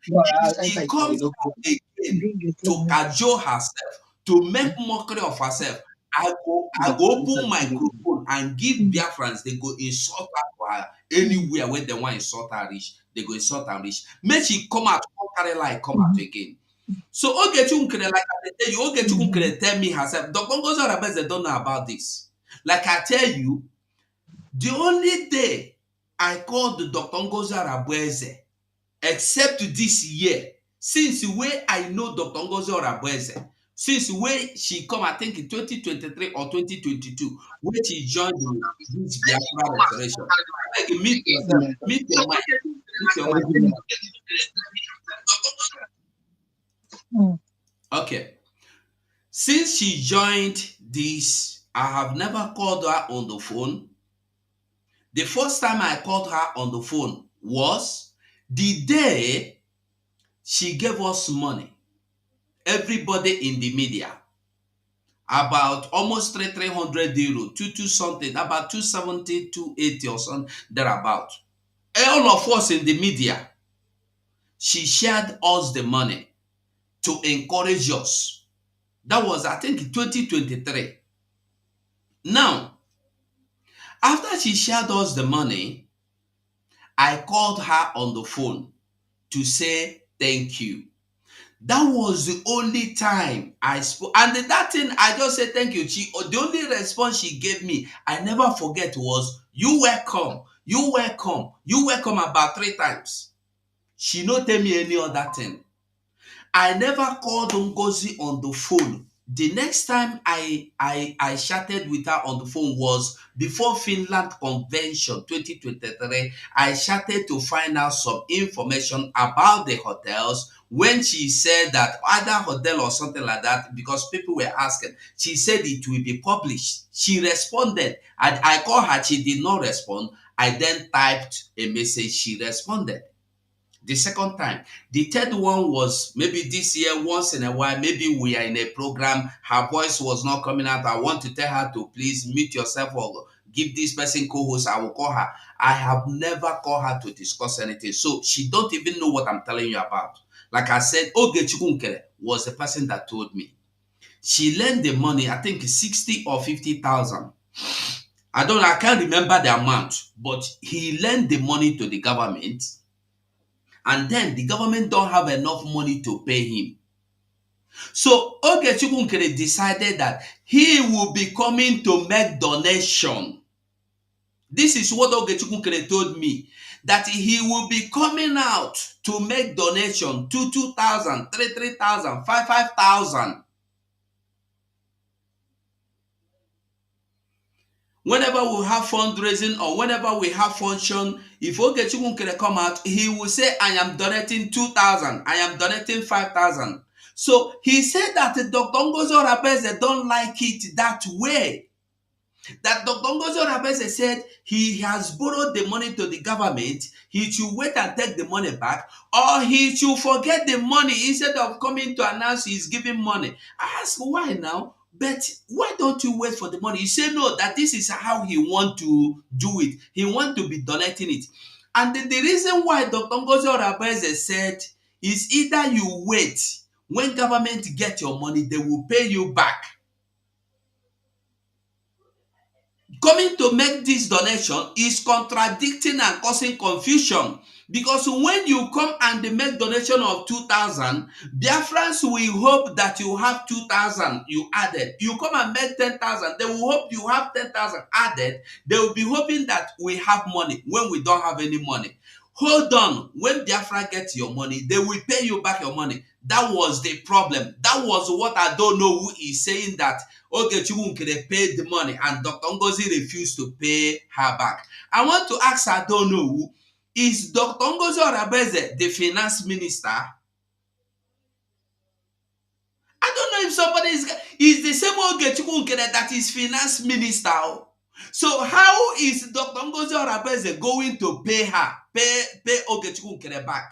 if she comes out again to cajole herself, to make mockery of herself, I go open my microphone and give Biafrans, they go insult her for her anywhere where they want to insult her reach, they go insult her reach. Make she come out, carry lie, come out again. So Ogechukwu Nkere, like I tell you, Ogechukwu Nkere tell me herself, Dr. Ngozi Orabueze don't know about this. Like I tell you, the only day I called Dr. Ngozi Orabueze, except this year, since where I know Dr. Ngozi Orabueze, since where she come, I think in 2023 or 2022, where she joined this Biafra restoration. Like, meet yourself, meet your mind, meet your mind. Okay. Since she joined this, I have never called her on the phone. The first time I called her on the phone was the day she gave us money. Everybody in the media, about almost 300 euro, 22 something, about 270, 280 or something, thereabout. All of us in the media, she shared us the money to encourage us. That was, I think, 2023. Now, after she shared us the money, I called her on the phone to say thank you. That was the only time I spoke. And that thing, I just said thank you. The only response she gave me, I never forget, was, "You welcome, you welcome, you welcome," about 3 times. She no tell me any other thing. I never called Ngozi on the phone. The next time I chatted with her on the phone was before Finland Convention 2023. I chatted to find out some information about the hotels. When she said that either hotel or something like that, because people were asking, she said it will be published. She responded. I called her, she did not respond. I then typed a message, she responded. The second time. The third one was maybe this year, once in a while, maybe we are in a program, her voice was not coming out. I want to tell her to please mute yourself or give this person co-host. I will call her. I have never called her to discuss anything. So she don't even know what I'm telling you about. Like I said, Ogechukwu Nkere was the person that told me. She lent the money, I think 60 or 50,000. I can't remember the amount, but he lent the money to the government. And then the government don't have enough money to pay him. So Ogechukwu Nkere decided that he will be coming to make donation. This is what Ogechukwu Nkere told me, that he will be coming out to make donation, 2,000, 3,000, 5,000. Whenever we have fundraising or whenever we have function, if Ogechukwu Nkere come out, he will say, "I am donating 2,000, I am donating 5,000. So he said that Dr. Ngozi Oraveze don't like it that way. That Dr. Ngozi Oraveze said he has borrowed the money to the government, he should wait and take the money back, or he should forget the money instead of coming to announce he's giving money. I ask, why now? But why don't you wait for the money? You say no, that this is how he want to do it. He want to be donating it. And the reason why Dr. Ngozi Oraveze said is either you wait, when government get your money, they will pay you back. Coming to make this donation is contradicting and causing confusion, because when you come and make donation of 2,000, Biafrans will hope that you have 2,000 you added. You come and make 10,000, they will hope you have 10,000 added. They will be hoping that we have money when we don't have any money. Hold on, when Biafra gets your money, they will pay you back your money. That was the problem. That was what I don't know who is saying that Ogechukwu Nkere paid the money and Dr. Ngozi refused to pay her back. I want to ask, I don't know who, is Dr. Ngozi Oraveze the finance minister? I don't know if somebody is the same Ogechukwu Nkere that is finance minister. So how is Dr. Ngozi Oraveze going to pay her, pay Ogechukwu Nkere back?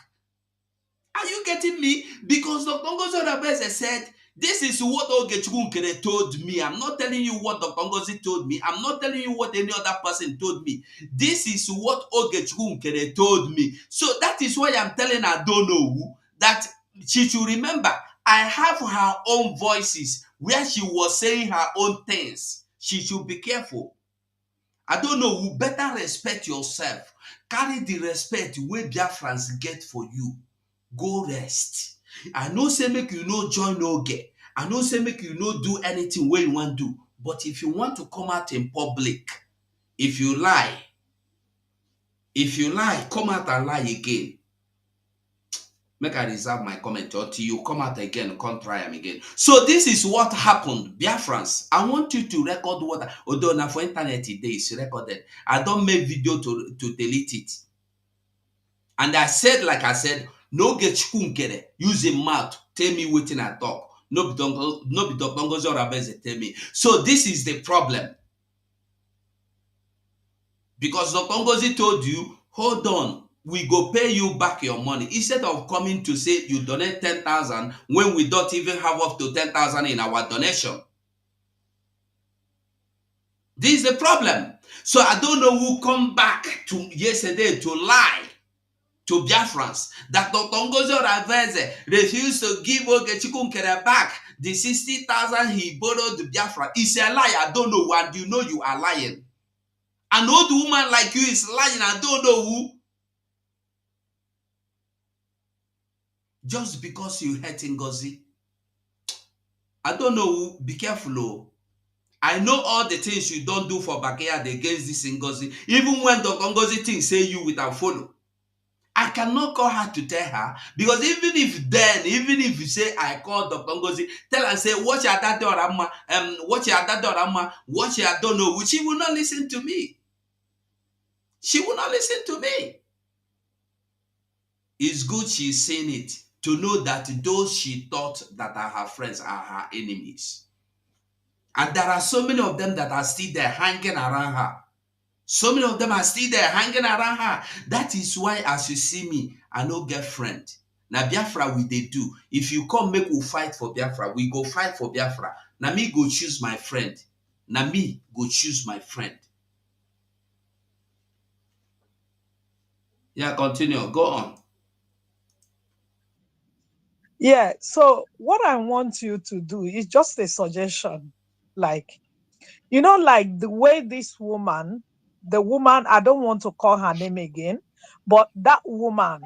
Are you getting me? Because Dr. Ngozi Oraveze said, this is what Ogechukwu Nkere told me. I'm not telling you what Dr. Ngozi told me. I'm not telling you what any other person told me. This is what Ogechukwu Nkere told me. So that is why I'm telling I don't know who, that she should remember, I have her own voices where she was saying her own things. She should be careful. I don't know who, better respect yourself. Carry the respect where Biafrans get for you. Go rest. I know say make you no join no get. I know say make you no do anything where you want to do. But if you want to come out in public, if you lie, come out and lie again. Make I reserve my comment until you come out again, can't try them again. So this is what happened, Biafrans. I want you to record what, although now for internet today is recorded. I don't make video to delete it. And I said, like I said, no Ogechukwu Nkere using mouth tell me waiting I talk. No be Dr. Ngozi Oraveze tell me. So this is the problem. Because Dr. Ngozi told you, hold on, we go pay you back your money. Instead of coming to say you donate 10,000 when we don't even have up to 10,000 in our donation. This is the problem. So I don't know who come back to yesterday to lie to Biafrans that Dr. Ngozi Oraveze refused to give Ogechukwu Nkere back the 60,000 he borrowed to Biafra. It's a lie. I don't know, and you know you are lying. An old woman like you is lying. I don't know who. just because you hate Ngozi. I don't know, be careful. Oh. I know all the things you don't do for backyard against this Ngozi. Even when Dr. Ngozi things say you without follow. I cannot call her to tell her, because even if you say I call Dr. Ngozi, tell her and say, watch your dad Orama, watch your dad Orama, watch your don't know, she will not listen to me. She will not listen to me. It's good she's saying it to know that those she thought that are her friends are her enemies. And there are so many of them that are still there hanging around her. So many of them are still there hanging around her. That is why, as you see me, I no get friend. Now Biafra we they do. If you come make we fight for Biafra, we go fight for Biafra. Now me go choose my friend. Now me go choose my friend. Yeah, continue. Go on.
Yeah, so what I want you to do is just a suggestion. Like, you know, like the way this woman, the woman, I don't want to call her name again, but that woman,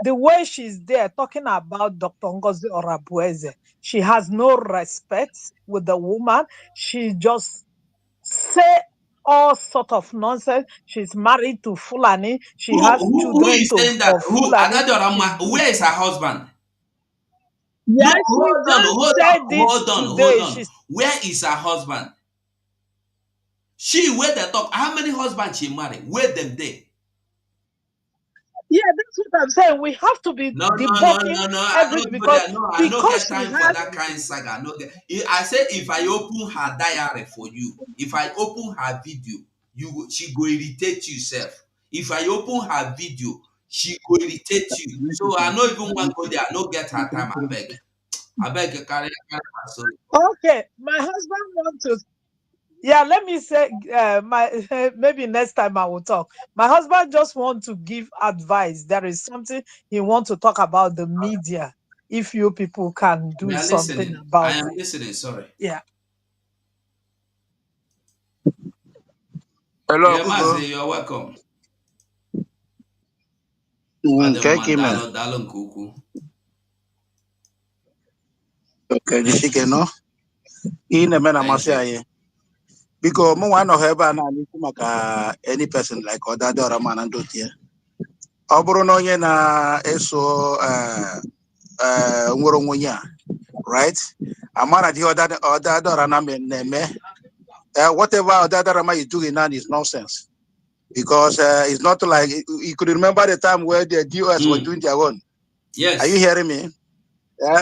the way she's there talking about Dr. Ngozi Orabueze, she has no respect with the woman. She just say all sort of nonsense. She's married to Fulani. She has
Who
children
is saying that?
of
Who?
Fulani.
Where is her husband?
Yes,
No, hold
today.
on. Where is her husband? She where they talk. How many husbands she married? Where them there?
Yeah, that's what I'm saying. We have to be debunking everything because
I no get
she
time for
has
that kind of saga. I say if I open her diary for you, if I open her video, she go irritate yourself. If I open her video, she go irritate you. So I no even want to go there. I no get her time. I beg carry her. Sorry.
Okay, my husband wants to. Yeah, let me say, maybe next time I will talk. My husband just want to give advice. There is something he wants to talk about the media. If you people can do something
listening.
about
I am
it.
listening. Sorry.
Yeah.
Hello, yeah, Mazi, you're welcome.
Okay, nishike no. Hii na-eme na masị anyị. Biko mụ nwa anọghị ebe a na-alịkwu maka any person like Ọdada Ọrama na ndị otu ya. Ọ bụrụ na onye na-eso nwere onwe ya, right? Amara dị Ọdada Ọrama na-eme. Whatever Ọdada Ọrama is doing now is nonsense. Because it's not like you could remember the time where the DOS were doing their own.
Yes.
Are you hearing me?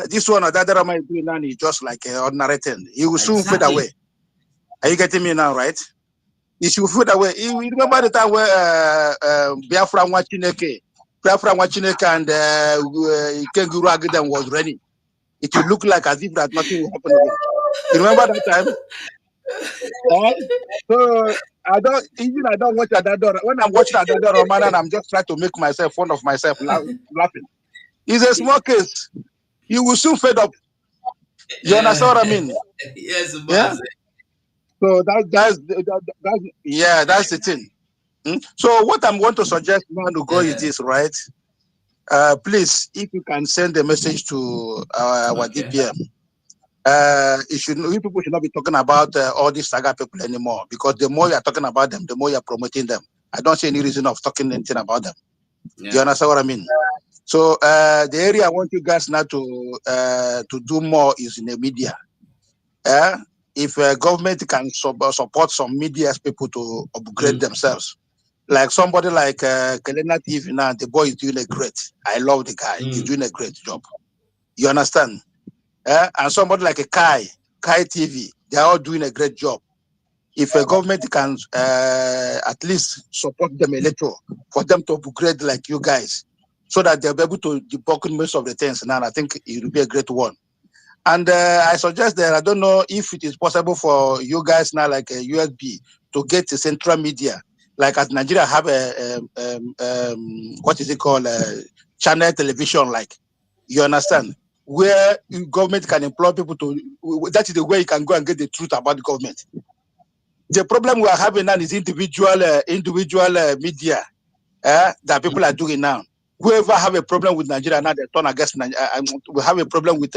This one Ọdada Ọrama is doing now is just like an ordinary thing. He will soon fade away. Are you getting me now, right? He should fade away. You remember the time where Biafra Wachineke and Ikenguru Agidem was ready. It will look like as if that nothing will happen again. You remember that time? So I don't watch Adadora. When I'm watching Adadora Romana, I'm just trying to make myself fun of myself laughing. It's a small case. You will soon fade up. You understand what I mean?
Yes,
yeah. So that's the thing. So what I'm going to suggest now to go is this, right? Please, if you can send a message to our DPM, you people should not be talking about all these saga people anymore, because the more you're talking about them, the more you're promoting them. I don't see any reason of talking anything about them. Yeah. You understand what I mean? So the area I want you guys now to do more is in the media. If government can support some media people to upgrade themselves, like somebody like Kelena TV now, the boy is doing a great. I love the guy. He's doing a great job. You understand? And somebody like a Kai TV, they are all doing a great job. If a government can at least support them a little for them to upgrade like you guys, so that they'll be able to debunk most of the things, now I think it will be a great one. And I suggest that I don't know if it is possible for you guys now, like a USB, to get a central media, like as Nigeria have a what is it called, channel television, like, you understand, where government can employ people to. That is the way you can go and get the truth about the government. The problem we are having now is individual media that people are doing now. whoever have a problem with Nigeria now, they turn against Nigeria. We have a problem with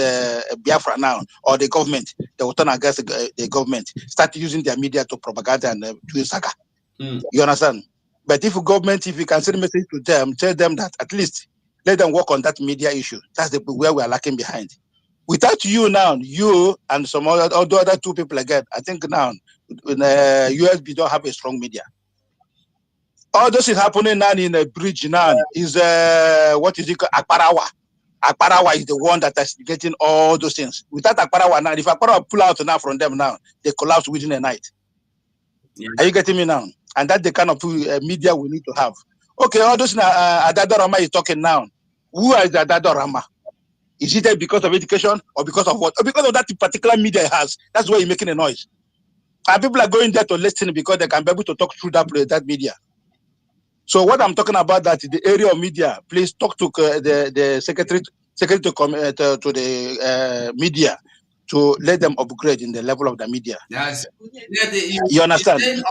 Biafra now, or the government, they will turn against the government, start using their media to propaganda and do saga. You understand? But if government, if you can send a message to them, tell them that at least let them work on that media issue. That's where we are lacking behind. Without you now, you and some other two people again, I think now, USB don't have a strong media. All this is happening now in a bridge now is what is it called? Akparawa. Akparawa is the one that is getting all those things. Without Akparawa now, if Akparawa pull out now from them now, they collapse within a night. Yeah. Are you getting me now? And that's the kind of media we need to have. Okay, all those Adadorama is talking now. Who is Adadorama? Is it because of education or because of what? Or because of that particular media it has? That's why you're making a noise. And people are going there to listen because they can be able to talk through that media. So what I'm talking about, that the area of media, please talk to the secretary to the media to let them upgrade in the level of the media.
Yes.
You understand? You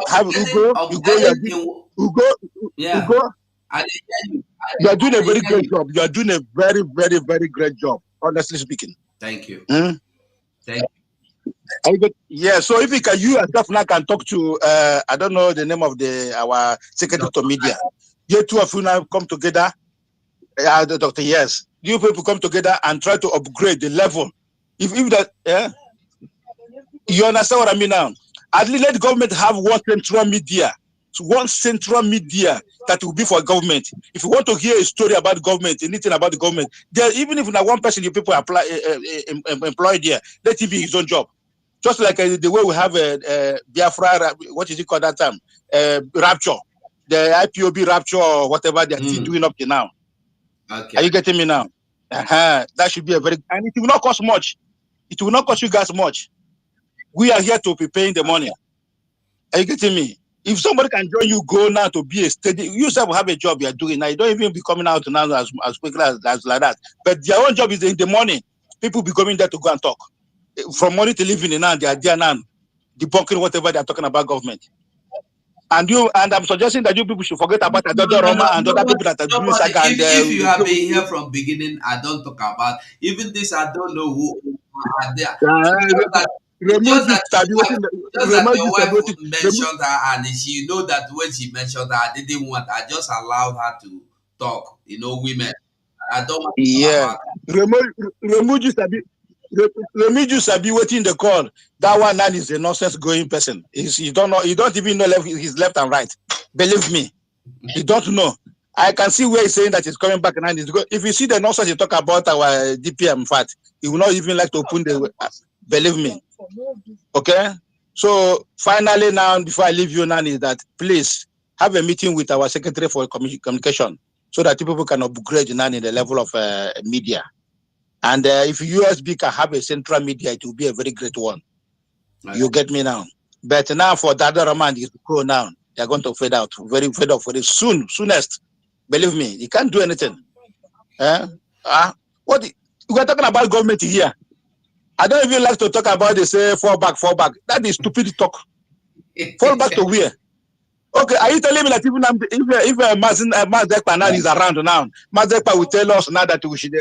are doing a very great job. You are doing a very, very, very great job, honestly speaking.
Thank you.
Thank you. Yeah, so if you and Dafna can talk to, I don't know the name of our secretary to media. You two of you now come together, Dr. Yes. You people come together and try to upgrade the level. If that, you understand what I mean now? At least let the government have one central media. So one central media that will be for government. If you want to hear a story about government, anything about the government, there, even if not one person, you people employed there, let him be his own job. Just like the way we have Biafra, what is it called that time? Rapture, the IPOB rapture or whatever they're still doing up to now.
Okay.
Are you getting me now? That should be a very, and it will not cost much. It will not cost you guys much. We are here to be paying the money. Are you getting me? If somebody can join you, go now to be a steady, you yourself have a job you are doing now. You don't even be coming out now as quickly as like that. But their own job is in the morning. People be coming there to go and talk. From morning till evening now, they are there now, debunking whatever they are talking about government. And I'm suggesting that you people should forget about Roma and other people that are doing saga.
If you have been here from beginning, I don't talk about even this. I don't know who are there. Just that your wife mentioned her, and she know that when she mentioned her, I didn't want. I just allowed her to talk. You know, women. I don't want to talk about
Remiju Sabi waiting the call. That one man is a nonsense going person. You don't even know his left and right. Believe me, you don't know. I can see where he's saying that he's coming back and if you see the nonsense you talk about our DPM, in fact, he will not even like to open the. Believe me. Okay. So finally, now before I leave you now, is that please have a meeting with our secretary for communication so that people can upgrade now in the level of media. And if USB can have a central media, it will be a very great one. Okay. You get me now. But now for Dada Rahman is go now. They are going to fade out. Very fed up very soonest. Believe me, you can't do anything. What we are talking about government here. I don't even like to talk about they say fall back. That is stupid talk. Fall back to where? Okay, are you telling me that even if Mazekpa now is around now, Mazekpa will tell us now that we should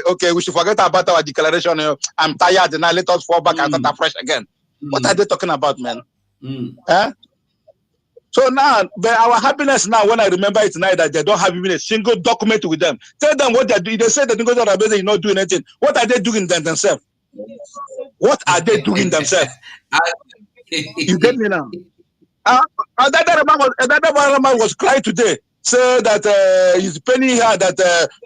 forget about our declaration. I'm tired now. Let us fall back and start afresh again. What are they talking about, man? So now, our happiness now, when I remember it now that they don't have even a single document with them. Tell them what they're doing. They say that they're not doing anything. What are they doing themselves? What are they doing themselves? You get me now? That was crying today. Say that he's penning here that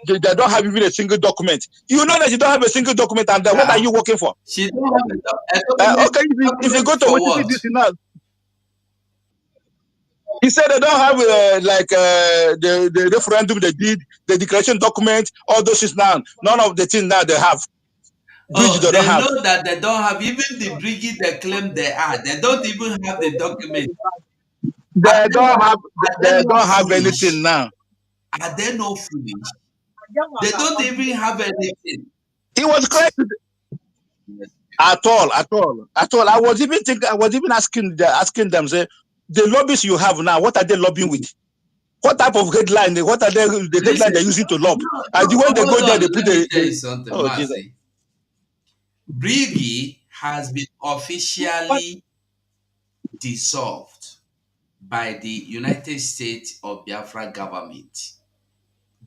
they don't have even a single document. You know that you don't have a single document, and what are you working for?
She don't have a document.
Okay, if you go to what this now, he said they don't have the referendum they did, the declaration document, all those things now. None of the things now they have.
They know that they don't have even the bridge they claim they are. They don't even have the document.
They don't have anything now.
Are they not foolish? They don't even have anything.
He was correct. At all. I was even asking them, say, the lobbies you have now, what are they lobbying with? What type of headline? What are the headline they're using to lob? And when they go there, they put
Let me tell you something,
oh, Jesus.
Mercy. Brigi has been officially dissolved by the United States of Biafra government.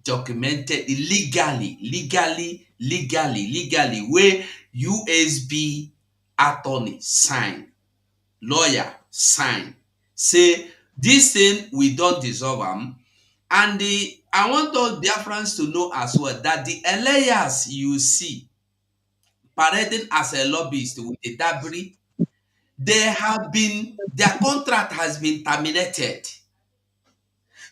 Documented legally, where USB attorney sign, lawyer sign, say this thing we don't dissolve them. And I want all Biafrans to know as well that the Elias you see parading as a lobbyist with the Dabri, their contract has been terminated.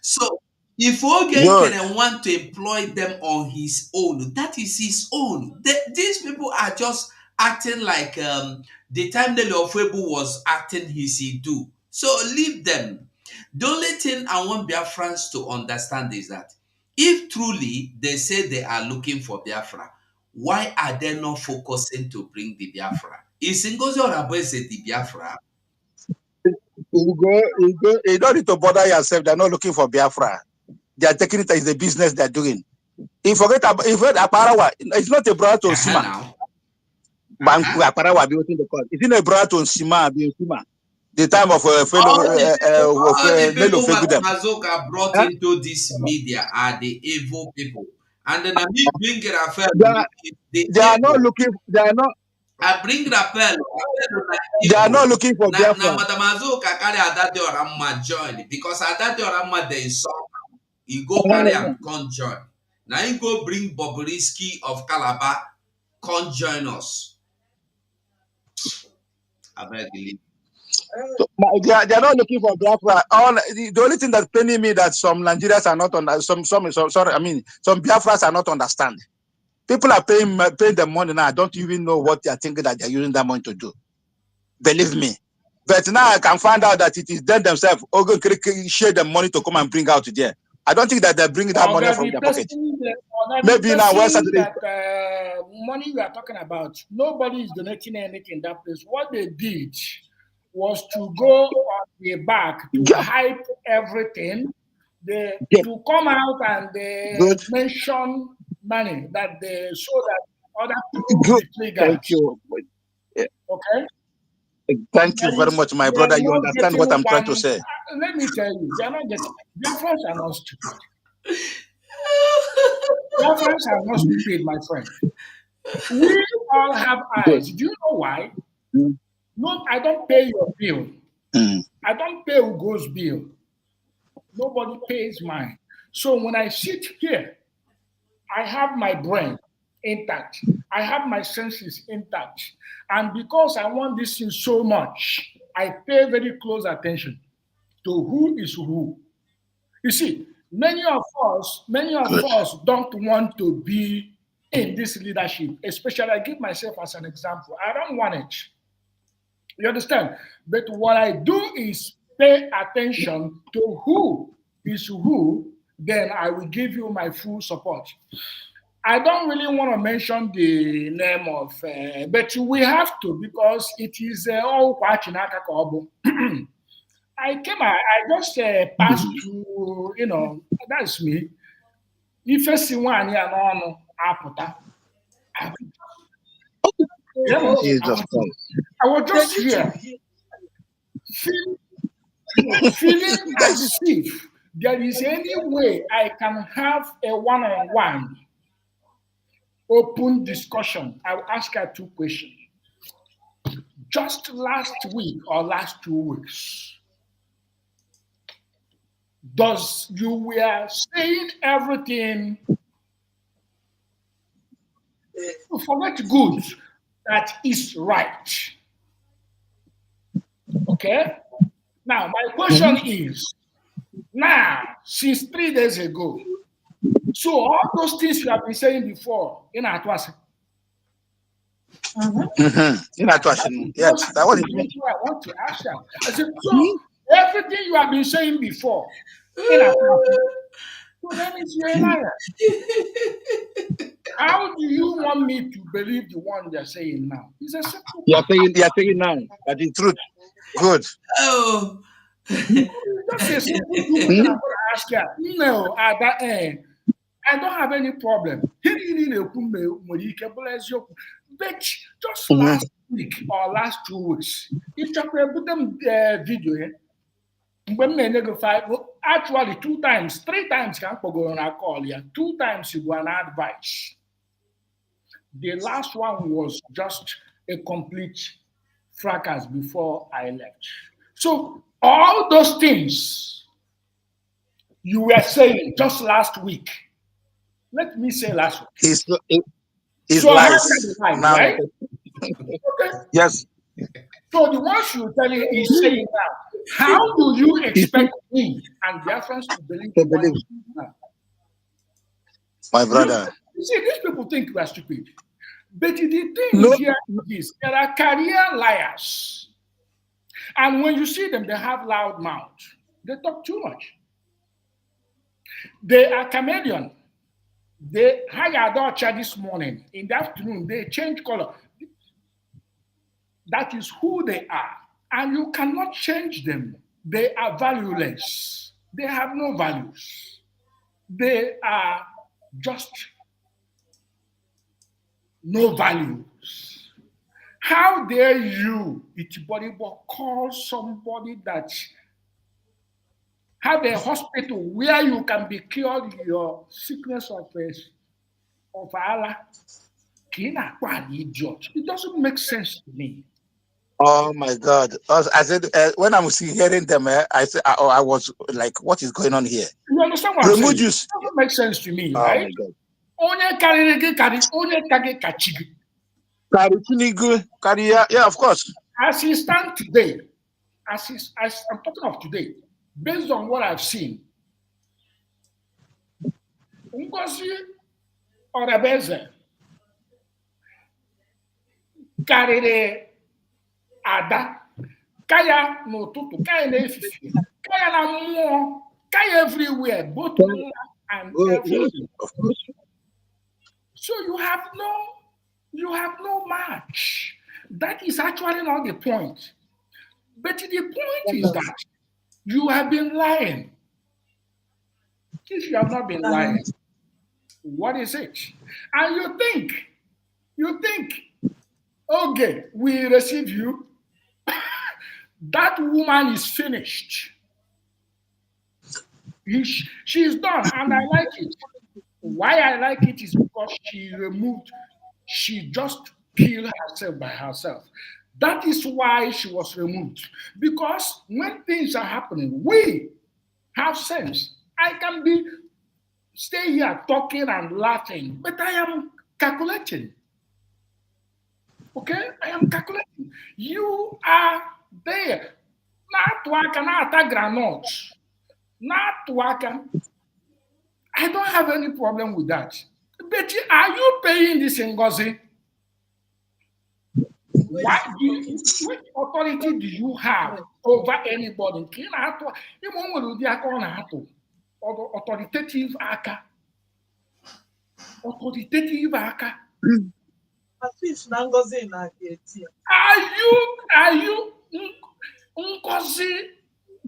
So if Ogen want to employ them on his own, that is his own. These people are just acting like the time Nelly Ofwebu was acting his do. So leave them. The only thing I want Biafrans to understand is that if truly they say they are looking for Biafra, why are they not focusing to bring the Biafra? Is Ngozi Oraboese the Biafra?
You don't need to bother yourself. They're not looking for Biafra. They are taking it as the business they're doing. If Aparawa, it's not a brother to Nsima. Aparawa building the court. It's not a brother to Nsima. The time of fellow
people Mazoka brought into this media are the evil people. And then I bring Raphael.
They are not looking. They are not.
I bring Raphael.
They are not looking for Biafra.
Now, Madam Mazoka carry Adade Orama join because Adade Orama they saw he go carry and come join. Now he go bring Bobrisky of Calabar, come join us. I beg you.
So, they are not looking for Biafra. The only thing that's paining me that some Nigerians are not on some Biafras are not understand. People are paying the money now. I don't even know what they are thinking that they're using that money to do. Believe me. But now I can find out that it is them themselves who share the money to come and bring out there. I don't think that they're bringing that money from their pocket. Maybe now
that money we are talking about, nobody is donating anything in that place. What they did was to go on the back to hype everything, to come out and mention money that they so that other people trigger.
Thank you.
Okay.
Thank you very much, my brother. You understand what I'm trying to say.
Let me tell you, they are not getting. Biafrans are not stupid. Biafrans are not stupid, my friend. We all have eyes. Do you know why? No, I don't pay your bill. I don't pay Ugo's bill. Nobody pays mine. So when I sit here, I have my brain intact. I have my senses intact. And because I want this thing so much, I pay very close attention to who is who. You see, many of us don't want to be in this leadership, especially I give myself as an example. I don't want it. You understand? But what I do is pay attention to who is who, then I will give you my full support. I don't really want to mention the name of, but we have to because it is all Kwachinaka Kobo. I just passed through, that's me. If I see one here, no, Aputa. I was just here, feeling as if there is any way I can have a one-on-one open discussion. I'll ask her 2 questions. Just last week or last 2 weeks, you were saying everything, forget good, that is right. Okay? Now, my question is, now, since 3 days ago, so all those things you have been saying before, in Atwasi.
In Atwasi, yes. That was
I want to ask you. I said, so everything you have been saying before, in Atwasi, so that means you're a liar. How do you want me to believe the one you're saying now? It's a simple.
You're saying now, but the truth. Good.
Oh.
That's a simple truth. ask her, no, at that end, I don't have any problem. But just last week or last 2 weeks, if you put them video, actually 2 times, 3 times can go on a call. 2 times you go an advice. The last one was just a complete fracas before I left. So all those things you were saying just last week, let me say last week.
His
so
lies.
Right? Okay.
Yes.
So the ones you're telling is saying now, how do you expect me and their friends to believe?
My brother.
You see, these people think we are stupid. But the thing here is there are career liars. And when you see them, they have loud mouths. They talk too much. They are chameleon. They hired Archer this morning. In the afternoon, they change color. That is who they are. And you cannot change them. They are valueless. They have no values. They are just no values. How dare you, call somebody that have a hospital where you can be cured your sickness of Allah? Idiot. It doesn't make sense to me.
Oh my God! I said when I was hearing them, I said I was like, "What is going on here?"
You understand what I'm saying? It doesn't make sense to me, right?
Yeah, of course.
As he stands today, as I'm talking of today, based on what I've seen, Ngozi Orebeze karịrị Ada, kaya n'ụtụtụ, kaya n'efifie, kaya na mmụọ, kaya everywhere, both and everywhere. So you have no match. That is actually not the point. But the point is that you have been lying. If you have not been lying, what is it? And you think, okay, we receive you. That woman is finished. She's done, and I like it. Why I like it is because she just killed herself by herself. That is why she was removed. Because when things are happening, we have sense. I can stay here talking and laughing, but I am calculating. Okay? I am calculating. You are there. I don't have any problem with that. But are you paying this Ngozi? Which authority do you have over anybody? Authoritative aka. Authoritative aka. Are you Ngozi?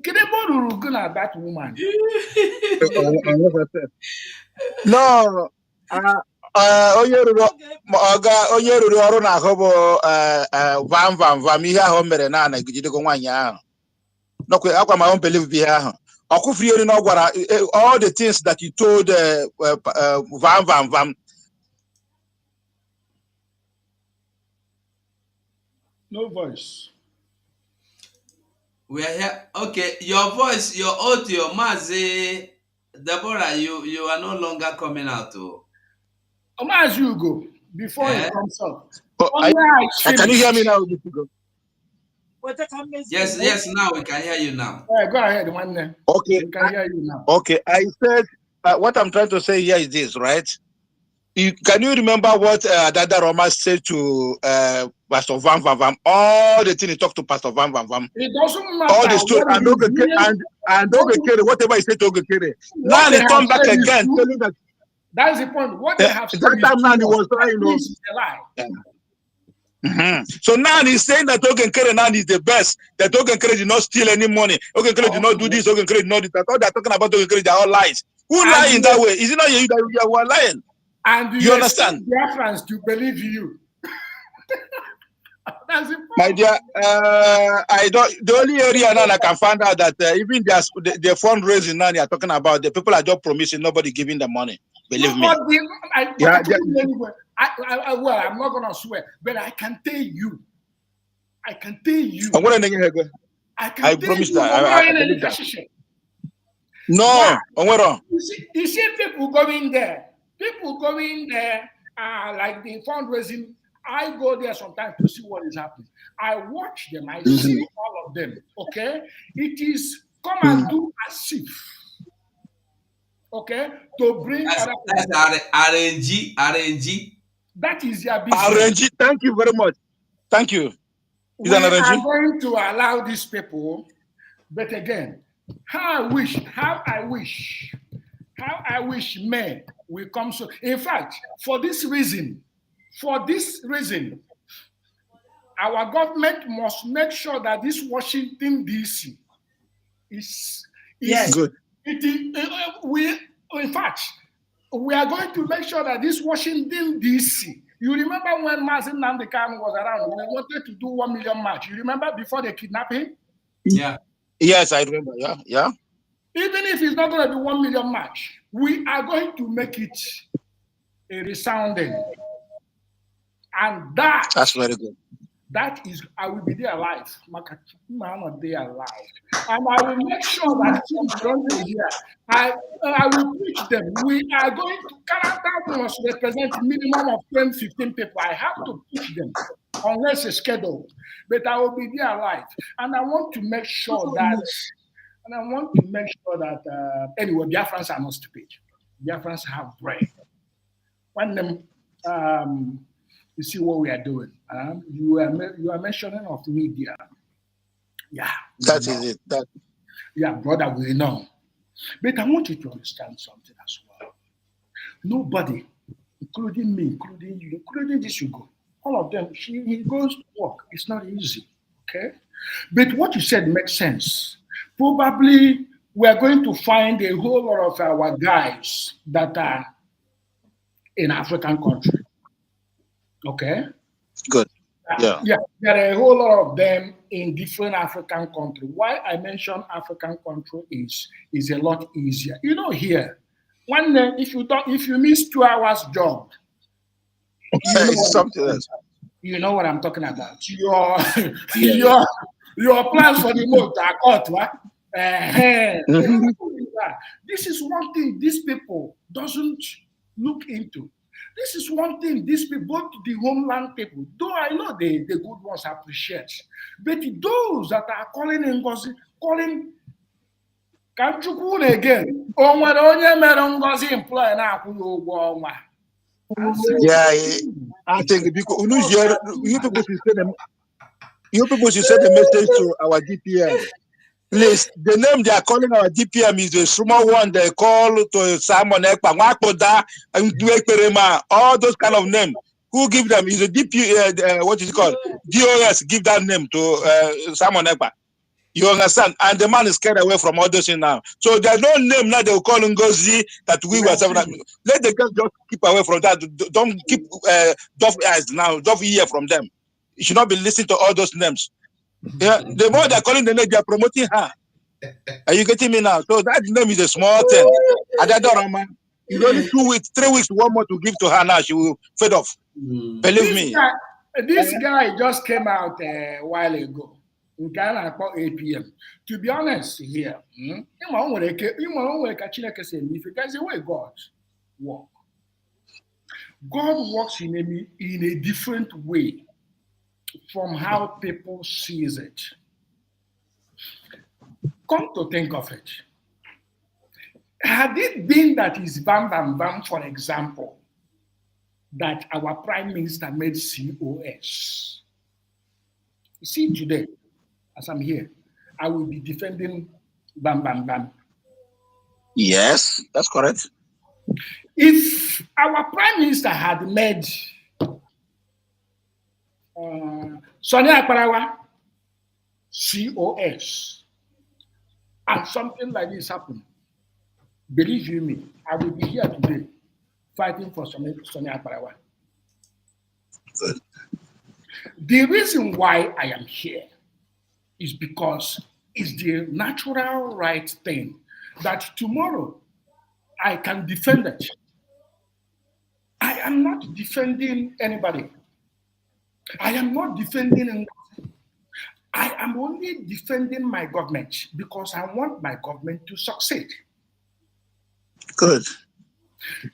That woman.
No. Onye ruru ọrụ na-ahụ bụ vam ihe ahụ mere na anagidego nwaanyị ahụ. Nọkwa akwa ma believe ihe ahụ. Ọkụfiri ori na ọ gwara all the things that you told vam.
No voice.
We are here. Okay, your voice, your audio, Mazi, Deborah, you are no longer coming out.
As you go, before it comes up.
Can you hear me now?
Yes, now we can hear you now.
Go ahead, one.
Okay.
We can hear you now.
Okay, I said, what I'm trying to say here is this, right? Can you remember what Dada Roma said to Pastor Van? All the things he talked to Pastor Van.
It doesn't matter.
All the story and Ogekere, whatever he said to Ogekere. Now they come back again telling that.
That's the point. What they have
that time now he was trying to. So now he's saying that Ogenkere now is the best. That Ogenkere did not steal any money. Ogenkere did not do this. Ogenkere did not do that. All they're talking about Ogenkere, they're all lies. Who lie in that way? Is it not you that you are lying?
And
you understand?
Biafrans to believe you. That's
my dear, I don't. The only area now I can find out that even the fundraising now they are talking about, the people are just promising, nobody giving the money. Believe me.
Well, I'm not gonna swear, but I can tell you. I
promise that. I believe that. No,
you see people going there. Like the fundraising. I go there sometimes to see what is happening. I watch them. I see all of them. Okay, it is come and do as if. Okay, to bring
that's RNG.
That is your business.
RNG. Thank you very much. Thank you.
We are going to allow these people, but again, how I wish men will come so. In fact, for this reason, our government must make sure that this Washington D.C. is
good.
In fact, we are going to make sure that this Washington D.C. You remember when Mazi Nnamdi Kanu was around? We wanted to do 1 million march. You remember before the kidnapping?
Yeah.
Yes, I remember. Yeah.
Even if it's not going to be 1 million march, we are going to make it a resounding. And
that's very good.
That is, I will be there alive. I'm there alive. And I will make sure that here, I will preach them. We are going to, Canada must represent a minimum of 10, 15 people. I have to preach them, unless it's scheduled. But I will be there alive. And I want to make sure that, anyway, Biafrans are not stupid. Biafrans have brain. When them, you see what we are doing. You are mentioning of media. Yeah.
That is it.
Yeah, brother, we know. But I want you to understand something as well. Nobody, including me, including you, including this you go, all of them, he goes to work. It's not easy. Okay? But what you said makes sense. Probably we are going to find a whole lot of our guys that are in African countries. Okay.
Good. Yeah.
Yeah. There are a whole lot of them in different African countries. Why I mention African country is a lot easier. You know, here, one day, if you miss 2 hours job,
something else.
You know what I'm talking about. Your plans for the month are cut, right? This is one thing these people doesn't look into. This is one thing these people, both the homeland people, though I know the good ones appreciate, but those that are calling Ngozi, calling Kanchukwu again, Ngozi employ na
yeah, I think because you people should send a message to our DPM. Please, the name they are calling our DPM is a small one they call to Simon Ekpa, all those kind of names. Who give them? Is a DP, what is it called? DOS give that name to Simon Ekpa. You understand? And the man is carried away from all those things now. So there's no name now they will call Ngozi that we were saying. Let the girls just keep away from that. Don't keep deaf eyes now, deaf ear from them. You should not be listening to all those names. Yeah, the more they're calling the name, they're promoting her. Are you getting me now? So that name is a small thing. You only 2 weeks, 3 weeks, 1 more to give to her now. She will fade off. Believe me.
This guy just came out a while ago. In Ghana about 8 p.m. To be honest, here, if you guys say where God works. God works in a different way from how people sees it. Come to think of it, had it been that is Bam Bam Bam, for example, that our Prime Minister made COS. You see, today, as I'm here, I will be defending Bam Bam Bam.
Yes, that's correct.
If our Prime Minister had made Sonny Akparawa, COS, and something like this happened, believe you me, I will be here today fighting for Sonny Akparawa.
Good.
The reason why I am here is because it's the natural right thing that tomorrow I can defend it. I am not defending anybody. I am not defending anybody. I am only defending my government because I want my government to succeed.
Good.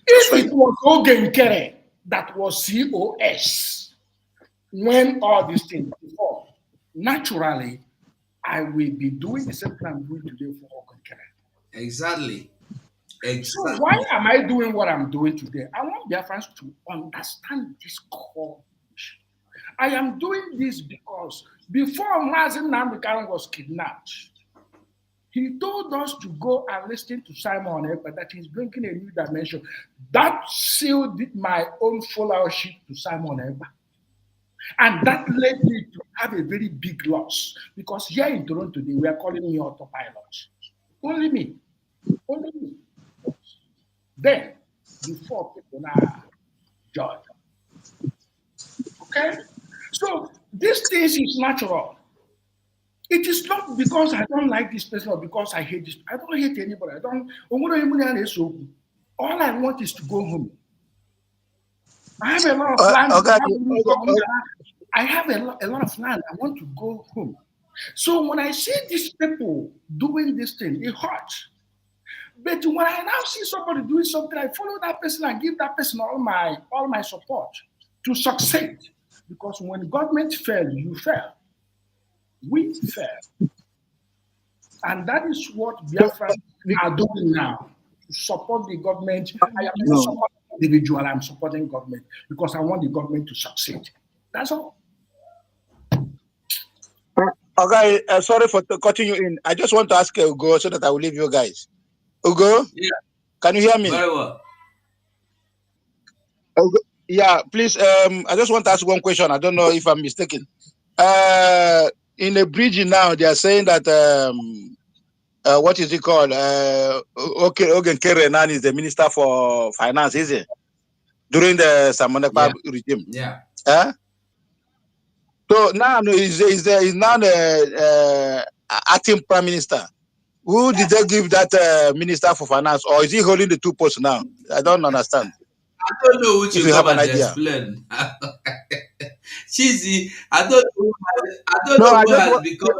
If it was Ogen Kere that was COS when all these things before, naturally, I will be doing the same thing I'm doing today for Ogen Kere.
Exactly.
So why am I doing what I'm doing today? I want Biafrans to understand this core issue. I am doing this because before Mazi Nnamdi Kanu was kidnapped, he told us to go and listen to Simon Ekpa that he's bringing a new dimension. That sealed my own followership to Simon Ekpa. And that led me to have a very big loss because here in Toronto, they were calling me autopilot. Only me. Only me. Then, before people now judge. Okay? So, this thing is natural. It is not because I don't like this person or because I hate this. I don't hate anybody. All I want is to go home. I have a lot of land. I have a lot of land. I want to go home. So when I see these people doing this thing, it hurts. But when I now see somebody doing something, I follow that person and give that person all my support to succeed. Because when government fails, you fail. We fail. And that is what Biafra are doing now. To support the government. I am not supporting individual, I'm supporting government because I want the government to succeed. That's all.
Okay, sorry for cutting you in. I just want to ask Ugo so that I will leave you guys. Ugo?
Yeah.
Can you hear me?
Very well.
Ugo, yeah, please. I just want to ask one question. I don't know if I'm mistaken. In the bridge now, they are saying that what is it called? Ogen Kere Nani is the Minister for Finance, is it? During the Samonekpa regime.
Yeah.
So now he's now the acting Prime Minister. Who did they give that Minister for Finance, or is he holding the two posts now? I don't understand.
I don't know which
if
you
have
come
an
and
idea.
explain. Cheesy, I don't know who has become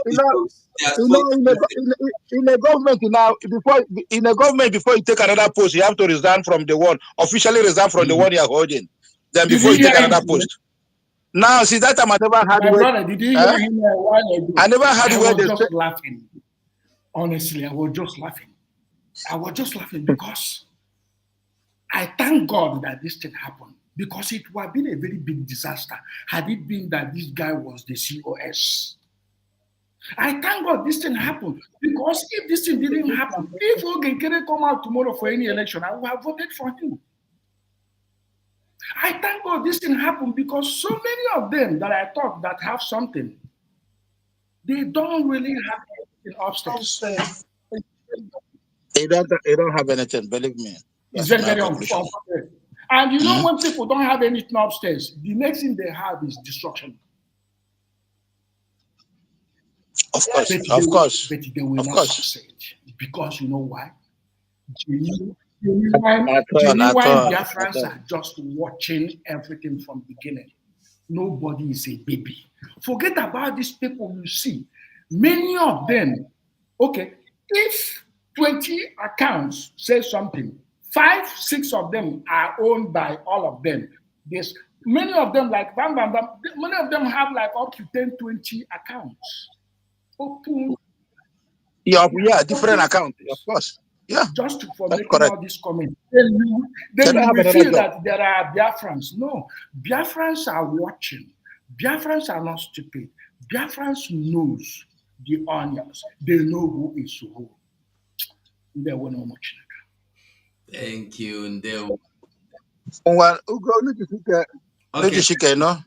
in a government now, before you take another post, you have to resign from the one, officially resign from the one you are holding. Then before you take another post. Now, see that time I never had
my brother, did you hear him a while ago?
I never had
I was just laughing. Honestly, I was just laughing. I was just laughing because I thank God that this thing happened because it would have been a very big disaster had it been that this guy was the COS. I thank God this thing happened because if this thing didn't happen, if Ogen Kere come out tomorrow for any election, I would have voted for him. I thank God this thing happened because so many of them that I thought that have something, they don't really have anything upstairs.
They don't have anything, believe me.
It's very, very unfortunate. And you know, when people don't have anything upstairs, the next thing they have is destruction.
Of course,
but they will not succeed. Because you know why? Genuine Biafrans are just watching everything from the beginning. Nobody is a baby. Forget about these people you see. Many of them, okay, if 20 accounts say something, 5, 6 of them are owned by all of them. There's many of them, like Bam Bam Bam, many of them have like up to 10, 20 accounts. Open.
Yeah, different accounts, of course. Yeah,
just for making all this comment. Then we feel that there are Biafrans. No, Biafrans are watching. Biafrans are not stupid. Biafrans knows the onions. They know who is who. They will know much.
Thank you. And they
Ugo, no?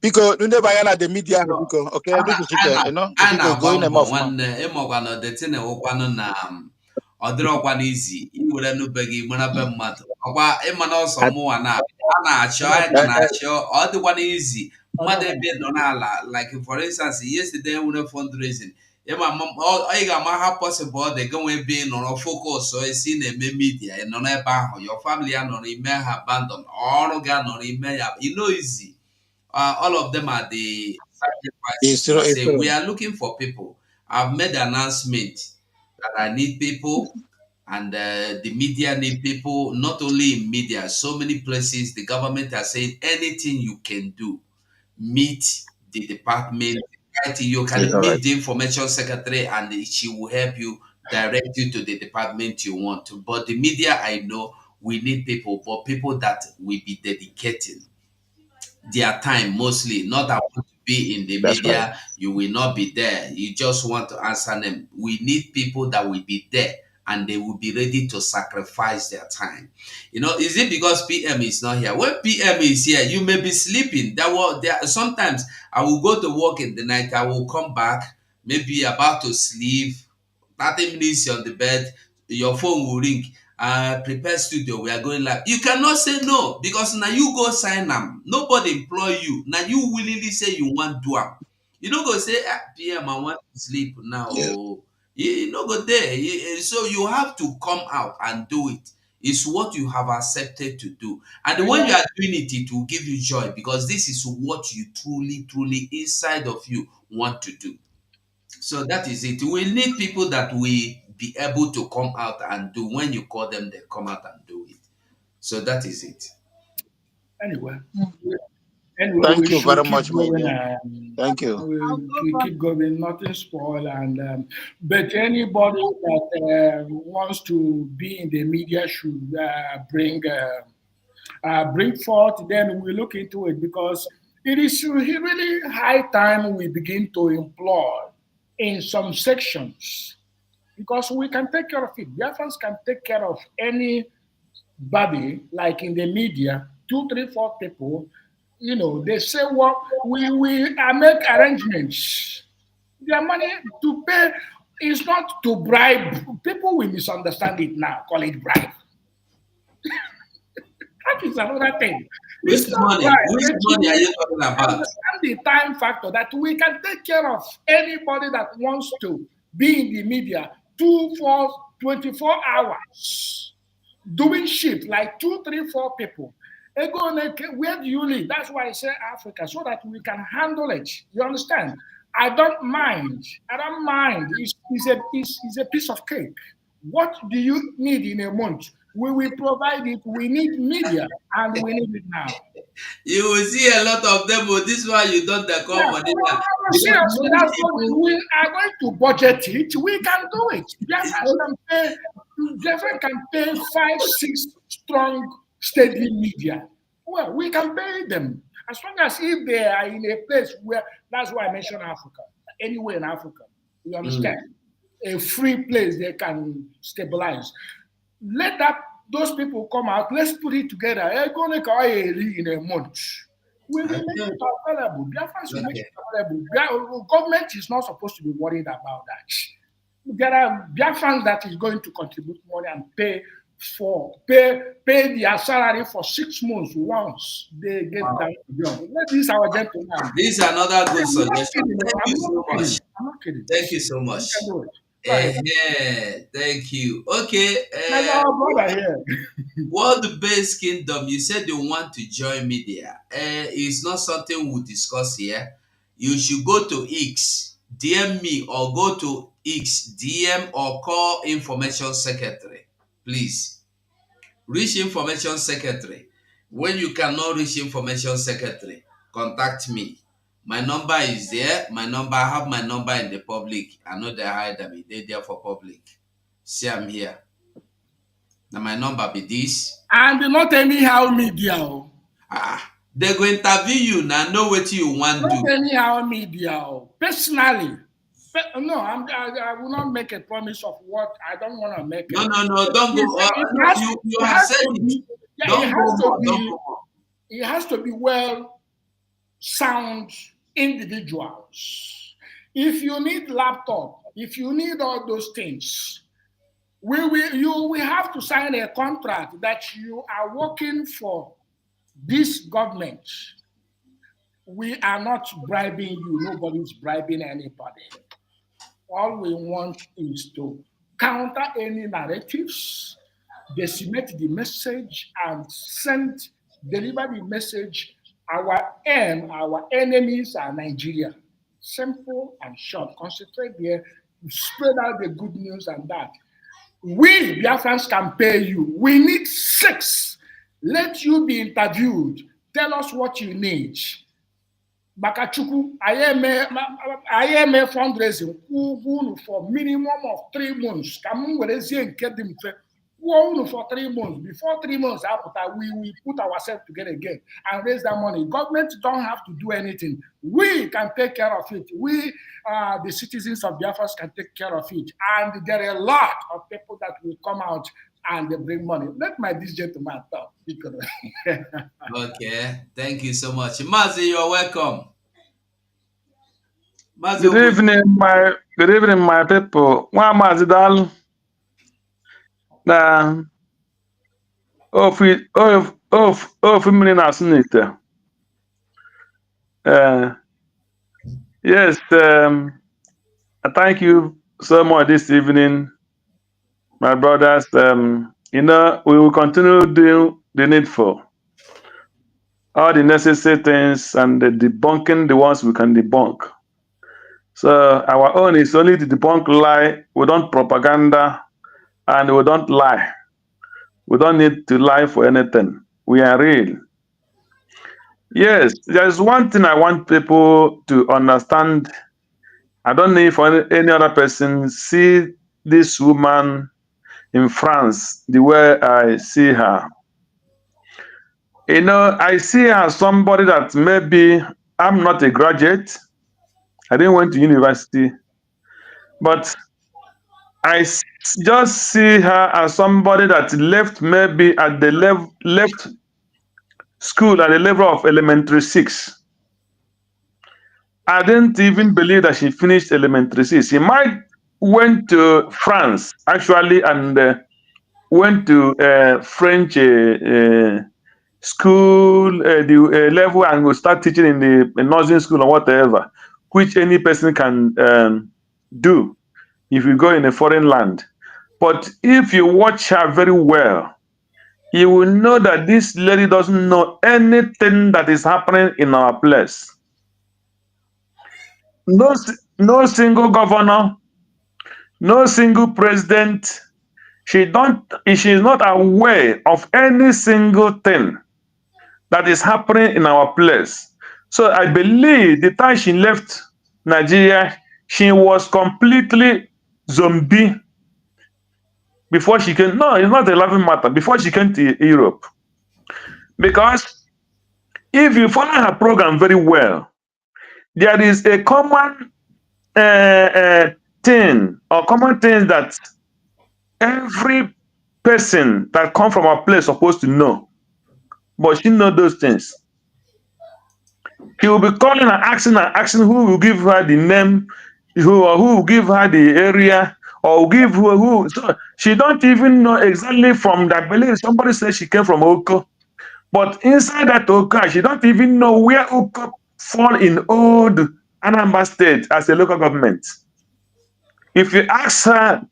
Because you never at the media. Because okay, this is it. You know, people going enough.
Ịmọkwana the thing ewekwanụ na ọ dịrọkwa n'izi iwere nube gị mara be mmadụ ọkwa ịma na ọsọ mụnwa na a na-achọ anyị ka na-achọ ọ dịkwa n'izi mmadụ ebe nọ n'ala like for instance yesterday nwere fundraising ị ga-ama ha possible ọ dị ganwe ebe ị nọrọ focus esi na-eme media ị nọ n'ebe ahụ your family ya nọrọ ime ha abandon ọrụ gị nọrọ ime ya easy. All of them are the sacrifices. We are looking for people. I've made an announcement that I need people, and the media need people. Not only in media, so many places the government are saying anything you can do. Meet the department. You can meet the information secretary, and she will help you direct you to the department you want to. But the media, I know we need people, but people that will be dedicating their time mostly, not that want to be in the media. Right. You will not be there. You just want to answer them. We need people that will be there and they will be ready to sacrifice their time. You know, is it because PM is not here? When PM is here, you may be sleeping. Sometimes I will go to work in the night. I will come back, maybe about to sleep, 30 minutes on the bed. Your phone will ring. Prepare studio, we are going live. You cannot say no because now you go sign them. Nobody employ you. Now you willingly say you want to do them. You don't go say, PM, I want to sleep now. Yeah. You don't go there. So you have to come out and do it. It's what you have accepted to do. And when you are doing it, it will give you joy because this is what you truly inside of you want to do. So that is it. We need people that we be able to come out and do. When you call them, they come out and do it. So that is it.
Anyway,
thank you very much, man. Thank you.
We keep going, nothing spoil. And but anybody that wants to be in the media should bring forth. Then we look into it because it is really high time we begin to employ in some sections. Because we can take care of it. Biafrans can take care of anybody, like in the media, 2, 3, 4 people. You know, they say, well, we make arrangements. Their money to pay is not to bribe. People will misunderstand it now, call it bribe. That is another thing.
Which money are you talking about?
And the time factor that we can take care of anybody that wants to be in the media 24 hours doing shit like 2, 3, 4 people. Where do you live? That's why I say Africa, so that we can handle it. You understand? I don't mind. It's a piece of cake. What do you need in a month? We will provide it. We need media, and we need it now.
You will see a lot of them, but this one you don't call money.
Seriously, that's what we are going to budget it. We can do it. Jeffrey can pay 5, 6 strong, steady media. Well, we can pay them as long as if they are in a place where. That's why I mentioned Africa. Anywhere in Africa, you understand? A free place they can stabilize. Let those people come out. Let's put it together. In a month. We will make it available. Will make it available. Government is not supposed to be worried about that. There are Biafrans that is going to contribute money and pay their salary for 6 months once they get down to job. This is our gentleman.
This is another good suggestion. Thank you so much.
I'm not kidding.
Thank you so much. Thank you. Okay. World-based kingdom, you said you want to join media. It's not something we'll discuss here. You should go to X, DM me, or go to X, DM or call information secretary. Please. Reach information secretary. When you cannot reach information secretary, contact me. My number is there. I have my number in the public. I know they hide them. They're there for public. See, I'm here. Now my number be this.
And not anyhow media.
They go interview you now. Know what you want to do.
Not anyhow media. Personally. No, I will not make a promise of what I don't want to make.
No, don't go. You have said it.
It has to be well sound individuals. If you need laptop, if you need all those things, you will have to sign a contract that you are working for this government. We are not bribing you. Nobody's bribing anybody. All we want is to counter any narratives, decimate the message, and deliver the message. Our aim, our enemies are Nigeria. Simple and short. Concentrate there, spread out the good news and that. We, Biafrans, can pay you. We need 6. Let you be interviewed. Tell us what you need. Bakachuku, I am a fundraising for minimum of 3 months. Come and get them for 3 months. Before 3 months after, we will put ourselves together again and raise that money. Government don't have to do anything. We can take care of it. We, the citizens of Biafra, can take care of it. And there are a lot of people that will come out and they bring money. Let this gentleman talk.
Okay, thank you so much. Mazi, you're welcome. Mazi,
good evening, my people. Mazi Dal. Na of minutes. Yes, thank you so much this evening, my brothers. We will continue doing the needful, all the necessary things, and debunking the ones we can debunk. So our own is only to debunk lie. We don't propaganda, and we don't lie. We don't need to lie for anything. We are real. Yes, there's one thing I want people to understand. I don't know if any other person see this woman in France the way I see her. I see her as somebody that maybe I'm not a graduate. I didn't went to university, but I just see her as somebody that left maybe at the left school at the level of elementary 6. I didn't even believe that she finished elementary 6. She might went to France actually and went to French school, the level, and will start teaching in the nursing school or whatever, which any person can do if you go in a foreign land. But if you watch her very well, you will know that this lady doesn't know anything that is happening in our place. No single governor, no single president. She is not aware of any single thing that is happening in our place. So I believe the time she left Nigeria, she was completely zombie before she came. No, it's not a laughing matter. Before she came to Europe. Because if you follow her program very well, there is a common thing or common things that every person that comes from our place is supposed to know. But she knows those things. He will be calling and asking who will give her the name, who will give her the area, or give who. So she don't even know exactly from that. Believe somebody says she came from Oko, but inside that Oko, she don't even know where Oko fall in old Anambra State as a local government. If you ask her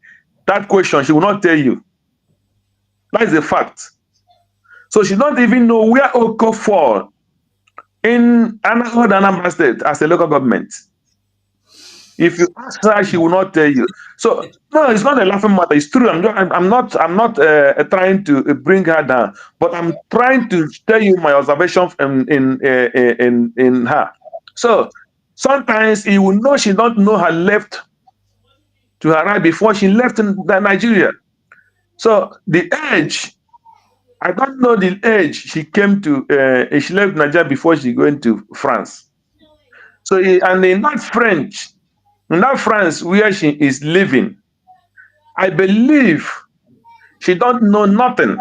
that question, she will not tell you. That is a fact. So she don't even know where Oko fall in Anambra State as a local government. If you ask her, she will not tell you. So no, it's not a laughing matter. It's true. I'm not trying to bring her down, but I'm trying to tell you my observation in her. So sometimes you will know she don't know her left to her right before she left in Nigeria. So the age, I don't know the age she came to. She left Nigeria before she went to France. So and in that France where she is living, I believe she don't know nothing.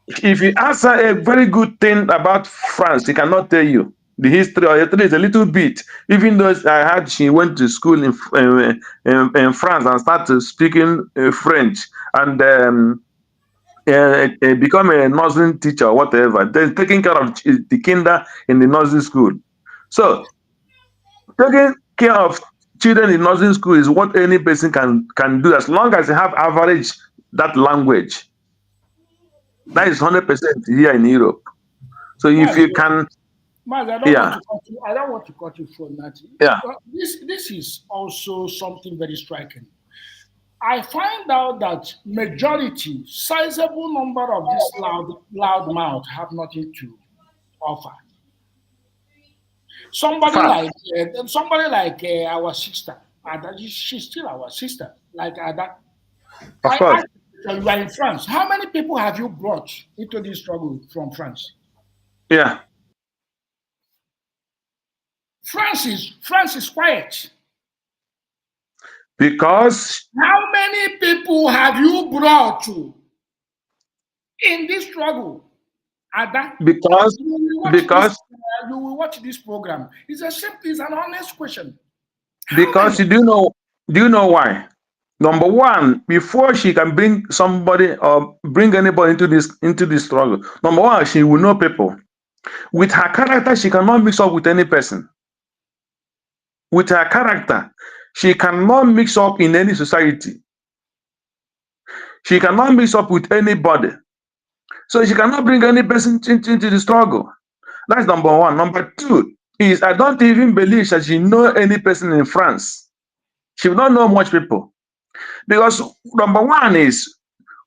If you ask her a very good thing about France, she cannot tell you the history, or at least a little bit. Even though I heard she went to school in France and started speaking French, and become a nursing teacher or whatever. They're taking care of the kinder in the nursing school. So taking care of children in nursing school is what any person can do, as long as they have average that language. That is 100% here in Europe. So if you can,
Maz, I don't want to cut you from that.
Yeah.
This is also something very striking. I find out that majority, sizable number of this loud mouth have nothing to offer. Somebody like our sister, Ada, she's still our sister, like Ada.
Of course.
You are in France. How many people have you brought into this struggle from France?
Yeah.
France is quiet.
Because
how many people have you brought to in this struggle? Ada?
Because
you will watch this program. It's an honest question.
Because do you know why? Number one, before she can bring somebody or bring anybody into this struggle, number one, she will know people. With her character, she cannot mix up with any person. With her character, she cannot mix up in any society. She cannot mix up with anybody. So she cannot bring any person into the struggle. That's number one. Number two is I don't even believe that she know any person in France. She will not know much people. Because number one is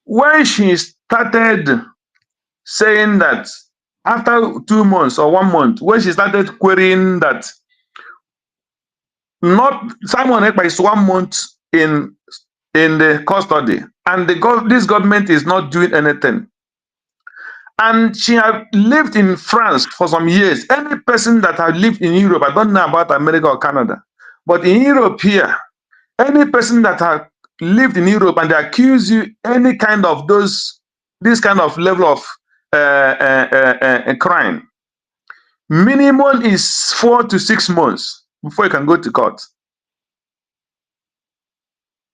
when she started saying that after 2 months or 1 month, when she started querying that not Simon Ekpa is 1 month in the custody, and this government is not doing anything. And she had lived in France for some years. Any person that had lived in Europe, I don't know about America or Canada, but in Europe here, any person that had lived in Europe and they accuse you any kind of this kind of level of crime, minimum is 4 to 6 months before you can go to court.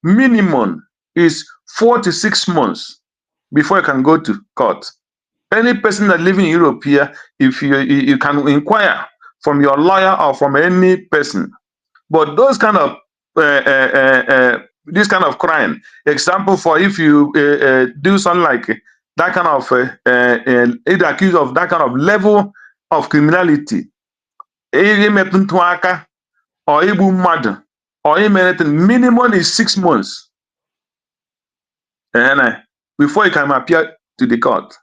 Minimum is 4 to 6 months before you can go to court. Any person that lives in Europe here, if you can inquire from your lawyer or from any person. But those kind of this kind of crime, example for if you do something like that kind of either accused of that kind of level of criminality, or murder, or anything, minimum is 6 months, and before you can appear to the court.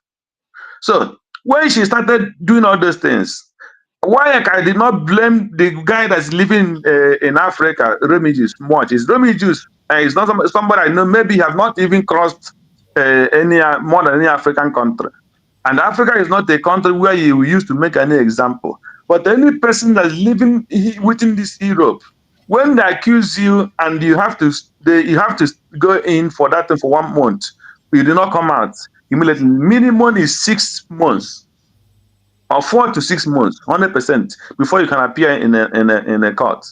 So when she started doing all those things, why I did not blame the guy that's living in Africa, Remigius, much. Is Remigius, it's not somebody I know, maybe have not even crossed any more than any African country. And Africa is not a country where you used to make any example. But any person that's living within this Europe, when they accuse you and you have to go in for that for 1 month, you do not come out immediately. Minimum is 6 months. Or 4 to 6 months, 100%, before you can appear in a court.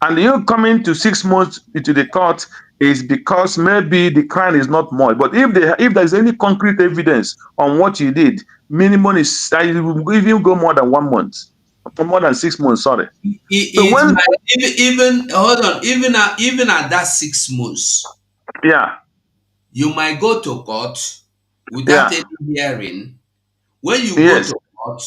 And you coming to 6 months into the court is because maybe the crime is not more. But if there's any concrete evidence on what you did, minimum is even go more than 1 month, more than 6 months. Sorry.
Even hold on, even at that 6 months,
yeah,
you might go to court without any hearing. When you go to court,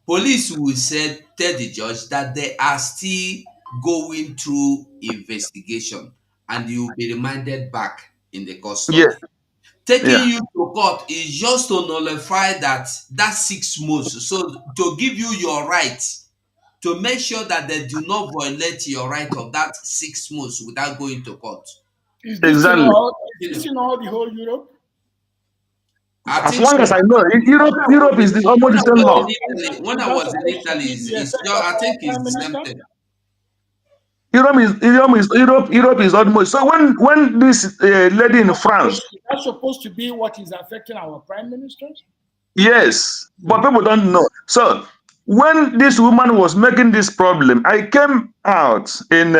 police will tell the judge that they are still going through investigation, and you will be remanded back in the custody.
Yes.
Taking you to court is just to nullify that 6 months, so to give you your right, to make sure that they do not violate your right of that 6 months without going to court.
Is this in all the whole Europe?
As long as I know, Europe is almost the same law.
When I was in Italy, I think it's the same thing.
Europe is almost. So when this lady in France,
that's supposed to be what is affecting our prime ministers.
Yes, but people don't know. So when this woman was making this problem, I came out in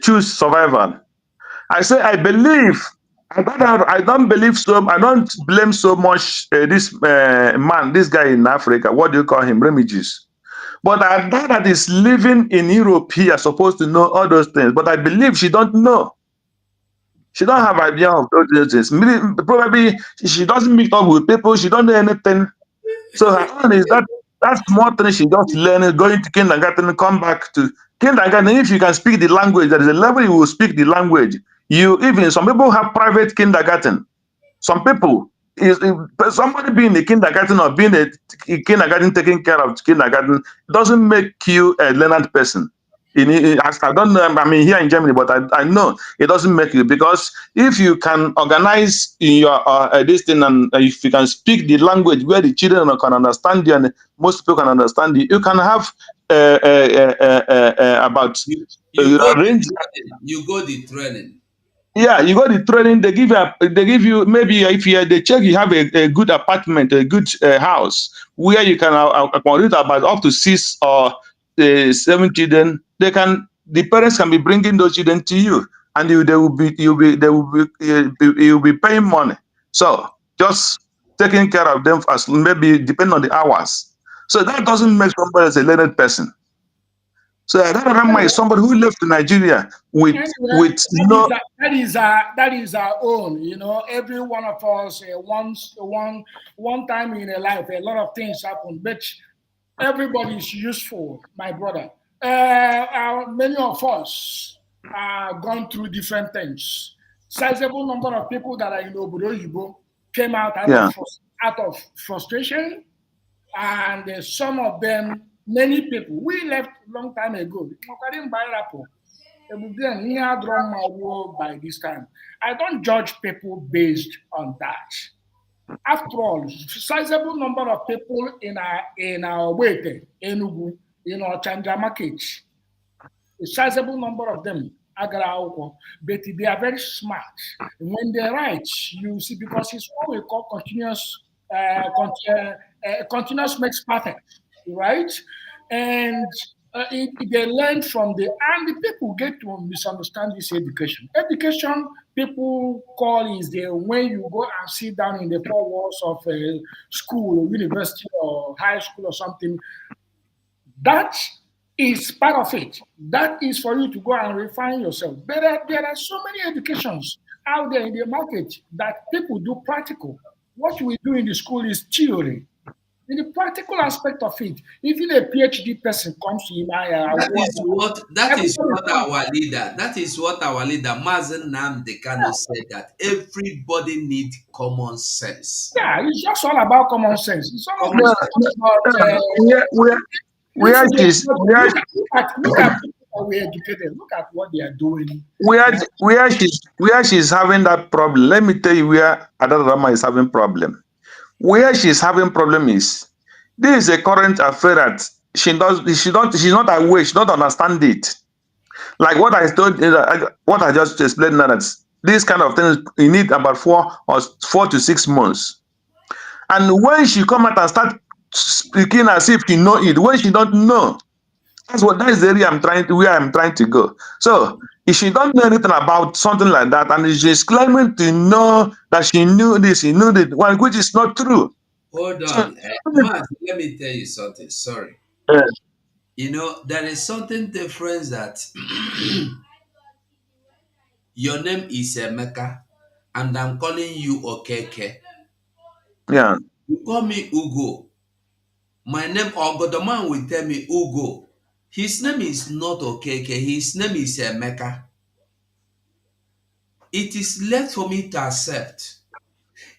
Choose Survival. I say I believe. I don't believe so. I don't blame so much this man, this guy in Africa. What do you call him? Remigius. But I doubt that is living in Europe here supposed to know all those things. But I believe she don't know. She don't have idea of those things. Probably she doesn't meet up with people. She don't know anything. So her own is that small thing she just learning, going to kindergarten, come back to kindergarten. If you can speak the language, there is a level you will speak the language. You even some people have private kindergarten. Some people somebody being a kindergarten or being a kindergarten taking care of kindergarten doesn't make you a learned person. I don't know. I mean, here in Germany, but I know it doesn't make you, because if you can organize in your this thing, and if you can speak the language where the children can understand you and most people can understand you, you can have about range.
You go the training.
Yeah, you got the training. They give you maybe if they check you have a good apartment, a good house where you can accommodate about up to 6 or 7 children. The parents can be bringing those children to you, and you'll be paying money. So just taking care of them as maybe depending on the hours. So that doesn't make somebody as a learned person. So that Rama is somebody who left Nigeria with no.
That is our own. You know, every one of us one time in a life, a lot of things happen, but everybody is useful, my brother. Many of us are gone through different things. Sizable number of people that are in Obodo Yibo came out out of frustration, and some of them. Many people, we left a long time ago. By this time, I don't judge people based on that. After all, sizable number of people in our Wete, Enugu, in our Chanja market, a sizable number of them but they are very smart. When they write, you see, because it's what we call continuous makes perfect. Right? And they learn from and the people get to misunderstand this education. Education, people call is when you go and sit down in the four walls of a school or university or high school or something. That is part of it. That is for you to go and refine yourself. But there are so many educations out there in the market that people do practical. What we do in the school is theory. In the practical aspect of it, even a PhD person comes to
that is what our leader Mazen Nnamdi Kanu said, that everybody needs common sense.
Yeah, it's just all about common sense. It's all about look at people we educated. Look at what they are doing.
Where she's having that problem. Let me tell you where Adad Rama is having problem. Where she's having problem is this is a current affair that she's not aware, she don't understand it. Like what I told you, what I just explained now, that these kind of things you need about 4 to 6 months. And when she come out and start speaking as if she know it, when she don't know, that is the area where I'm trying to go. So if she don't know anything about something like that, and she's claiming to know that she knew this, she knew that one, which is not true.
Hold on, Matt, let me tell you something. Sorry. You know, there is something different that your name is Emeka, and I'm calling you Okeke.
Yeah.
You call me Ugo. My name, the man will tell me Ugo. His name is not Okeke. His name is Emeka. It is left for me to accept.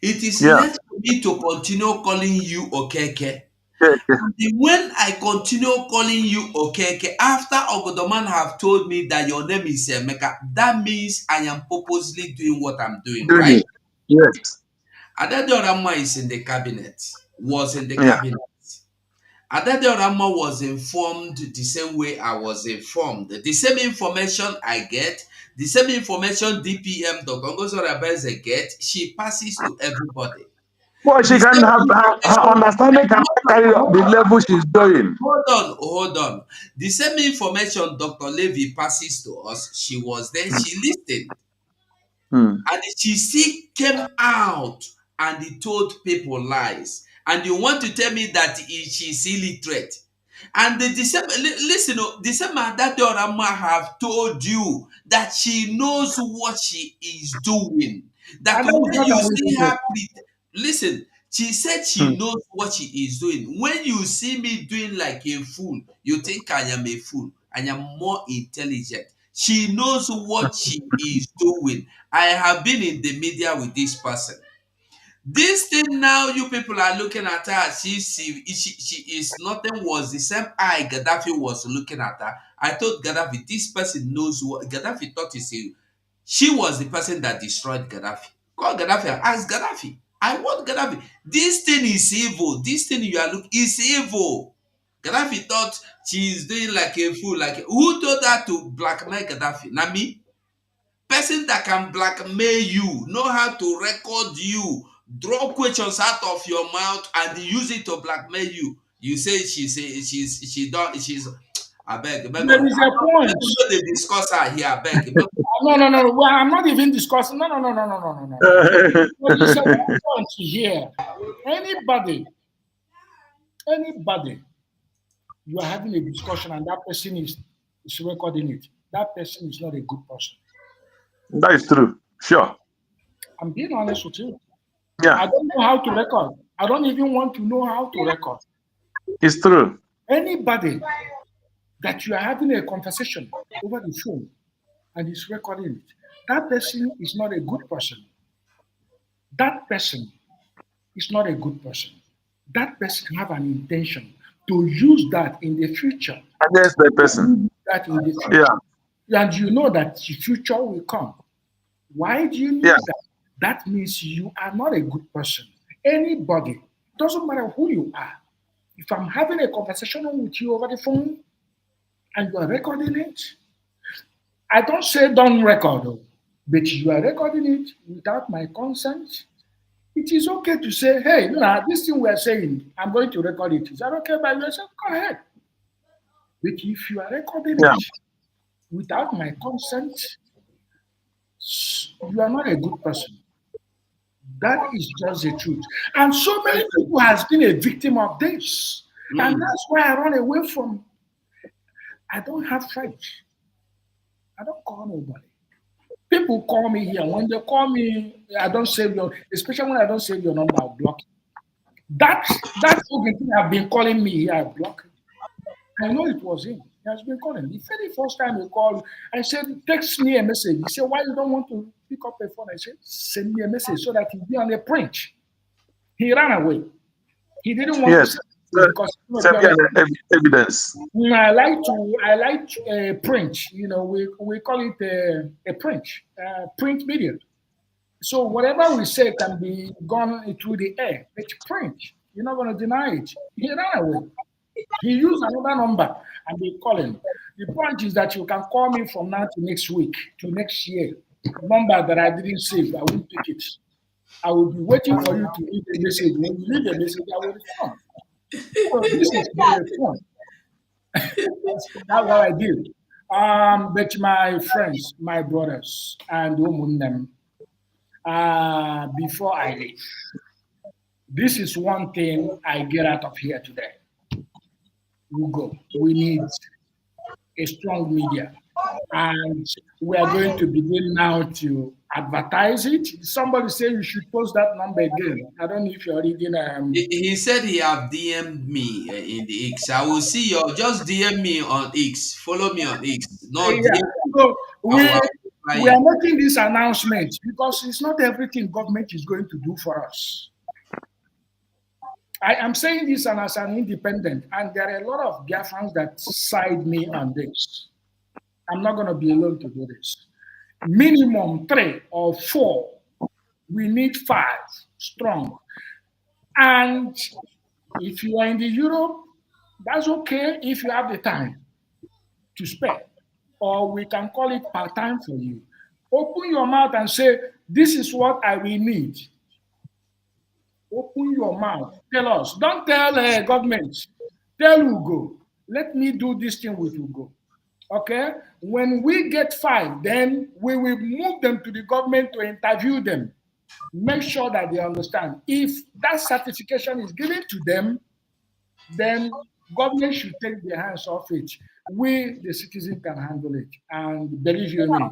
It is left for me to continue calling you Okeke. And when I continue calling you Okeke, after Ogodoman have told me that your name is Emeka, that means I am purposely doing what I'm doing, right?
Yes.
Adedeorama is in the cabinet, was in the cabinet. Adedeorama was informed the same way I was informed. The same information I get, the same information DPM Dr. Ngozi Orebeze get, she passes to everybody.
Well, she can have her understanding can carry up the level she's doing.
Hold on. The same information Dr. Levy passes to us, she was there, she listened. And she still came out and he told people lies. And you want to tell me that she's illiterate? And the same, listen, the same that Orama have told you that she knows what she is doing. That when you see her, listen, she said she knows what she is doing. When you see me doing like a fool, you think I am a fool. I am more intelligent. She knows what she is doing. I have been in the media with this person. This thing now, you people are looking at her. She is nothing was the same eye Gaddafi was looking at her. I told Gaddafi, this person knows what Gaddafi thought she was the person that destroyed Gaddafi. Call Gaddafi and ask Gaddafi. I want Gaddafi. This thing is evil. This thing you are looking is evil. Gaddafi thought she is doing like a fool. Who told her to blackmail Gaddafi? Not me. Person that can blackmail you, know how to record you, draw questions out of your mouth and use it to blackmail you. You say she's I beg.
There is a point.
They discuss her here, I beg.
No. Well, I'm not even discussing. No. There is a point here. Anybody, you are having a discussion and that person is recording it. That person is not a good person.
That is true. Sure.
I'm being honest with you.
Yeah.
I don't know how to record. I don't even want to know how to record.
It's true.
Anybody that you are having a conversation over the phone and is recording it, that person is not a good person. That person is not a good person. That person have an intention to use that in the future.
Against the person.
That in the future. Yeah. And you know that the future will come. Why do you need that? That means you are not a good person. Anybody, doesn't matter who you are. If I'm having a conversation with you over the phone and you are recording it, I don't say don't record, but you are recording it without my consent. It is okay to say, hey, this thing we are saying, I'm going to record it. Is that okay by yourself? Go ahead. But if you are recording it without my consent, you are not a good person. That is just the truth. And so many people has been a victim of this. And that's why I run away from. I don't have friends. I don't call nobody. People call me here. When they call me, I don't save your, especially when I don't save your number, I'll block it. That's the thing I've been calling me here, I block it. I know it was him. He has been calling. The very first time he called, I said, text me a message. He said, why you don't want to pick up the phone? I said, send me a message so that he'll be on the print. He ran away. He didn't want to say because
evidence.
I like to print. We call it a print media. So whatever we say can be gone through the air. It's print. You're not going to deny it. He ran away. He used another number and they call him. The point is that you can call me from now to next week, to next year. Number that I didn't save, I won't pick it. I will be waiting for you to leave a message. When you leave a message, I will respond. So this is very fun. That's what I did. But my friends, my brothers, and them, before I leave, this is one thing I get out of here today. We need a strong media, and we are going to begin now to advertise it. Somebody said you should post that number again. I don't know if you're reading.
He said he have DM'd me in the X. I will see you. Just DM me on X. Follow me on X.
So we are making this announcement because it's not everything government is going to do for us. I am saying this as an independent, and there are a lot of Biafrans that side me on this. I'm not going to be alone to do this. Minimum 3 or 4. We need 5 strong. And if you are in the Europe, that's okay if you have the time to spare. Or we can call it part-time for you. Open your mouth and say, this is what I will need. Open your mouth. Tell us. Don't tell government. Tell Ugo. Let me do this thing with Ugo. Okay? When we get 5, then we will move them to the government to interview them. Make sure that they understand. If that certification is given to them, then government should take their hands off it. We, the citizen, can handle it. And believe you me,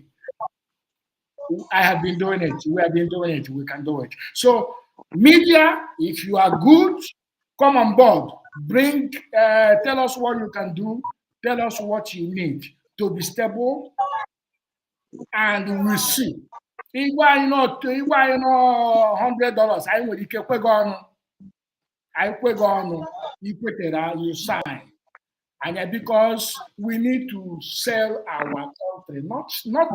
I have been doing it. We have been doing it. We can do it. So, media, if you are good, come on board. Bring, tell us what you can do. Tell us what you need to be stable, and we'll see. $100. I will you sign. And because we need to sell our country, not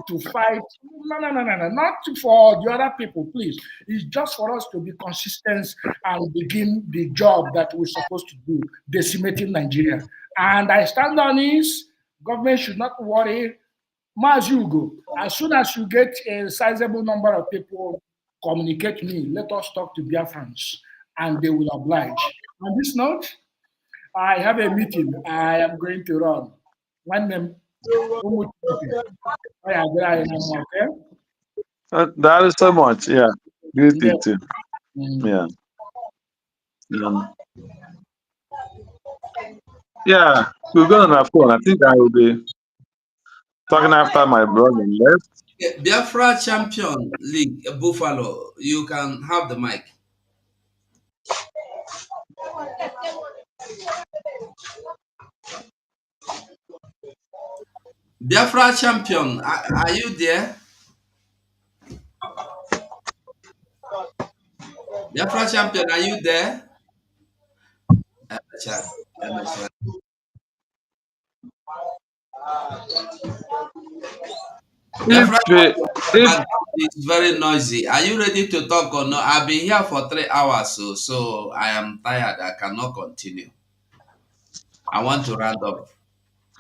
to fight, not for the other people, please. It's just for us to be consistent and begin the job that we're supposed to do, decimating Nigeria. And I stand on this. Government should not worry. Mazugo, as soon as you get a sizable number of people, communicate me. Let us talk to Biafrans, and they will oblige. On this note, I have a meeting. I am going to run. One name.
That is so much. Yeah. Good thing too. Yeah. Yeah. We're going on our phone. I think I will be talking after my brother left.
Biafra Champion League, Buffalo. You can have the mic. Biafra Champion, are you there? Biafra Champion, are you there? It's very noisy. Are you ready to talk or no? I've been here for 3 hours, so I am tired. I cannot continue. I want to round up.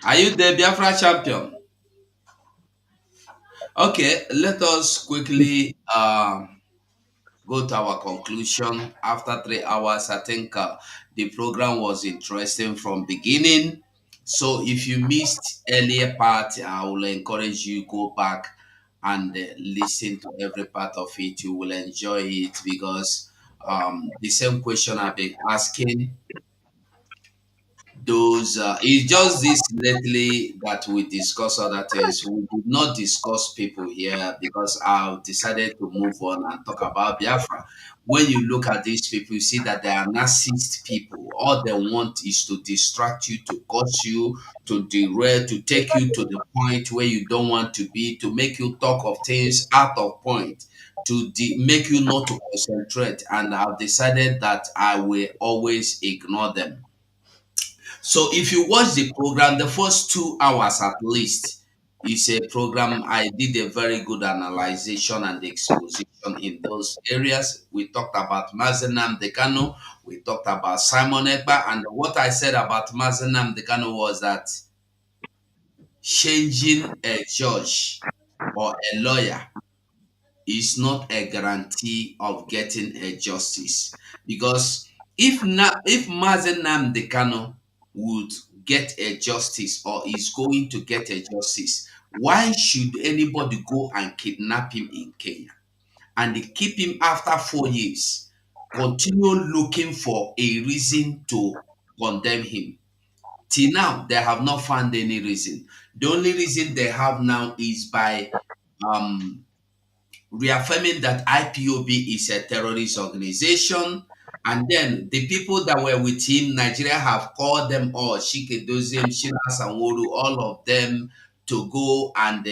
Are you there, Biafra Champion? Okay, let us quickly go to our conclusion. After 3 hours, I think the program was interesting from beginning. So if you missed earlier part, I will encourage you go back and listen to every part of it. You will enjoy it because the same question I've been asking, those it's just this lately that we discuss other things. We did not discuss people here because I've decided to move on and talk about Biafra. When you look at these people, you see that they are narcissist people. All they want is to distract you, to cause you, to derail, to take you to the point where you don't want to be, to make you talk of things out of point, to make you not to concentrate. And I've decided that I will always ignore them. So if you watch the program, the first 2 hours at least is a program. I did a very good analysis and exposition in those areas. We talked about Mazi Nnamdi Kanu, we talked about Simon Ekpa, and what I said about Mazi Nnamdi Kanu was that changing a judge or a lawyer is not a guarantee of getting a justice. Because if Mazi Nnamdi Kanu would get a justice or is going to get a justice, why should anybody go and kidnap him in Kenya and they keep him after 4 years, continue looking for a reason to condemn him? Till now, they have not found any reason. The only reason they have now is by reaffirming that IPOB is a terrorist organization. And then the people that were with him, Nigeria have called them all, Chike Doziem, Shina Sanwo-Olu, all of them to go and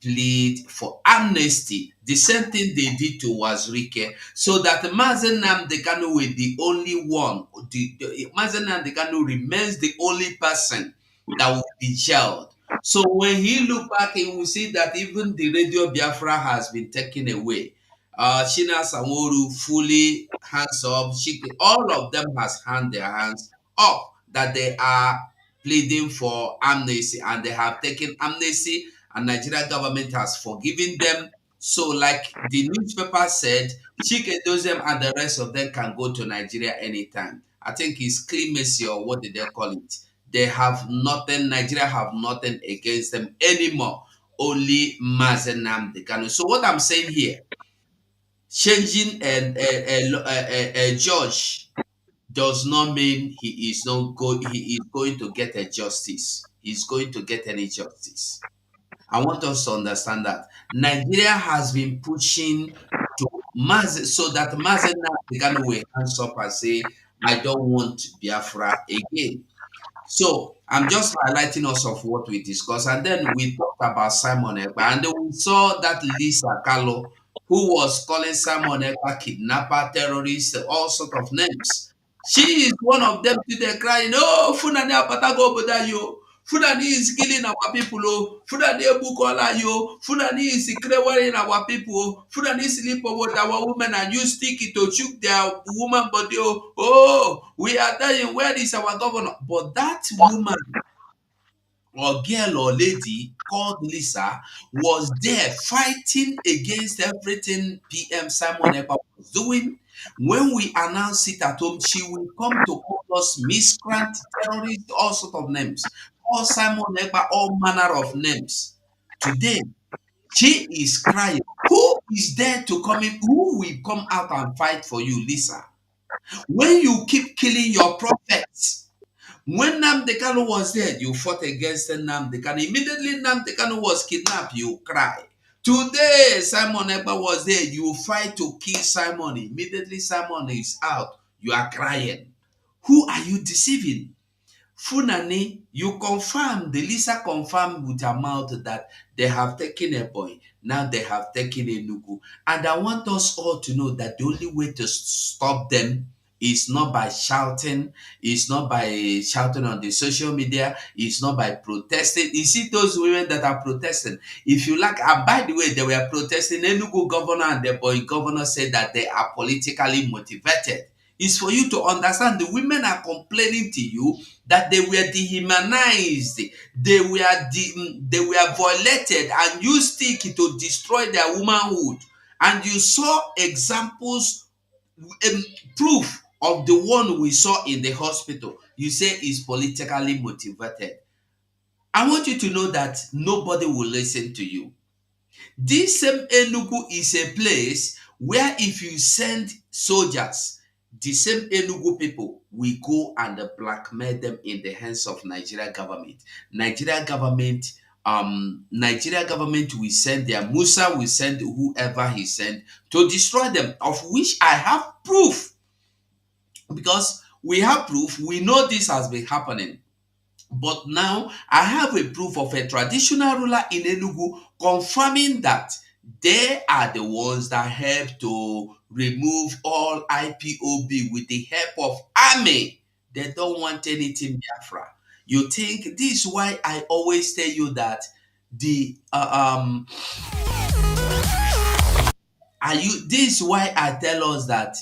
plead for amnesty. The same thing they did to Wazirike, so that Mazi Nnamdi Kanu will the only one. Mazi Nnamdi Kanu remains the only person that will be jailed. So when he look back, he will see that even the Radio Biafra has been taken away. Shina Sanwo-Olu fully hands up. All of them has their hands up that they are pleading for amnesty, and they have taken amnesty, and Nigerian government has forgiven them So, like the newspaper said, Chike Dozem and the rest of them can go to Nigeria anytime. I think it's clemency or what did they call it? They have nothing, Nigeria have nothing against them anymore. Only Mazen Nnamdi Kanu. So what I'm saying here, changing a judge does not mean he is going to get a justice. He's going to get any justice. I want us to understand that Nigeria has been pushing to so that Mazen Nnamdi Kanu will hands up and say, I don't want Biafra again. So I'm just highlighting us of what we discussed, and then we talked about Simon Ekpa, and then we saw that Lisa Carlo, who was calling Simon Ekpa kidnapper, terrorist, all sort of names. She is one of them today crying, "Oh, Funani Apatago Bodayo. Funani is killing our people. Oh, Funani Ebukola yo. Funani is clearing our people. Oh, Funani sleep with our women and use sticky to choke their woman body. Oh, oh, we are dying. Where is our governor?" But that woman or girl or lady called Lisa was there fighting against everything PM Simon Ekpa was doing. When we announce it at home, she will come to call us miscreant, terrorist, all sort of names. Call Simon Ekpa all manner of names. Today, she is crying. Who is there to come in? Who will come out and fight for you, Lisa? When you keep killing your prophets, when Nnamdi Kanu was dead, you fought against Nnamdi Kanu. Immediately Nnamdi Kanu was kidnapped, you cry. Today, Simon Ekpa was there, you fight to kill Simon. Immediately Simon is out, you are crying. Who are you deceiving? Funani, you confirm, the Lisa confirmed with her mouth that they have taken a boy. Now they have taken a Nugu. And I want us all to know that the only way to stop them is not by shouting, it's not by shouting on the social media, it's not by protesting. You see those women that are protesting. If you like, and by the way, they were protesting. Enugu governor and the boy governor said that they are politically motivated. It's for you to understand the women are complaining to you that they were dehumanized, they were violated, and used stick to destroy their womanhood. And you saw examples, proof of the one we saw in the hospital. You say is politically motivated. I want you to know that nobody will listen to you. This same Enugu is a place where if you send soldiers, the same Enugu people will go and blackmail them in the hands of Nigeria government. Nigeria government will send their Musa will send whoever he sent to destroy them, of which I have proof. Because we have proof, we know this has been happening. But now I have a proof of a traditional ruler in Enugu confirming that they are the ones that help to remove all IPOB with the help of army. They don't want anything Biafra. You think this is why I always tell you that this is why I tell us that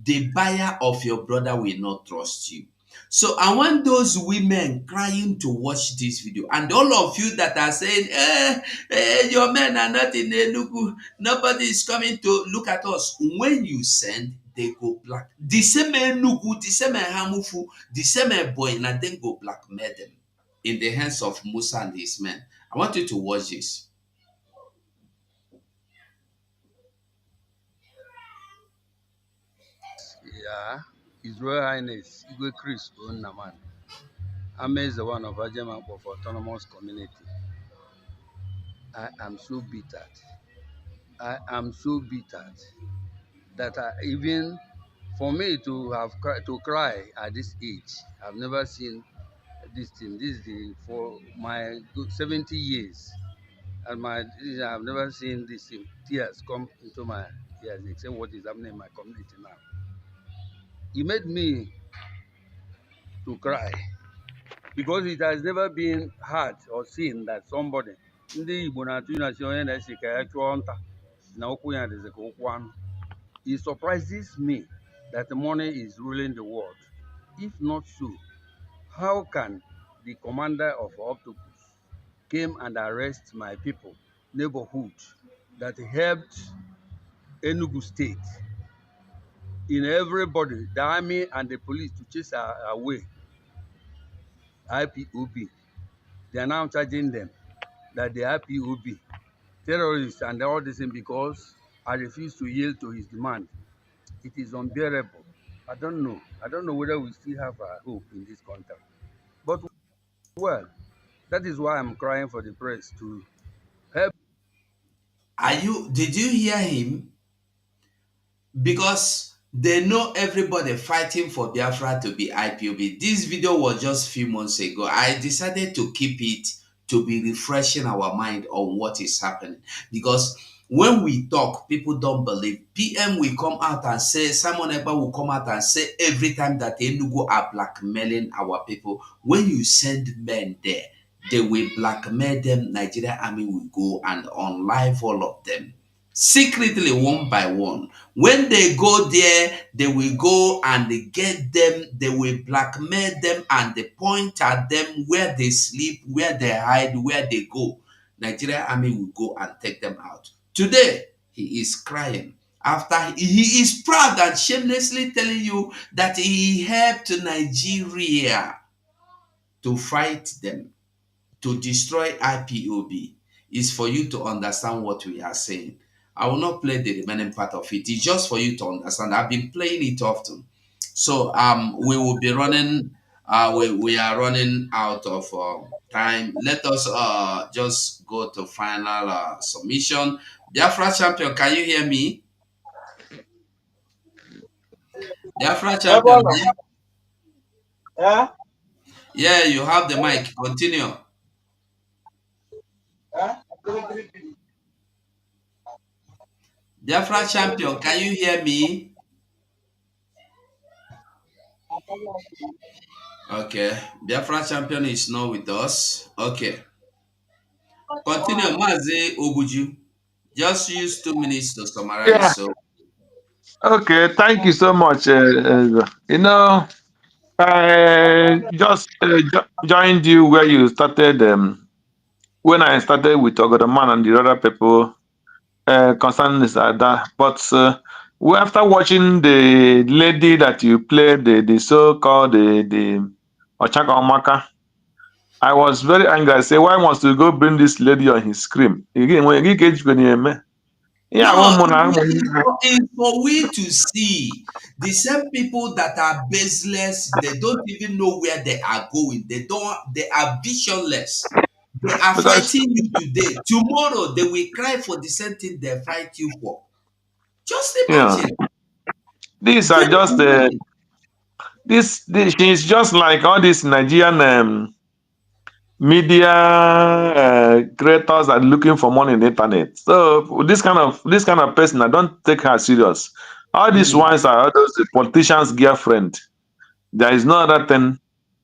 the buyer of your brother will not trust you. So I want those women crying to watch this video, and all of you that are saying, your men are not in Enugu, nobody is coming to look at us. When you send, they go black. The same Enugu, the same Hamufu, the same boy, and then go blackmail them in the hands of Musa and his men. I want you to watch this.
Yeah, His Royal Highness Igwe Chris Onnaman. Ame is the one of Ajama of Autonomous Community. I am so bitter. I am so bitter that even for me to have to cry at this age, I've never seen this thing. This is for my 70 years, and I've never seen this thing. Tears come into my ears, except what is happening in my community now. It made me to cry because it has never been heard or seen that somebody ndị Igbo na-atụ na-asị onye na-esi ka ya chụọ nta na ụkwụ ya dịzị ka ụkwụ anụ. It surprises me that money is ruling the world. If not so, how can the commander of Octopus came and arrest my people, neighborhood, that helped Enugu State in everybody, the army and the police, to chase away IPOB. They are now charging them that the IPOB terrorists and all this thing because I refuse to yield to his demand. It is unbearable. I don't know. I don't know whether we still have a hope in this country. But well, that is why I'm crying for the press to help.
Did you hear him? Because they know everybody fighting for Biafra to be IPOB. This video was just a few months ago. I decided to keep it to be refreshing our mind on what is happening. Because when we talk, people don't believe. PM will come out and say, Simon Ekpa will come out and say every time that Enugu are blackmailing our people. When you send men there, they will blackmail them. Nigeria army will go and unlive all of them. Secretly, one by one. When they go there, they will go and they get them, they will blackmail them and they point at them where they sleep, where they hide, where they go. Nigeria army will go and take them out. Today, he is crying after he is proud and shamelessly telling you that he helped Nigeria to fight them, to destroy IPOB. Is for you to understand what we are saying. I will not play the remaining part of it. It's just for you to understand. I've been playing it often. So we will be running. We are running out of time. Let us just go to final submission. Biafra champion, can you hear me? Biafra champion.
Yeah.
Yeah, you have the mic. Continue. Biafra champion, can you hear me? Okay, Biafra champion is not with us. Okay, continue, Mazi Obuju. Just use 2 minutes to summarize.
Yeah.
So,
Okay, thank you so much. You know, I just joined you where you started. When I started with Ogodaman and the other people concerning this that. But after watching the lady that you played, the so-called the Ochaka Omaka, I was very angry. I said, why must you go bring this lady on his screen? Again, when you get yeah,
no, it's for we to see the same people that are baseless. They don't even know where they are going. They are visionless. They are fighting you today. Tomorrow they will cry for the same thing they fight you for. Just imagine.
Yeah. These are just she's just like all these Nigerian media creators are looking for money in the internet. So this kind of person, I don't take her serious. All these ones are all those politicians' girlfriend. There is no other thing.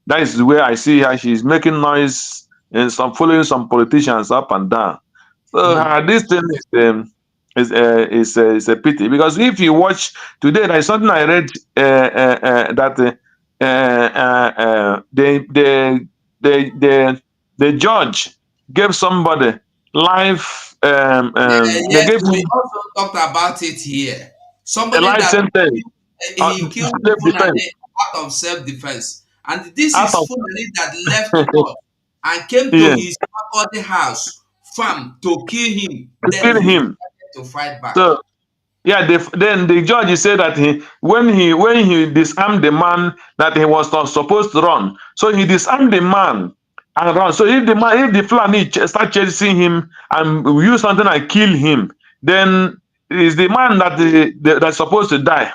That is where I see her. She's making noise and following some politicians up and down. So this thing is a pity, because if you watch today, there is something I read that the judge gave somebody life. They gave
we also talked about it here. Somebody
life sentence.
He killed Fulani out of self-defense, and this is Fulani that left God and came to his father's house, farm, to kill him. To fight back.
So, yeah, then the judge said that when he disarmed the man that he was not supposed to run, so he disarmed the man and run. So if the Fulani start chasing him and use something and kill him, then it is the man that's supposed to die.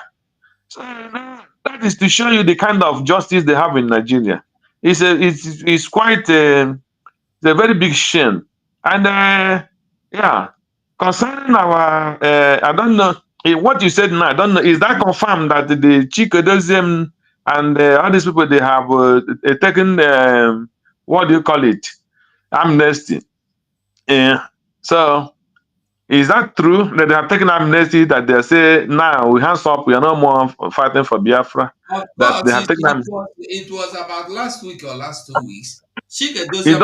So that is to show you the kind of justice they have in Nigeria. It's quite it's a very big shame. And yeah, concerning our I don't know what you said now. I don't know, is that confirmed that the Chikedozium and all these people, they have taken what do you call it, amnesty? So is that true that they have taken amnesty, that they say now we hands up, we are no more fighting for Biafra? That they have taken amnesty.
It was about last week or last 2 weeks. Chikedozium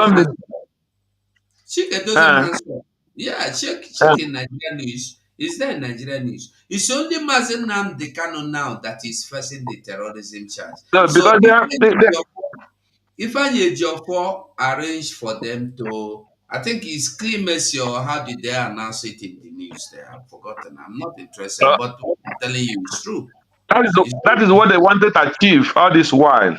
hands up. Yeah, check
Uh,
in Nigerian news. Is there in Nigerian news? It's only Mazen Nnamdi Kanu now that is facing the terrorism charge.
no,
So
because
if Ejiofor arranged for them to, I think it's clean mercy, or how did they announce it in the news there? I've forgotten. I'm not interested, but what I'm telling you is true.
that is what they wanted to achieve all this while.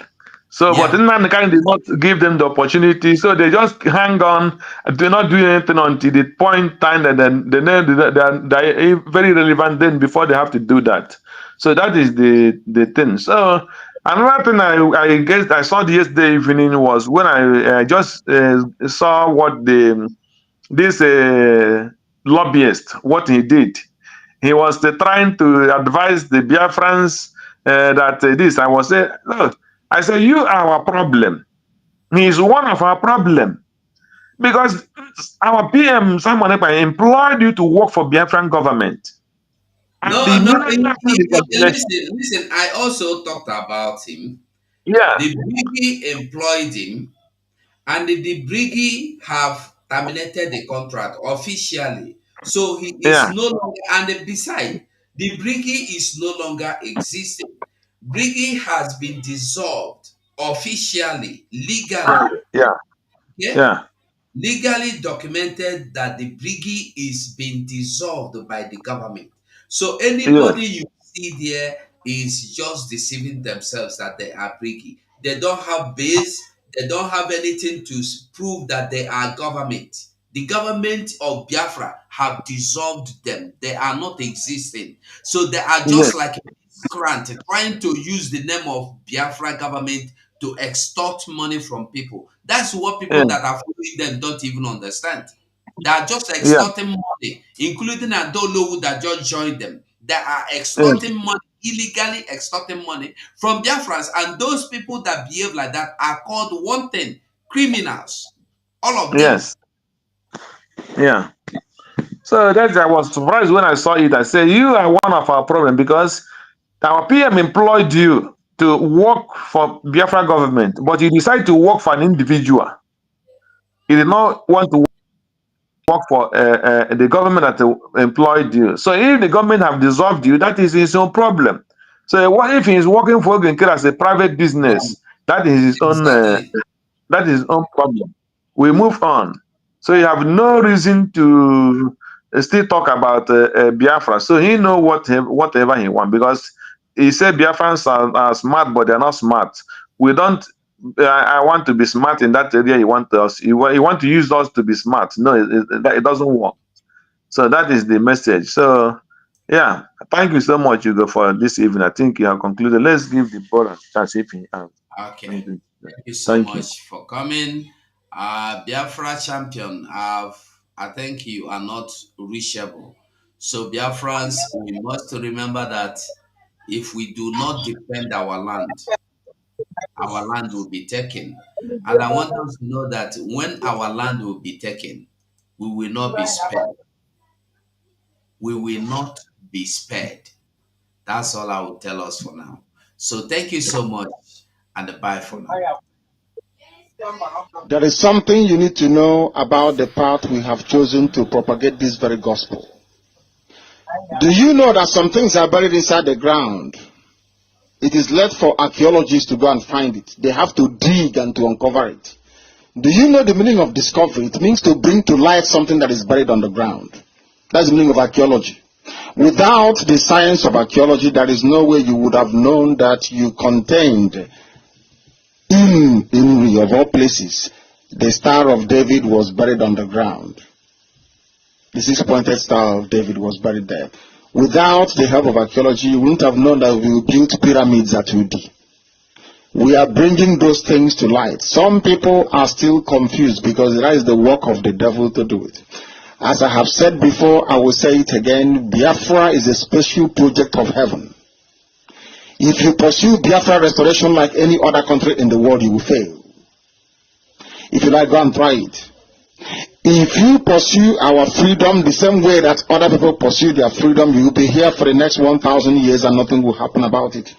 So, but
Yeah.
Nnamdi Kanu did not give them the opportunity, so they just hang on and do not do anything until the point time that then they are very relevant then before they have to do that. So that is the thing. So another thing I guess I saw yesterday evening was when I just saw what this lobbyist what he did. He was trying to advise the Biafrans that this. I was saying, look, I said, you are our problem. He is one of our problem. Because our PM, Simon Ekpa, employed you to work for Biafran government.
No, listen, I also talked about him.
Yeah.
The Briggy employed him, and the Briggy have terminated the contract officially. So he is no longer, and besides, the Briggy is no longer existing. Briggy has been dissolved officially, legally.
Yeah.
Legally documented that the Briggy is being dissolved by the government. So anybody you see there is just deceiving themselves that they are Briggy. They don't have base. They don't have anything to prove that they are government. The government of Biafra have dissolved them. They are not existing. So they are just like a grant trying to use the name of Biafra government to extort money from people. That's what people that are following them don't even understand. They are just extorting money, including Adolowu that just joined them. They are extorting money, illegally extorting money from Biafrans, and those people that behave like that are called wanted criminals. All of them.
Yes. Yeah. So that's I was surprised when I saw it. I said, you are one of our problem because our PM employed you to work for Biafra government, but you decide to work for an individual. You did not want to work for the government that employed you. So if the government have dissolved you, that is his own problem. So what if he is working for Ogenkere as a private business? That is his own. That is his own problem. We move on. So you have no reason to still talk about Biafra. So he know whatever he wants because he said Biafrans are smart, but they're not smart. We don't. I want to be smart in that area. He want us. He want to use us to be smart. No, it doesn't work. So that is the message. So yeah, thank you so much, Hugo, for this evening. I think you have concluded. Let's give the brother a chance if he has.
Okay. Thank you so much for coming. Biafra champion, I think you are not reachable. So Biafrans, we must remember that if we do not defend our land will be taken. And I want us to know that when our land will be taken, we will not be spared. We will not be spared. That's all I will tell us for now. So thank you so much, and bye for now.
There is something you need to know about the path we have chosen to propagate this very gospel. Do you know that some things are buried inside the ground? It is left for archaeologists to go and find it. They have to dig and to uncover it. Do you know the meaning of discovery? It means to bring to light something that is buried on the ground. That's the meaning of archaeology. Without the science of archaeology, there is no way you would have known that you contained in Uri, of all places, the Star of David was buried underground. The six-pointed Star of David was buried there. Without the help of archaeology, you wouldn't have known that we built pyramids at Udi. We are bringing those things to light. Some people are still confused because that is the work of the devil to do it. As I have said before, I will say it again, Biafra is a special project of heaven. If you pursue Biafra restoration like any other country in the world, you will fail. If you like, go and try it. If you pursue our freedom the same way that other people pursue their freedom, you will be here for the next 1,000 years and nothing will happen about it.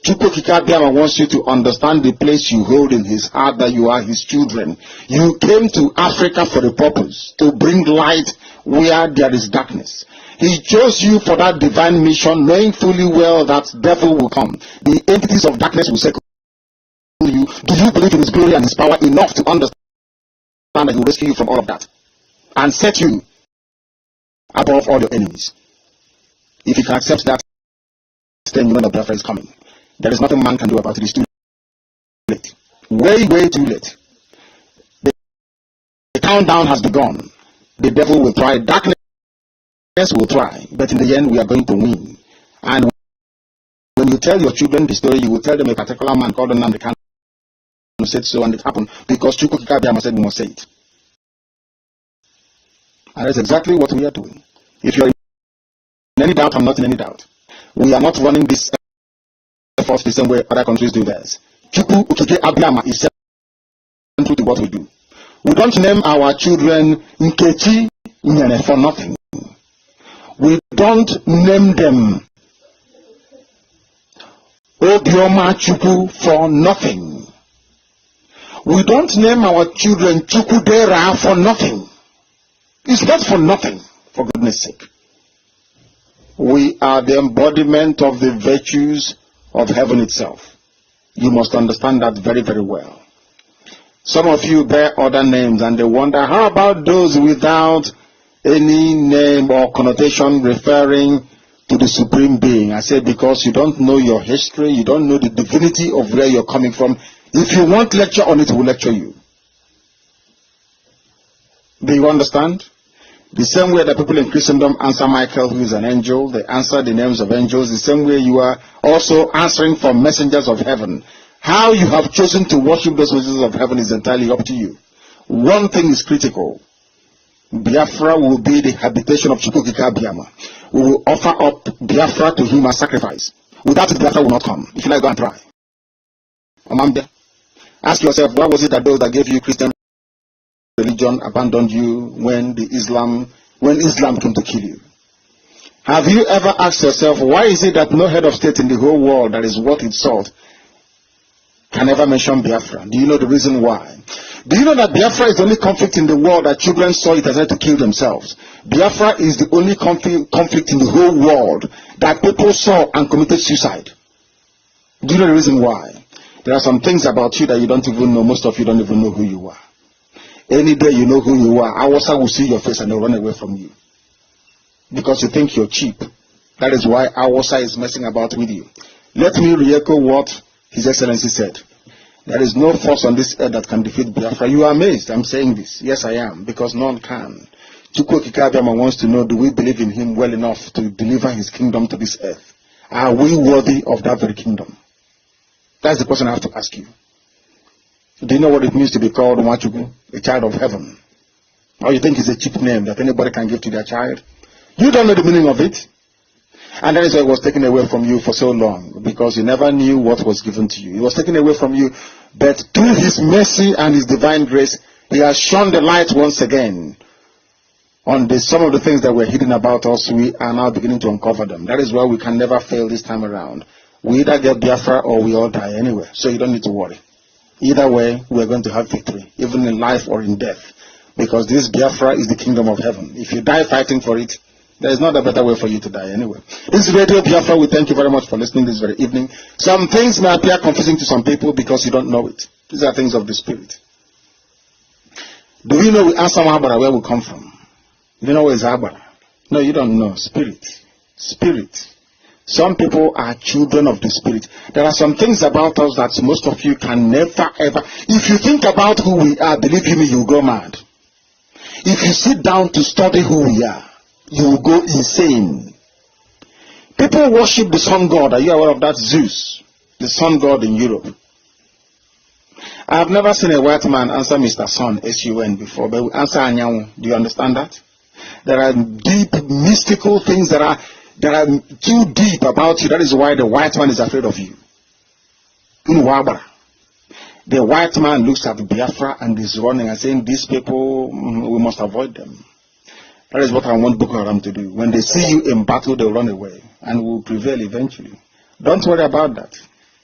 Chukwuokike Abiama wants you to understand the place you hold in his heart, that you are his children. You came to Africa for a purpose, to bring light where there is darkness. He chose you for that divine mission, knowing fully well that devil will come. The entities of darkness will circle you. Do you believe in his glory and his power enough to understand that he will rescue you from all of that and set you above all your enemies? If you can accept that, then you know that Biafra is coming. There is nothing man can do about it. It's too late. Way, way too late. The countdown has begun. The devil will try. Darkness will try. But in the end, we are going to win. And when you tell your children the story, you will tell them a particular man called Nnamdi Kanu said so, and it happened because Chukwuokike Abiama said we must say it. And that's exactly what we are doing. If you're in any doubt, I'm not in any doubt. We are not running this effort the same way other countries do theirs. Chukwuokike Abiama is central to what we do. We don't name our children Nkechi Nyene for nothing. We don't name them Obioma Chukwu for nothing. We don't name our children Chukudera for nothing. It's not for nothing, for goodness sake. We are the embodiment of the virtues of heaven itself. You must understand that very, very well. Some of you bear other names and they wonder, how about those without any name or connotation referring to the Supreme Being? I say because you don't know your history, you don't know the divinity of where you're coming from. If you want lecture on it, we'll lecture you. Do you understand? The same way that people in Christendom answer Michael, who is an angel, they answer the names of angels, the same way you are also answering for messengers of heaven. How you have chosen to worship those messengers of heaven is entirely up to you. One thing is critical. Biafra will be the habitation of Chukwuokike Abiama. We will offer up Biafra to him as sacrifice. Without it, Biafra will not come. If you like, go and try. Amambia. Ask yourself, why was it that those that gave you Christian religion abandoned you when Islam came to kill you? Have you ever asked yourself, why is it that no head of state in the whole world that is worth its salt can ever mention Biafra? Do you know the reason why? Do you know that Biafra is the only conflict in the world that children saw it as to kill themselves? Biafra is the only conflict in the whole world that people saw and committed suicide. Do you know the reason why? There are some things about you that you don't even know. Most of you don't even know who you are. Any day you know who you are, Awasa will see your face and they'll run away from you. Because you think you're cheap. That is why Awasa is messing about with you. Let me re-echo what His Excellency said. There is no force on this earth that can defeat Biafra. You are amazed. I'm saying this. Yes, I am. Because none can. Chukwuokike Abiama wants to know, do we believe in him well enough to deliver his kingdom to this earth? Are we worthy of that very kingdom? That's the question I have to ask you. Do you know what it means to be called Nwachukwu, a child of heaven? Or you think it's a cheap name that anybody can give to their child? You don't know the meaning of it. And that is why it was taken away from you for so long, because you never knew what was given to you. It was taken away from you, but through his mercy and his divine grace, he has shone the light once again on some of the things that were hidden about us. We are now beginning to uncover them. That is why we can never fail this time around. We either get Biafra or we all die anyway, so you don't need to worry. Either way, we're going to have victory, even in life or in death, because this Biafra is the kingdom of heaven. If you die fighting for it, there is not a better way for you to die anyway. This is Radio Biafra. We thank you very much for listening this very evening. Some things may appear confusing to some people because you don't know it. These are things of the spirit. Do you know we ask Habara where we come from? You know where is Habara? No, you don't know. Spirit. Spirit. Some people are children of the spirit. There are some things about us that most of you can never ever. If you think about who we are, believe me, you'll go mad. If you sit down to study who we are, you will go insane. People worship the sun god. Are you aware of that? Zeus, the sun god in Europe. I have never seen a white man answer Mr. Sun, S-U-N, before, but we answer Anyanwu. Do you understand that? There are deep, mystical things that are too deep about you. That is why the white man is afraid of you. The white man looks at Biafra and is running and saying, these people, we must avoid them. That is what I want Boko Haram to do. When they see you in battle, they'll run away and will prevail eventually. Don't worry about that.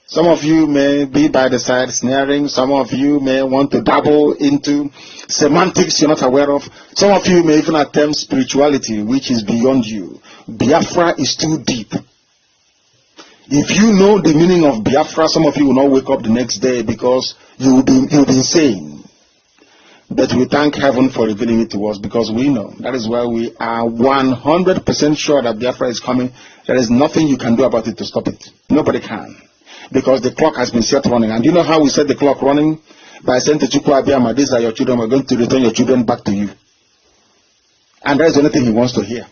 Some of you may be by the side sneering. Some of you may want to dabble into semantics you're not aware of. Some of you may even attempt spirituality, which is beyond you. Biafra is too deep. If you know the meaning of Biafra, some of you will not wake up the next day because you'll be insane. But we thank heaven for revealing it to us because we know. That is why we are 100% sure that Biafra is coming. There is nothing you can do about it to stop it. Nobody can. Because the clock has been set running. And do you know how we set the clock running? By saying to Chukwu Abiyama, these are your children, we're going to return your children back to you. And that is the only thing he wants to hear.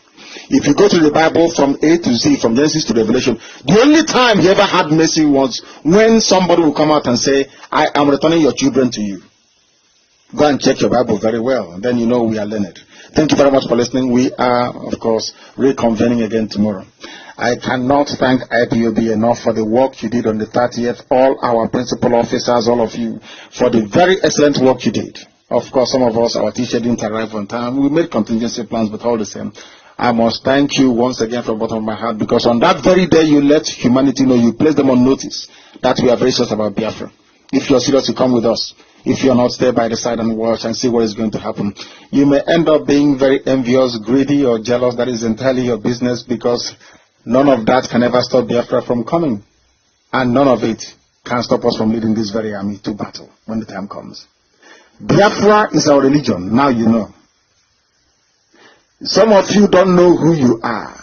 If you go to the Bible from A to Z, from Genesis to Revelation, the only time he ever had mercy was when somebody will come out and say, I am returning your children to you. Go and check your Bible very well, and then you know we are learned. Thank you very much for listening. We are, of course, reconvening again tomorrow. I cannot thank IPOB enough for the work you did on the 30th, all our principal officers, all of you, for the very excellent work you did. Of course, some of us, our teacher didn't arrive on time. We made contingency plans, but all the same, I must thank you once again from the bottom of my heart, because on that very day you let humanity know, you placed them on notice that we are very serious about Biafra. If you're serious, you come with us. If you're not, stay by the side and watch and see what is going to happen. You may end up being very envious, greedy, or jealous. That is entirely your business, because none of that can ever stop Biafra from coming. And none of it can stop us from leading this very army to battle when the time comes. Biafra is our religion. Now you know. Some of you don't know who you are.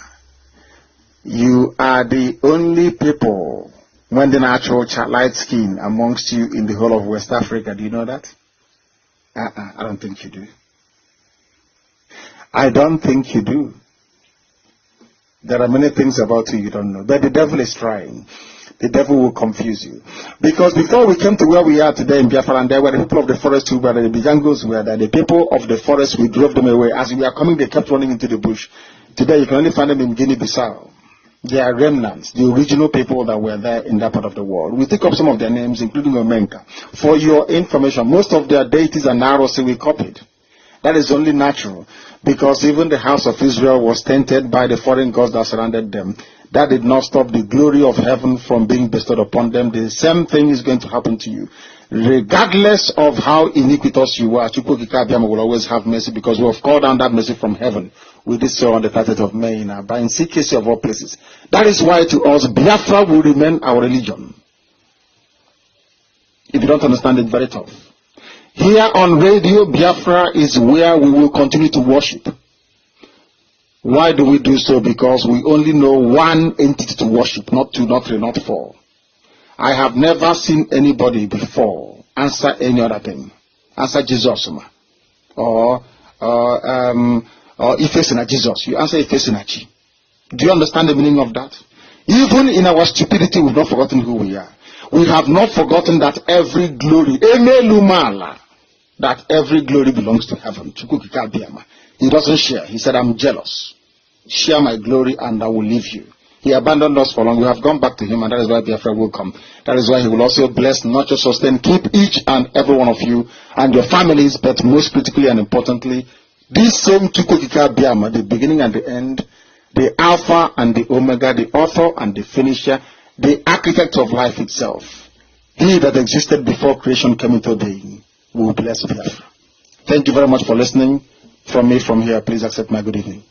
You are the only people when the natural light skin amongst you in the whole of West Africa. Do you know that? I don't think you do. I don't think you do. There are many things about you don't know. But the devil is trying. The devil will confuse you. Because before we came to where we are today in Biafra, and there were the people of the forest who were there, the Bijangos were there, the people of the forest, we drove them away. As we are coming, they kept running into the bush. Today you can only find them in Guinea-Bissau. They are remnants, the original people that were there in that part of the world. We take up some of their names, including Omenka. For your information, most of their deities and arrows we copied. That is only natural, because even the house of Israel was tainted by the foreign gods that surrounded them. That did not stop the glory of heaven from being bestowed upon them. The same thing is going to happen to you. Regardless of how iniquitous you are, Chukwu Abiyama will always have mercy, because we have called down that mercy from heaven. We did so on the 30th of May in CKC of all places. That is why to us, Biafra will remain our religion. If you don't understand it, very tough. Here on radio, Biafra is where we will continue to worship. Why do we do so? Because we only know one entity to worship, not two, not three, not four. I have never seen anybody before answer any other thing. Answer Jesus, or Ifesina Jesus. You answer Ifesina Chi. Do you understand the meaning of that? Even in our stupidity, we've not forgotten who we are. We have not forgotten that every glory, that every glory belongs to heaven. He doesn't share. He said, I'm jealous. Share my glory and I will leave you. He abandoned us for long. We have gone back to him, and that is why Biafra will come. That is why he will also bless, not just sustain, keep each and every one of you and your families, but most critically and importantly, this same Chukwu Abiyama, the beginning and the end, the Alpha and the Omega, the author and the finisher, the architect of life itself, he that existed before creation came into being, will bless Biafra. Thank you very much for listening. From me, from here, please accept my good evening.